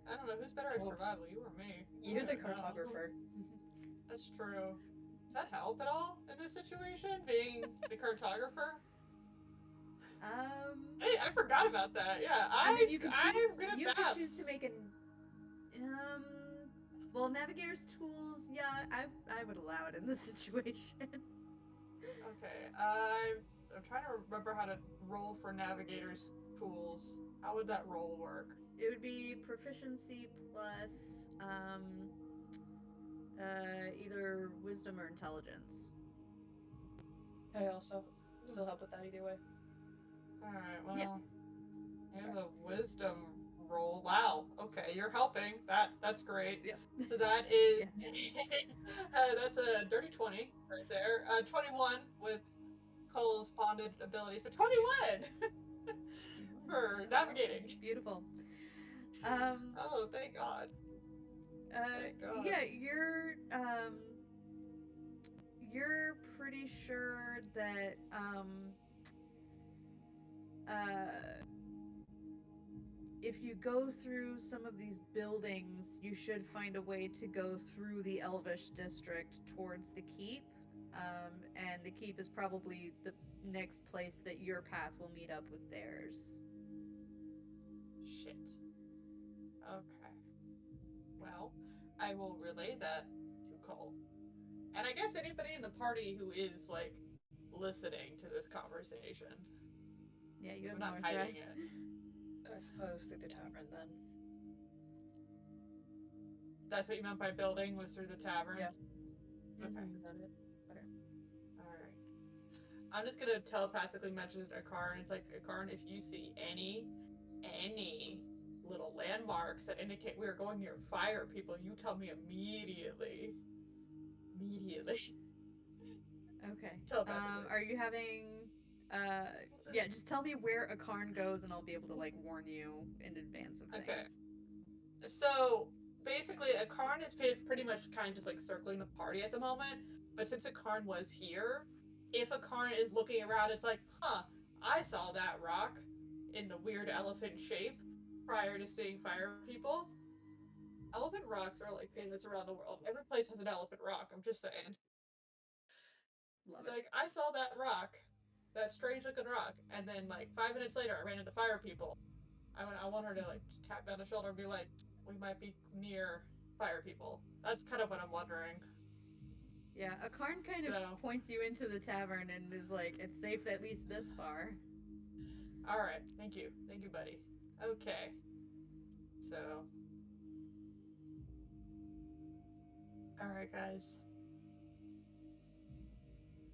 I don't know who's better at Oh. survival, you or me. You're I the don't know. cartographer. That's true. Does that help at all in this situation, being the cartographer? Hey, I forgot about that. Yeah, I mean, you could I'm choose. good at You maps. could choose to make an. Well, navigator's tools. Yeah, I would allow it in this situation. Okay, I'm trying to remember how to roll for navigator's tools. How would that roll work? It would be proficiency plus either wisdom or intelligence. Can I also still help with that either way? Alright, well, Yeah. here's a wisdom roll. Wow, okay, you're helping. That's great. Yep. So that is, Yeah. that's a dirty 20 right there. 21 with Cole's bonded ability, so 21 for navigating. Beautiful. Oh, thank God. Thank God. Yeah, you're pretty sure that if you go through some of these buildings, you should find a way to go through the Elvish district towards the keep. And the keep is probably the next place that your path will meet up with theirs. Shit. Okay. Well, I will relay that to Cole. And I guess anybody in the party who is, like, listening to this conversation. Yeah, you have I'm not North hiding Red. it. I suppose through the tavern then. That's what you meant by building, was through the tavern? Yeah. Okay. Is that it? Okay. Alright. I'm just gonna telepathically message Akarn. It's like, Akarn, if you see any little landmarks that indicate we are going near fire people, you tell me immediately. Immediately. Okay. Telepathically. Are you having yeah, just tell me where Akarn goes and I'll be able to like warn you in advance of things. Okay. So basically, Akarn is pretty much kind of just like circling the party at the moment. But since Akarn was here, if Akarn is looking around, it's like, huh, I saw that rock in the weird elephant shape prior to seeing fire people. Elephant rocks are like famous around the world. Every place has an elephant rock, I'm just saying. Love It's it. like, I saw that rock, that strange looking rock, and then like 5 minutes later, I ran into fire people. I want her to like just tap me on the shoulder and be like, we might be near fire people. That's kind of what I'm wondering. Yeah, Akarn kind of points you into the tavern and is like, it's safe at least this far. Alright, thank you. Thank you, buddy. Okay. So. Alright, guys.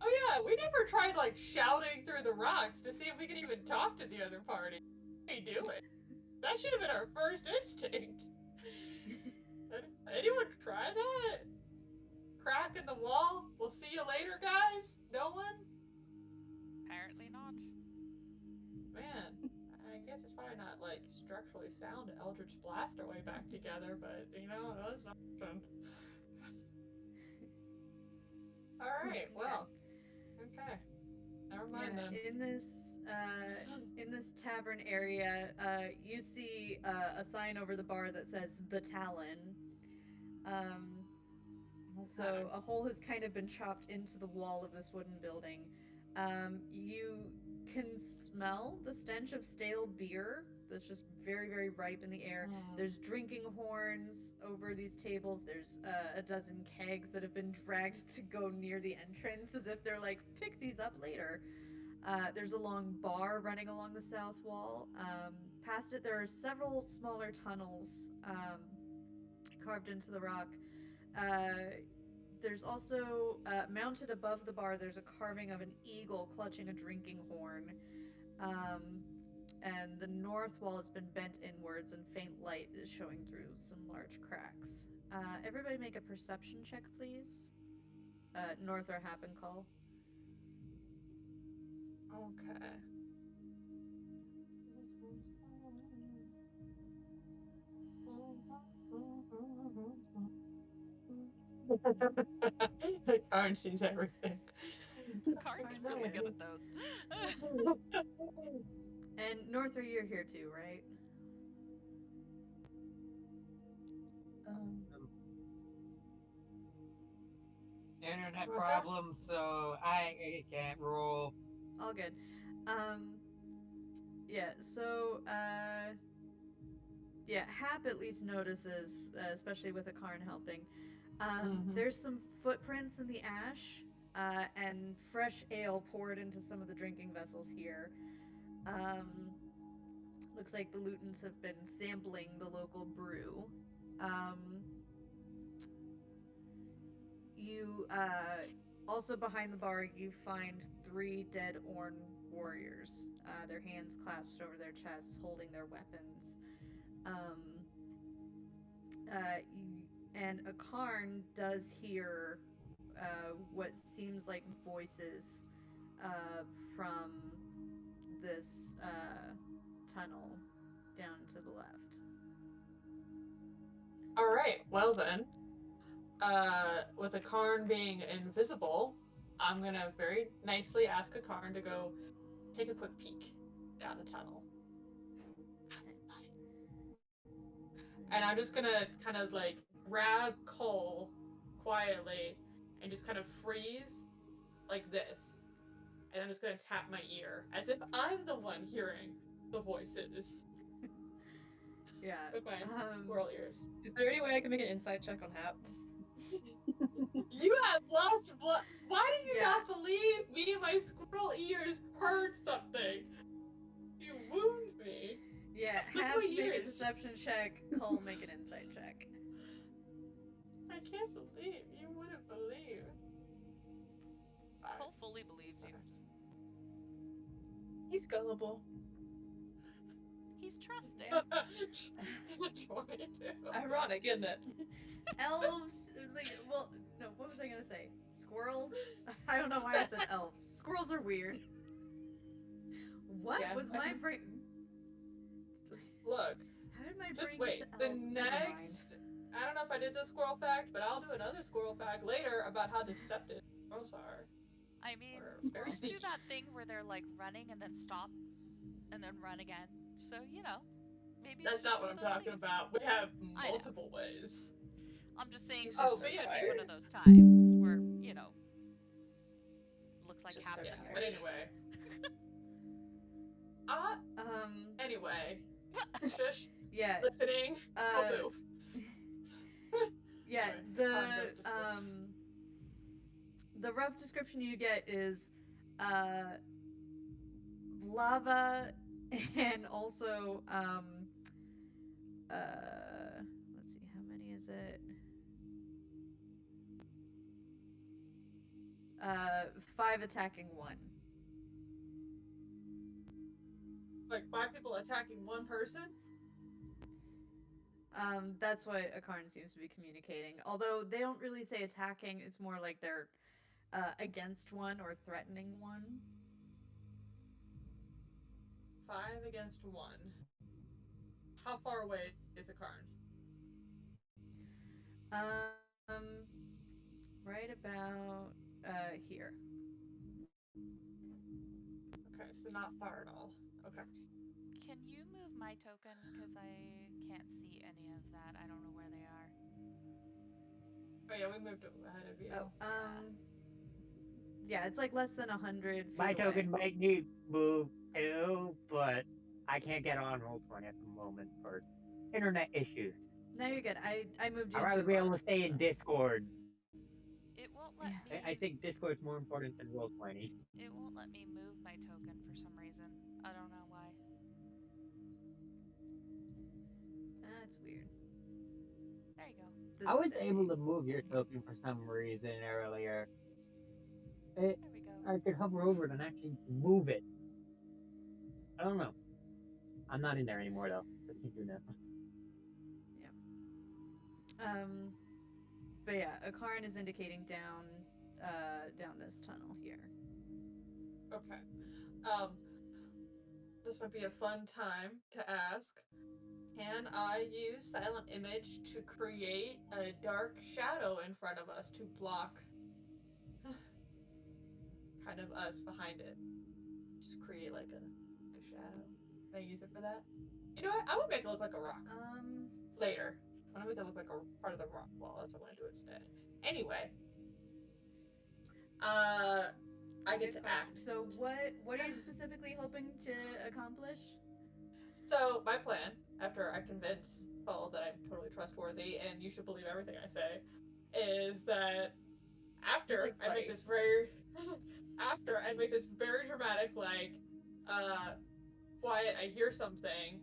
Oh yeah, we never tried like shouting through the rocks to see if we could even talk to the other party. What are you doing? That should have been our first instinct. Anyone try that? Crack in the wall? We'll see you later, guys? No one? Apparently not. Man, I guess it's probably not like structurally sound to Eldritch Blast our way back together, but you know, that's not fun. Alright, well. Okay. Never mind then. In this tavern area, you see a sign over the bar that says the Talon. So a hole has kind of been chopped into the wall of this wooden building. You can smell the stench of stale beer that's just very, very ripe in the air. There's drinking horns over these tables. There's a dozen kegs that have been dragged to go near the entrance as if they're like, pick these up later. There's a long bar running along the south wall. Past it, there are several smaller tunnels carved into the rock. There's also mounted above the bar. There's a carving of an eagle clutching a drinking horn, and the north wall has been bent inwards, and faint light is showing through some large cracks. Everybody, make a perception check, please. North or Happen Call. Okay. Karn sees everything. Karn's Karn's really here. good at those. And North, are you here too, right? Internet What's that? problem, so I can't roll. All good. Yeah, so, yeah, Hap at least notices, especially with Akarn helping. Mhm. There's some footprints in the ash, and fresh ale poured into some of the drinking vessels here. Looks like the Lutons have been sampling the local brew. You, also behind the bar, you find 3 dead Orn warriors, their hands clasped over their chests, holding their weapons. And Akarn does hear what seems like voices from this tunnel down to the left. All right. Well then, with a Karn being invisible, I'm gonna very nicely ask a Karn to go take a quick peek down the tunnel. And I'm just gonna kind of like grab Cole quietly and just kind of freeze like this. And I'm just gonna tap my ear as if I'm the one hearing the voices Yeah. with my squirrel ears. Is there any way I can make an insight check on Hap? You have lost blood. Why do you Yeah. not believe me and my squirrel ears heard something? You wound me. Yeah, Look at have my make a ears. deception check. Cole, make an insight check. I can't believe you wouldn't believe. Cole fully believes you. He's gullible. He's trusting. 22. Ironic, isn't it? Elves, like, well, no, what was I gonna say? Squirrels? I don't know why I said elves. Squirrels are weird. What Yeah, was I my think- brain? Look, How did my just brain wait. get to The elves? Never mind. next, I don't know if I did this squirrel fact, but I'll do another squirrel fact later about how deceptive squirrels are. I mean, Or very squirrels do sneaky. that thing where they're like running and then stop and then run again. So, you know, maybe That's it's just not what one I'm of those talking things. about. We have I know. multiple ways. I'm just saying He's this just so could be one tired. of those times where, you know, looks like Just so Hap is Yeah, tired. but here. anyway. Anyway. Shush. Yeah, Listening. I'll move. yeah, Anyway, Karn goes to sleep. the rough description you get is, lava and also, let's see, how many is it? 5 attacking 1. Like 5 people attacking one person? That's what Akarn seems to be communicating. Although they don't really say attacking, it's more like they're against one or threatening one. 5 against 1. How far away is a Karn? Right about here. Okay, so not far at all. Okay. Can you move my token? Because I can't see any of that. I don't know where they are. Oh yeah, we moved ahead of you. Yeah, it's like less than 100 feet My away. token might need move too, but I can't get on Roll20 at the moment for internet issues. No, you're good. I moved you. I'd into rather the be able bottom, to stay in so. Discord. It won't let Yeah. me. I think Discord's more important than Roll20. It won't let me move my token for some reason. I don't know why. That's weird. There you go. I was able to move your token for some reason earlier. There we go. I could hover over it and actually move it. I don't know. I'm not in there anymore though. I can't do that. But yeah, Akaran is indicating down this tunnel here. Okay. This might be a fun time to ask. Can I use Silent Image to create a dark shadow in front of us to block kind of us behind it? Just create like a shadow. Can I use it for that? You know what? I would make it look like a rock. Later. I want to make it look like a part of the rock wall. That's what I want to do instead. Anyway. I get to act. So what are you specifically hoping to accomplish? So my plan, after I convince Paul that I'm totally trustworthy and you should believe everything I say, is that after I make this very dramatic, like, quiet, I hear something,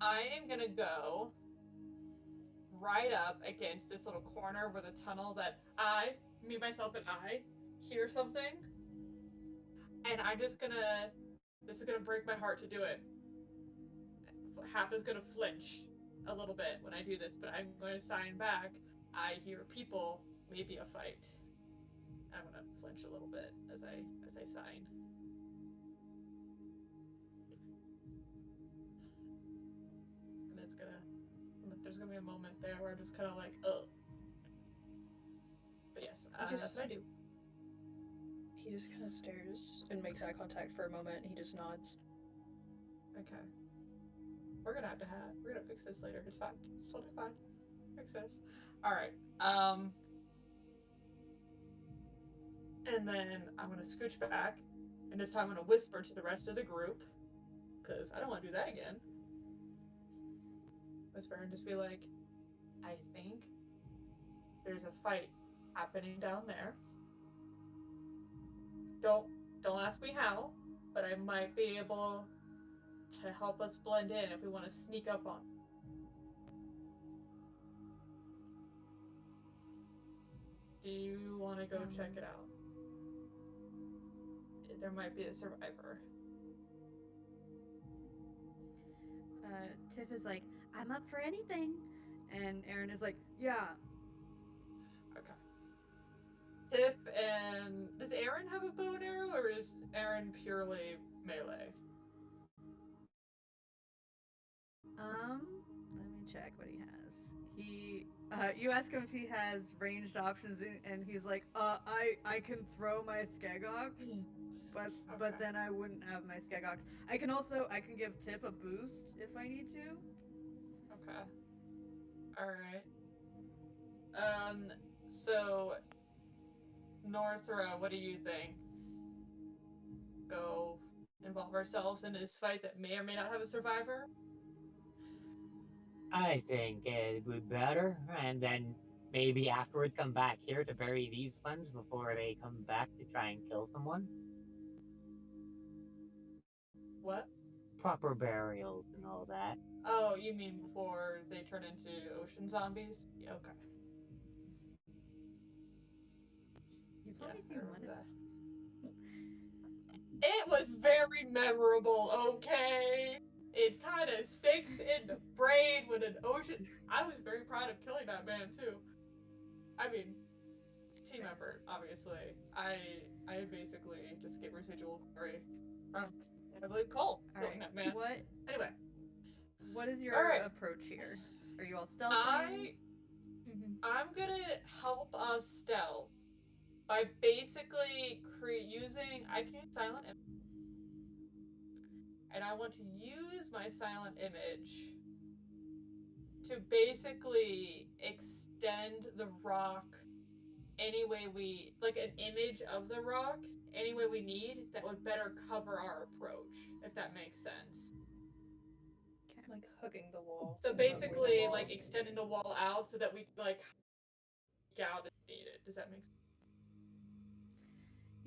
I am gonna go right up against this little corner where the tunnel that me, myself, and I hear something. And I'm just gonna, this is gonna break my heart to do it. Half is gonna flinch a little bit when I do this, but I'm going to sign back. I hear people, maybe a fight. I'm gonna flinch a little bit as I sign. And it's gonna, there's gonna be a moment there where I'm just kind of like, ugh. But yes, that's what I do. He just kind of stares and makes eye contact for a moment. He just nods. Okay. We're gonna fix this later. It's fine. It's totally fine. Fix this. Alright. And then I'm gonna scooch back, and this time I'm gonna whisper to the rest of the group, because I don't want to do that again. Whisper and just be like, I think there's a fight happening down there. Don't ask me how, but I might be able to help us blend in if we want to sneak up on. Do you want to go check it out? There might be a survivor. Tiff is like, I'm up for anything. And Aaron is like, yeah. Okay. Tiff and... Does Aaron have a bow and arrow, or is Aaron purely melee? Let me check what he has. You ask him if he has ranged options, and he's like, I can throw my Skegox, but then I wouldn't have my Skegox. I can give Tiff a boost if I need to. Okay. Alright. So... Northra, what do you think? Go involve ourselves in this fight that may or may not have a survivor? I think it would be better, and then maybe afterwards come back here to bury these ones before they come back to try and kill someone. What? Proper burials and all that. Oh, you mean before they turn into ocean zombies? Yeah, okay. You've only seen one of that. It was very memorable, okay? It kind of sticks in the brain with an ocean. I was very proud of killing that man, too. I mean, team effort, obviously. I basically just get residual glory from Emily Cole killing that man. Anyway. What is your approach here? Are you all stealthy? I'm gonna help us stealth by basically I can use silent image, and I want to use my silent image to basically extend the rock any way like an image of the rock any way we need that would better cover our approach, if that makes sense. Like hugging the wall. So basically, like extending the wall out so that we like get out if needed. Does that make sense?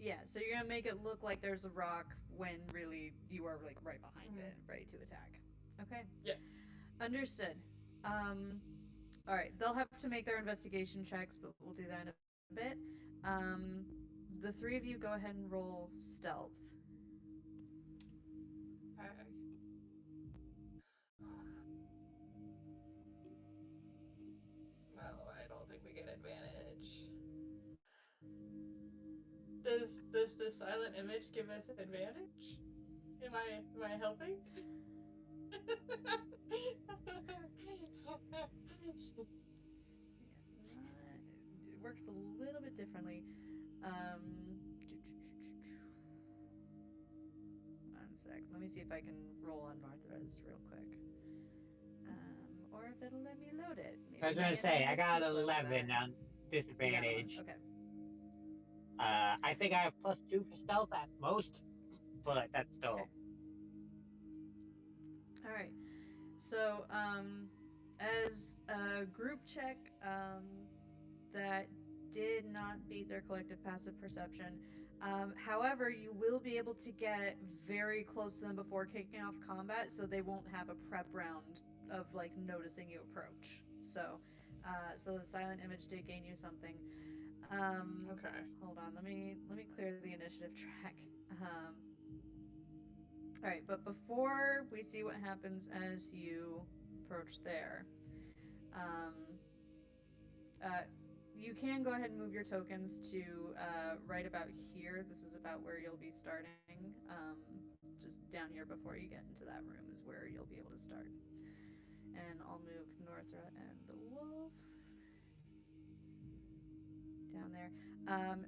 Yeah, so you're gonna make it look like there's a rock when really you are like right behind it, ready to attack. Okay. Yeah. Understood. All right, they'll have to make their investigation checks, but we'll do that in a bit. The three of you go ahead and roll stealth. Okay. No, I don't think we get advantage. Does the silent image give us advantage? Am I helping? Yeah, it works a little bit differently. One sec. Let me see if I can roll on Martha's real quick. Or if it'll let me load it. Maybe I was gonna the say internet I is got too slow for 11 that. on You got 11. disadvantage. Okay. I think I have +2 for stealth at most, but that's still. Okay. All right. So, as a group check, that did not beat their collective passive perception. However, you will be able to get very close to them before kicking off combat, so they won't have a prep round of like noticing you approach. So the silent image did gain you something. Okay. Hold on, let me clear the initiative track. All right, but before we see what happens as you approach there, um, you can go ahead and move your tokens to right about here. This is about where you'll be starting. Just down here before you get into that room is where you'll be able to start. And I'll move Northra and the wolf down there.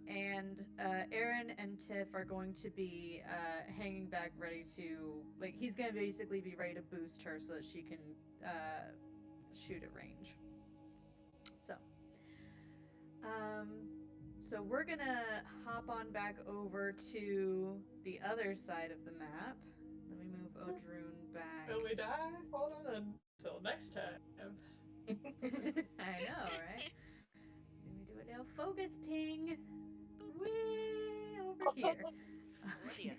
And Aaron and Tiff are going to be hanging back, ready to like. He's going to basically be ready to boost her so that she can shoot at range. So, um, so we're gonna hop on back over to the other side of the map. Let me move Odrune back. Will we die? Hold on until next time. I know, right? Let me do it now. Focus ping. Way over here. Oh dear.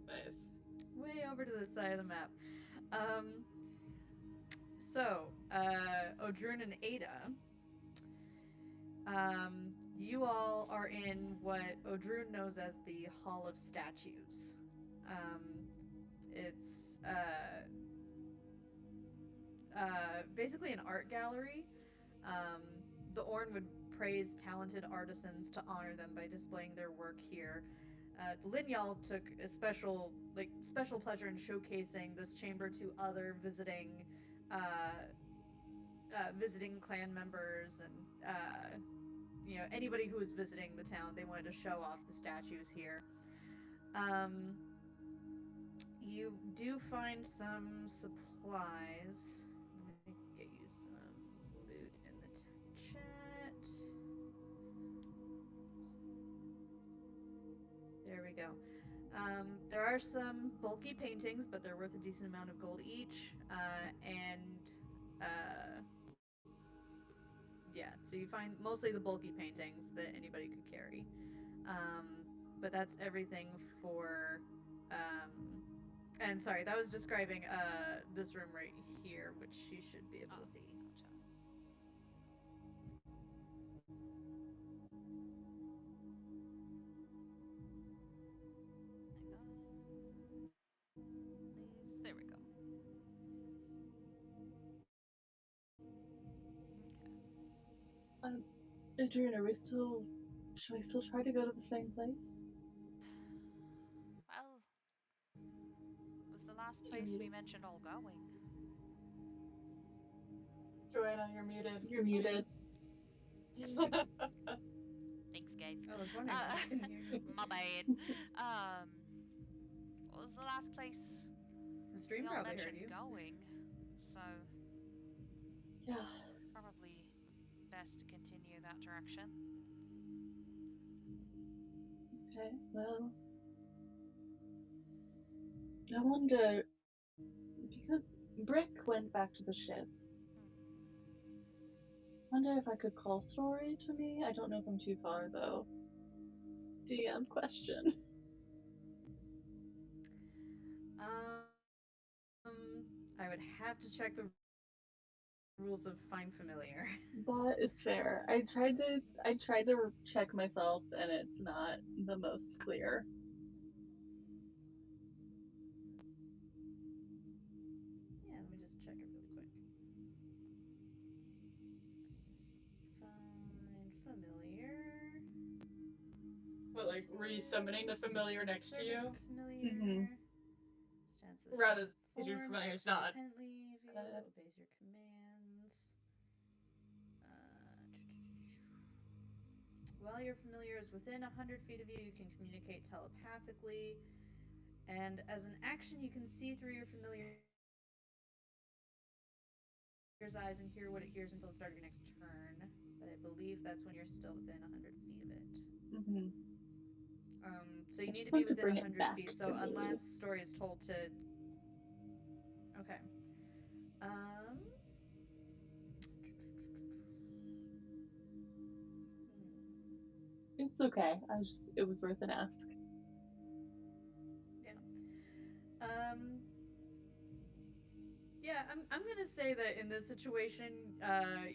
Nice. Way over to the side of the map. So, Odrune and Ada, you all are in what Odrune knows as the Hall of Statues. It's basically an art gallery. Um, the Orn would praise talented artisans to honor them by displaying their work here. The Linyal took a special pleasure in showcasing this chamber to other visiting clan members and anybody who was visiting the town. They wanted to show off the statues here. You do find some supplies. Let me get you some loot in the chat. There we go. There are some bulky paintings, but they're worth a decent amount of gold each. Yeah, so you find mostly the bulky paintings that anybody could carry. But that's everything for. And sorry, that was describing this room right here, which you should be able to see. Gotcha. Hang on. Please. There we go. Okay. Adrian, should we still try to go to the same place? Well, was the last place we mentioned all going? Joanna, you're muted. You're muted. Thanks, guys. I was wondering why I couldn't hear you. My bad. What was the last place The stream we all probably mentioned heard you. going? So Yeah. probably best to continue that direction. Okay, well. I wonder, because Brick went back to the ship. Wonder if I could call Story to me? I don't know if I'm too far though. DM question. I would have to check the rules of Find Familiar. That is fair. I tried to check myself, and it's not the most clear. Yeah, let me just check it really quick. Find Familiar. What, like re-summoning the familiar next to Service you? of Familiar. Mhm. Stands to the Rather, form, because your familiar is acts not. independently of you, Uh, obeys your commands. While your familiar is within 100 feet of you, you can communicate telepathically. And as an action, you can see through your familiar's eyes and hear what it hears until the start of your next turn. But I believe that's when you're still within 100 feet of it. Mhm. So you I need just to be want to within bring it 100 back feet. to So me. unless story is told to. Okay. Um. It's okay. It was worth an ask. Yeah. Um. Yeah, I'm gonna say that in this situation,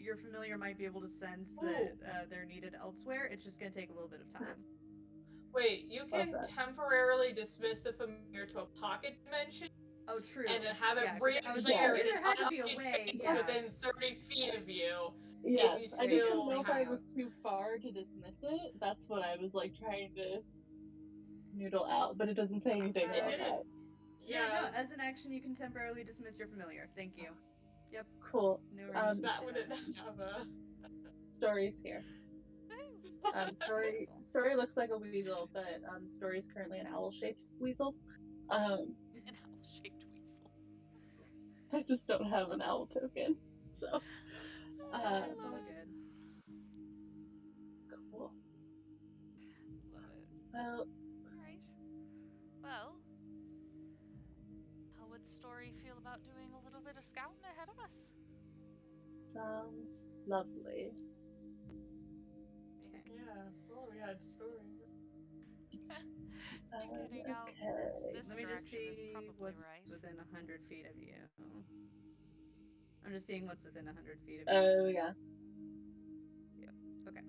your familiar might be able to sense that Ooh. they're needed elsewhere. It's just gonna take a little bit of time. Wait, you Love can that. temporarily dismiss the familiar to a pocket dimension Oh, true. and then have it Yeah, I forget. I was like, reappear there Yes. in an either had to be a unoccupied way. space Yeah. within 30 feet of you if Yes. you I just didn't still know if I have. was too far to dismiss it. That's what I was like trying to noodle out, but it doesn't say anything It about didn't. that. Yeah, no, Yeah, as an action, you can temporarily dismiss your familiar. Thank you. Yep. Cool. No range to that do wouldn't that. have a. Story's here. Beautiful. Story looks like a weasel, but Story is currently an owl-shaped weasel. Um, An owl-shaped weasel. I just don't have an Love it. owl token, so I It's love all it. good. cool. Love it. Well, Alright. Well, how would Story feel about doing a little bit of scouting ahead of us? sounds lovely. Okay. Yeah, well, we had story. Getting out Okay. this Let me just direction is see probably what's right. within 100 feet of you. I'm just seeing what's within 100 feet of you. Oh yeah. Yep. Okay.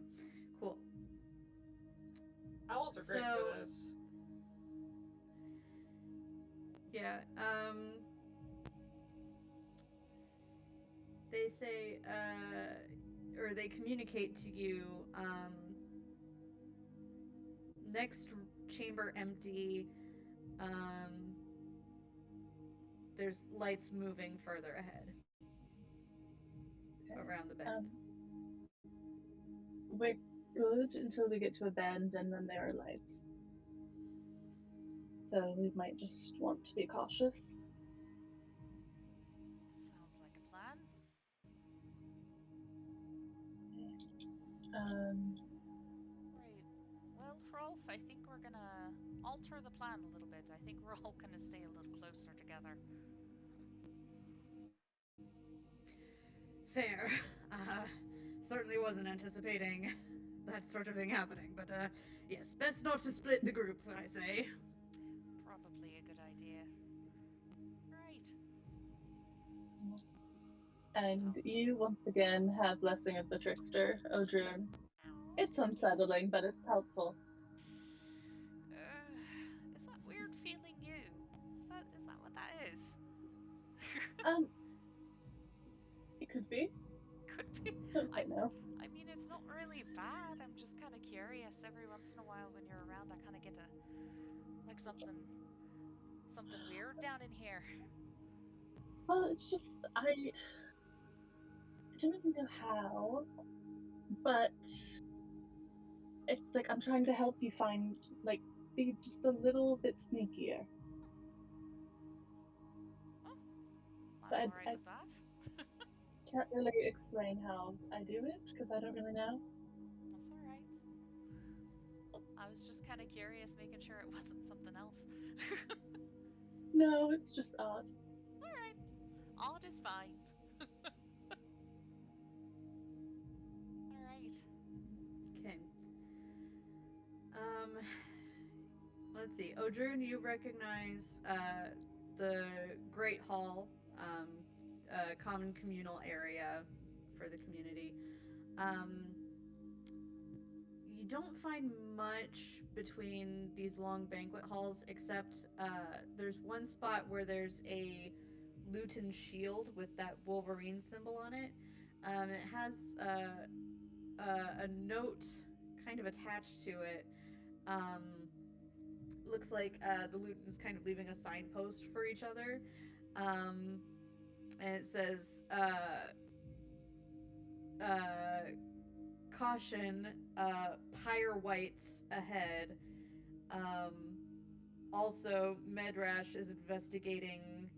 Cool. Owls are great So, for this. yeah, they say, or they communicate to you, next chamber empty, um, there's lights moving further ahead. Okay. Around the bend. We're good until we get to a bend, and then there are lights. So we might just want to be cautious. Sounds like a plan. Um, Right. Well, Hrolf, I think we're gonna alter the plan a little bit. I think we're all gonna stay a little closer together. Fair. Certainly wasn't anticipating that sort of thing happening, but yes, best not to split the group, I say. Probably a good idea. Right. and you once again have Blessing of the Trickster, Odrun. It's unsettling, but it's helpful. Is that weird feeling you? Is that what that is? Um, it could be. Could be. Don't I quite know. I mean it's not really bad. I'm just kind of curious every once in a while when you're around I kind of get a like something weird down in here. Well, it's just I don't really know how, but it's like I'm trying to help you find like be just a little bit sneakier. Oh, I'm But all right I with that. can't really explain how I do it because I don't really know. That's all right. I was just kind of curious, making sure it wasn't something else. No, it's just odd. All right, odd is fine. All right. Okay. Let's see. Odrun, you recognize the Great Hall common communal area for the community. You don't find much between these long banquet halls, except there's one spot where there's a Luton shield with that Wolverine symbol on it. It has a note kind of attached to it. Um, Looks like the Lutons kind of leaving a signpost for each other. And it says, caution, pyre whites ahead. Um, Also, Medrash is investigating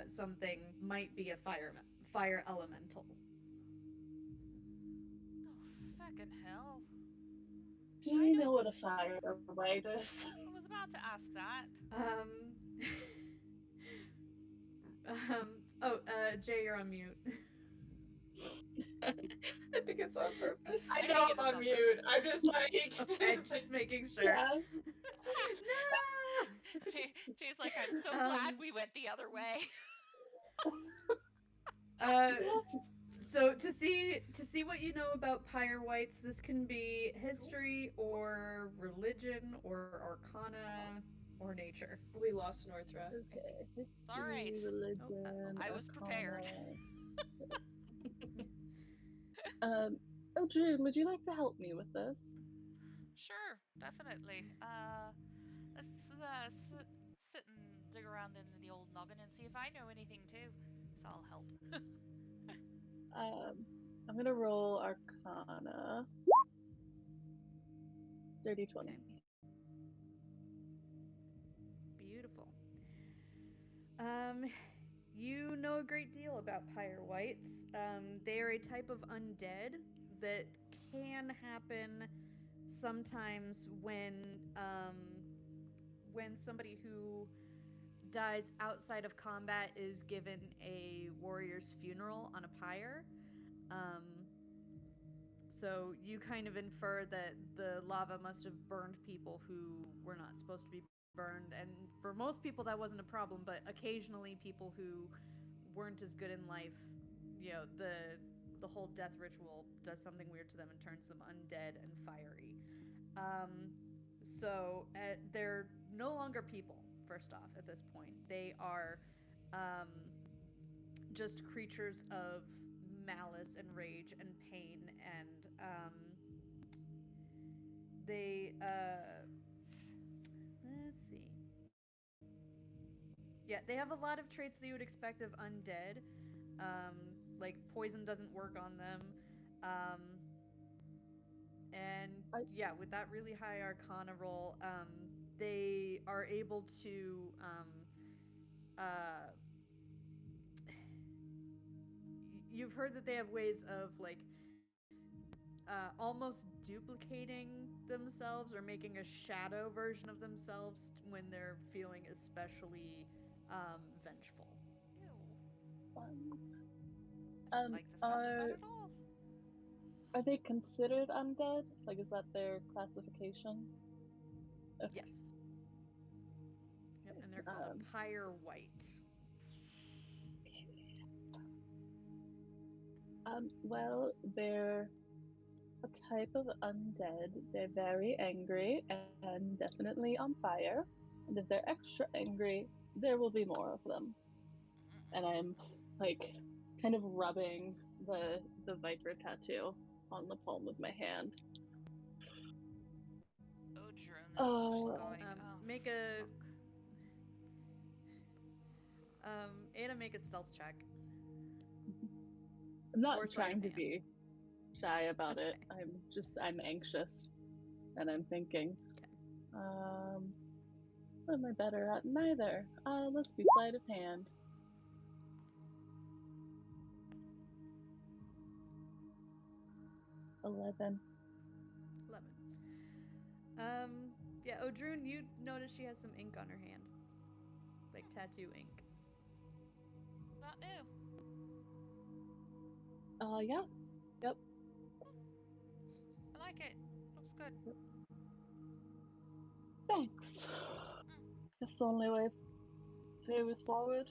something, might be a fire elemental. Oh, fucking hell. Do we know what a fire white is? I was about to ask that. Jay, you're on mute. I think it's on purpose. I I know think it I'm is on on mute. I'm just like. Okay, just making sure. Yeah. No. Jay's like, I'm so Um, glad we went the other way. So to see what you know about pyre whites, this can be history or religion or arcana or nature. We lost Northra. Okay. History, Alright. religion, I was prepared. Oh, June, would you like to help me with this? Sure, definitely. Let's sit and dig around in the old noggin and see if I know anything too. So I'll help. I'm gonna roll Arcana. Dirty 20. Okay. Beautiful. You know a great deal about pyre whites. They are a type of undead that can happen sometimes when somebody who dies outside of combat is given a warrior's funeral on a pyre. Um, so you kind of infer that the lava must have burned people who were not supposed to be burned, and for most people that wasn't a problem, but occasionally people who weren't as good in life, the whole death ritual does something weird to them and turns them undead and fiery. They're no longer people. First off, at this point, they are just creatures of malice and rage and pain, and they let's see. Yeah, they have a lot of traits that you would expect of undead. Like poison doesn't work on them. And yeah, with that really high Arcana roll, they are able to you've heard that they have ways of like almost duplicating themselves or making a shadow version of themselves when they're feeling especially vengeful. Ew. Um, Like the sound of that at all. are they considered undead? Like, is that their classification? Okay. Yes. Yep, and they're called a pyre white. Well, they're a type of undead. They're very angry and definitely on fire. And if they're extra angry, there will be more of them. And I'm like kind of rubbing the viper tattoo on the palm of my hand. Odrun is Oh, just going, Make a Ada, make a stealth check. I'm not Or sleight of trying to hand. be shy about it. Okay. I'm anxious, and I'm thinking, what am I better at? Neither. Let's do sleight of hand. 11. 11. Yeah, Odrun, you notice she has some ink on her hand. Like tattoo ink. not new. Yeah. Yep. I like it. Looks good. Thanks. That's the only way to move forward.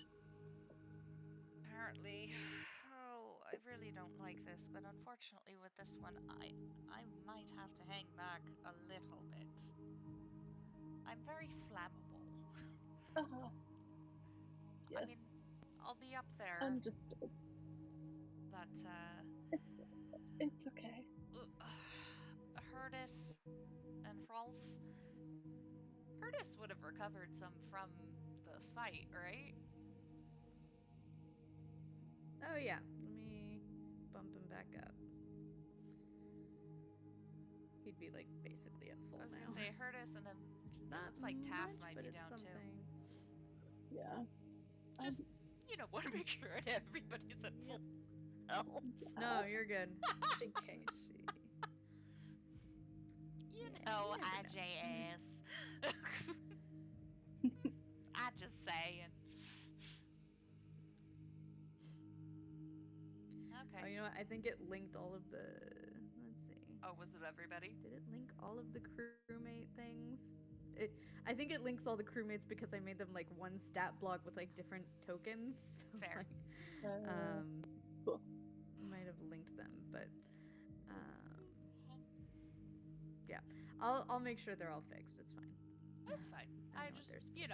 Apparently. really don't like this, but unfortunately with this one, I might have to hang back a little bit. I'm very flammable. Ah, yes, I mean, I'll be up there, understood. but It's okay. Herdis and Rolf. Herdis would have recovered some from the fight, right? Oh yeah, let me bump him back up. He'd be like basically at full I was now. gonna say Herdis, and then Which is it not looks like Taff much, might but be it's down something. too. Yeah. Just want to make sure everybody's at full health. No, you're good. Just in case. Let's see. You Yeah, know, you never know. IJS. I just saying. Oh, Okay. you know what? I think it linked all of the. Let's see. Oh, was it everybody? Did it link all of the crewmate things? I think it links all the crewmates because I made them like one stat block with like different tokens. So, Fair. Like, Cool. might have linked them, but yeah, I'll make sure they're all fixed. It's fine. That's fine. I I know what just, they're supposed to be at.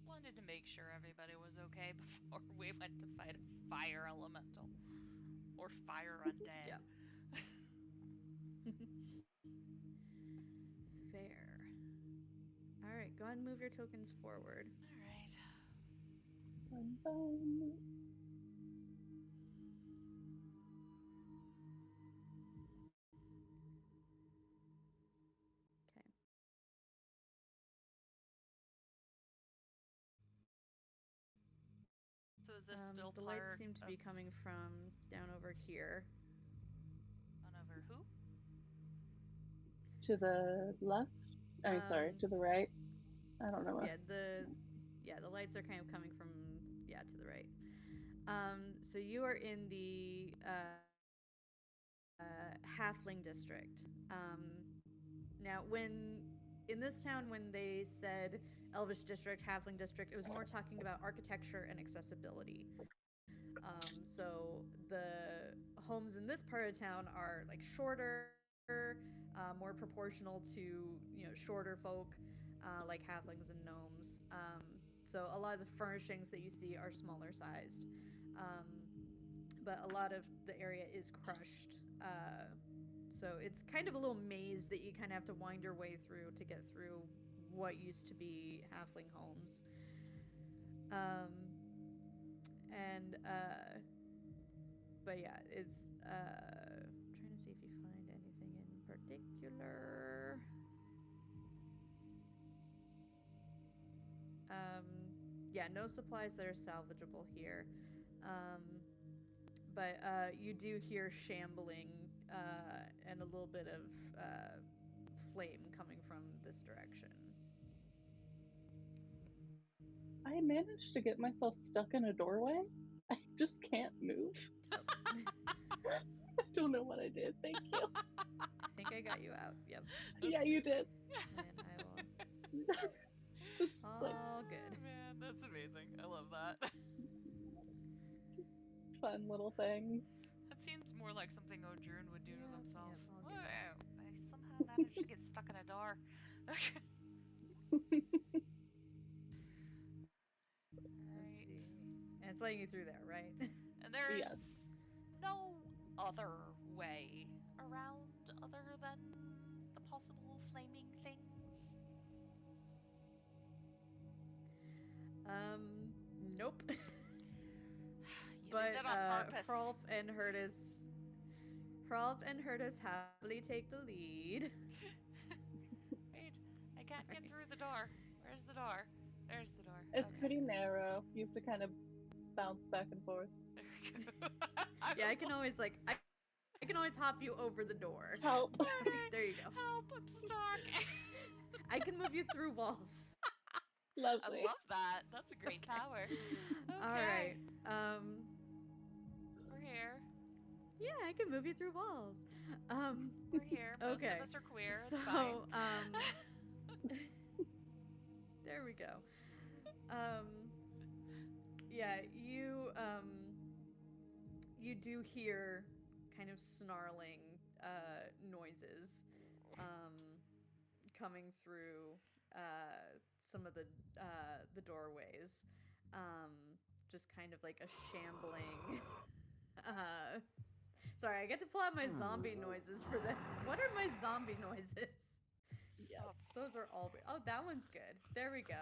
wanted to make sure everybody was okay before we went to fight a fire elemental. Or fire undead. Yeah. Fair. All right, go ahead and move your tokens forward. Alright. Bum, bum. Okay. So is this still The part lights seem to of be coming from down over here. on over who? To the left? I mean, sorry, to the right. I don't know what. Yeah, the lights are kind of coming from to the right. So you are in the halfling district. Now, when in this town, when they said Elvish district, halfling district, it was more talking about architecture and accessibility. So the homes in this part of town are like shorter, more proportional to shorter folk, like halflings and gnomes. So a lot of the furnishings that you see are smaller sized, but a lot of the area is crushed. So it's kind of a little maze that you kind of have to wind your way through to get through what used to be halfling homes. And but yeah, it's trying to see if you find anything in particular. Yeah, no supplies that are salvageable here. But you do hear shambling and a little bit of flame coming from this direction. I managed to get myself stuck in a doorway. I just can't move. Oh. I don't know what I did. Thank you. I think I got you out. Yep. Yeah, you did. And I will. Just All like good. Man, that's amazing. I love that. just fun little things. That seems more like something O'Drune would do to Yep, themselves. yep, all Oh, good. I somehow managed to get stuck in a door. Let's Right. see. And it's letting you through there, right? And there's Yes. no other way around other than the possible flaming things. Nope. You But did that on purpose. Hrolf and Hurtis happily take the lead. Wait, I can't get through the door. Where's the door? There's the door. It's Okay. pretty narrow. You have to kind of bounce back and forth. There we go. Yeah, I can always I can always hop you over the door. Help. There you go. Help, I'm stuck. I can move you through walls. I Lovely. love that. That's a great power. Okay. All right. We're here. Yeah, I can move you through walls. We're here. Most Okay. of us are queer. So, It's fine. there we go. Yeah, you you do hear kind of snarling noises coming through some of the doorways. Just kind of like a shambling. Sorry, I get to pull out my zombie noises for this. What are my zombie noises? Yep. Those are all. Oh, that one's good. There we go.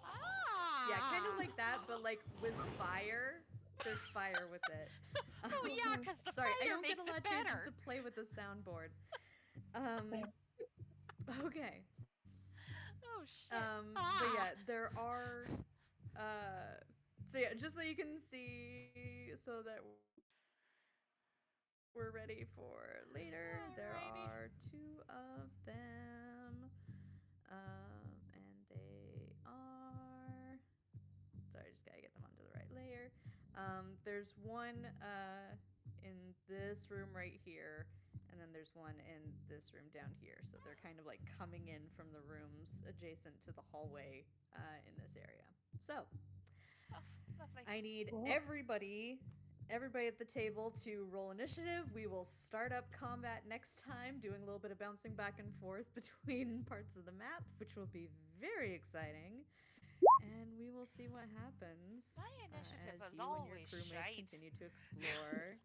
Ah! Yeah, kind of like that, but like with fire. There's fire with it. Oh yeah, because the Sorry, I fire don't get makes a lot it of chances better. to play with the soundboard. Okay. Oh shit. But yeah, there are. So yeah, just so you can see, so that we're ready for later. There Alrighty. are 2 of them, and they are. Sorry, I just gotta get them onto the right layer. There's one in this room right here, and then there's one in this room down here. So they're kind of like coming in from the rooms adjacent to the hallway in this area. So Oh, lovely. I need Cool. everybody at the table to roll initiative. We will start up combat next time, doing a little bit of bouncing back and forth between parts of the map, which will be very exciting. And we will see what happens My initiative as is you and your always crewmates shite. continue to explore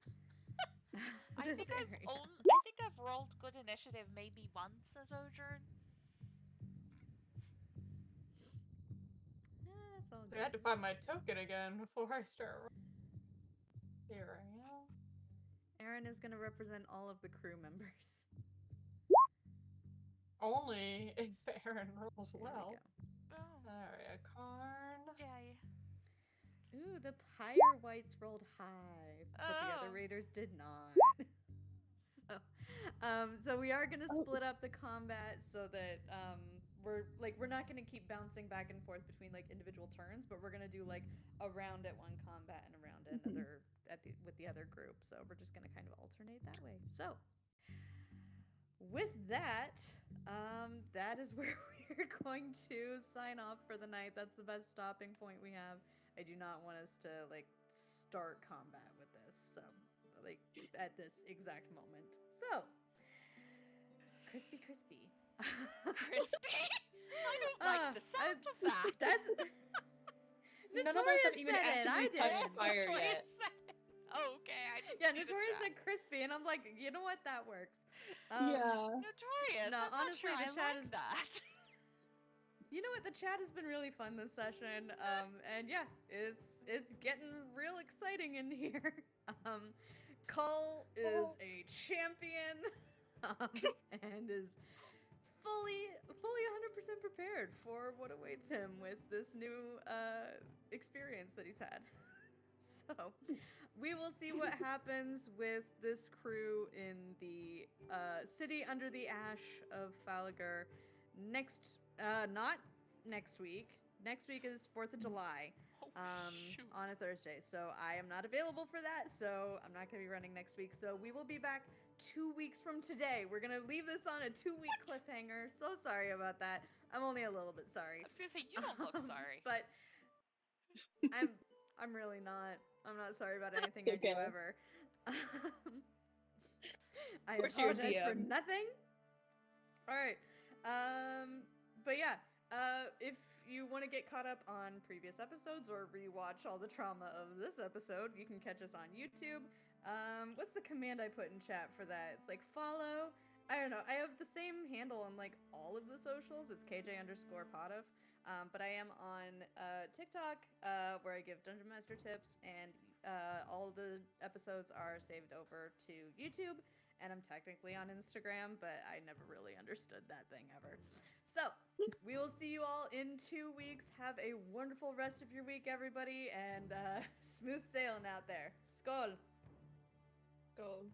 I this think area. I think I've rolled good initiative maybe once as Sojourn. That's all I had to good. find my token again before I start. Here I am. Aaron is going to represent all of the crew members. Only if Aaron rolls There well. Oh. Alright, a Karn. Yay. Ooh, the Pyre Whites rolled high, but the other Oh. raiders did not. So we are gonna split up the combat so that we're not gonna keep bouncing back and forth between like individual turns, but we're gonna do like a round at one combat and a round at another with the other group. So we're just gonna kind of alternate that way. So with that, that is where we're going to sign off for the night. That's the best stopping point we have. I do not want us to like start combat with this. So like at this exact moment. So crispy. Crispy? I don't like the sound of that. That's None of us have Notorious even said it, I actively touched didn't. fire Notorious yet. said it. Okay, I didn't Yeah, see the Notorious chat. said crispy, and I'm like, you know what? That works. Yeah. Notorious. No, I'm not honestly, sure the I chat like is- that. You know what? The chat has been really fun this session, and yeah, it's getting real exciting in here. Cull is a champion, and is fully 100% prepared for what awaits him with this new experience that he's had. So, we will see what happens with this crew in the city under the ash of Fallegur not next week. Next week is 4th of July Oh, shoot. on a Thursday. So I am not available for that. So I'm not going to be running next week. So we will be back 2 weeks from today. We're going to leave this on a 2-week cliffhanger. So sorry about that. I'm only a little bit sorry. I was gonna say you don't look sorry. But I'm really not. I'm not sorry about anything It's I do okay. ever. I Of course you're a apologize for DM. nothing. All right. But yeah, if you want to get caught up on previous episodes or rewatch all the trauma of this episode, you can catch us on YouTube. What's the command I put in chat for that? It's like follow. I don't know. I have the same handle on like all of the socials. It's KJ_Potof. But I am on TikTok, where I give Dungeon Master tips, and all the episodes are saved over to YouTube. And I'm technically on Instagram, but I never really understood that thing ever. So, we will see you all in 2 weeks. Have a wonderful rest of your week, everybody, and smooth sailing out there. Skål! Go.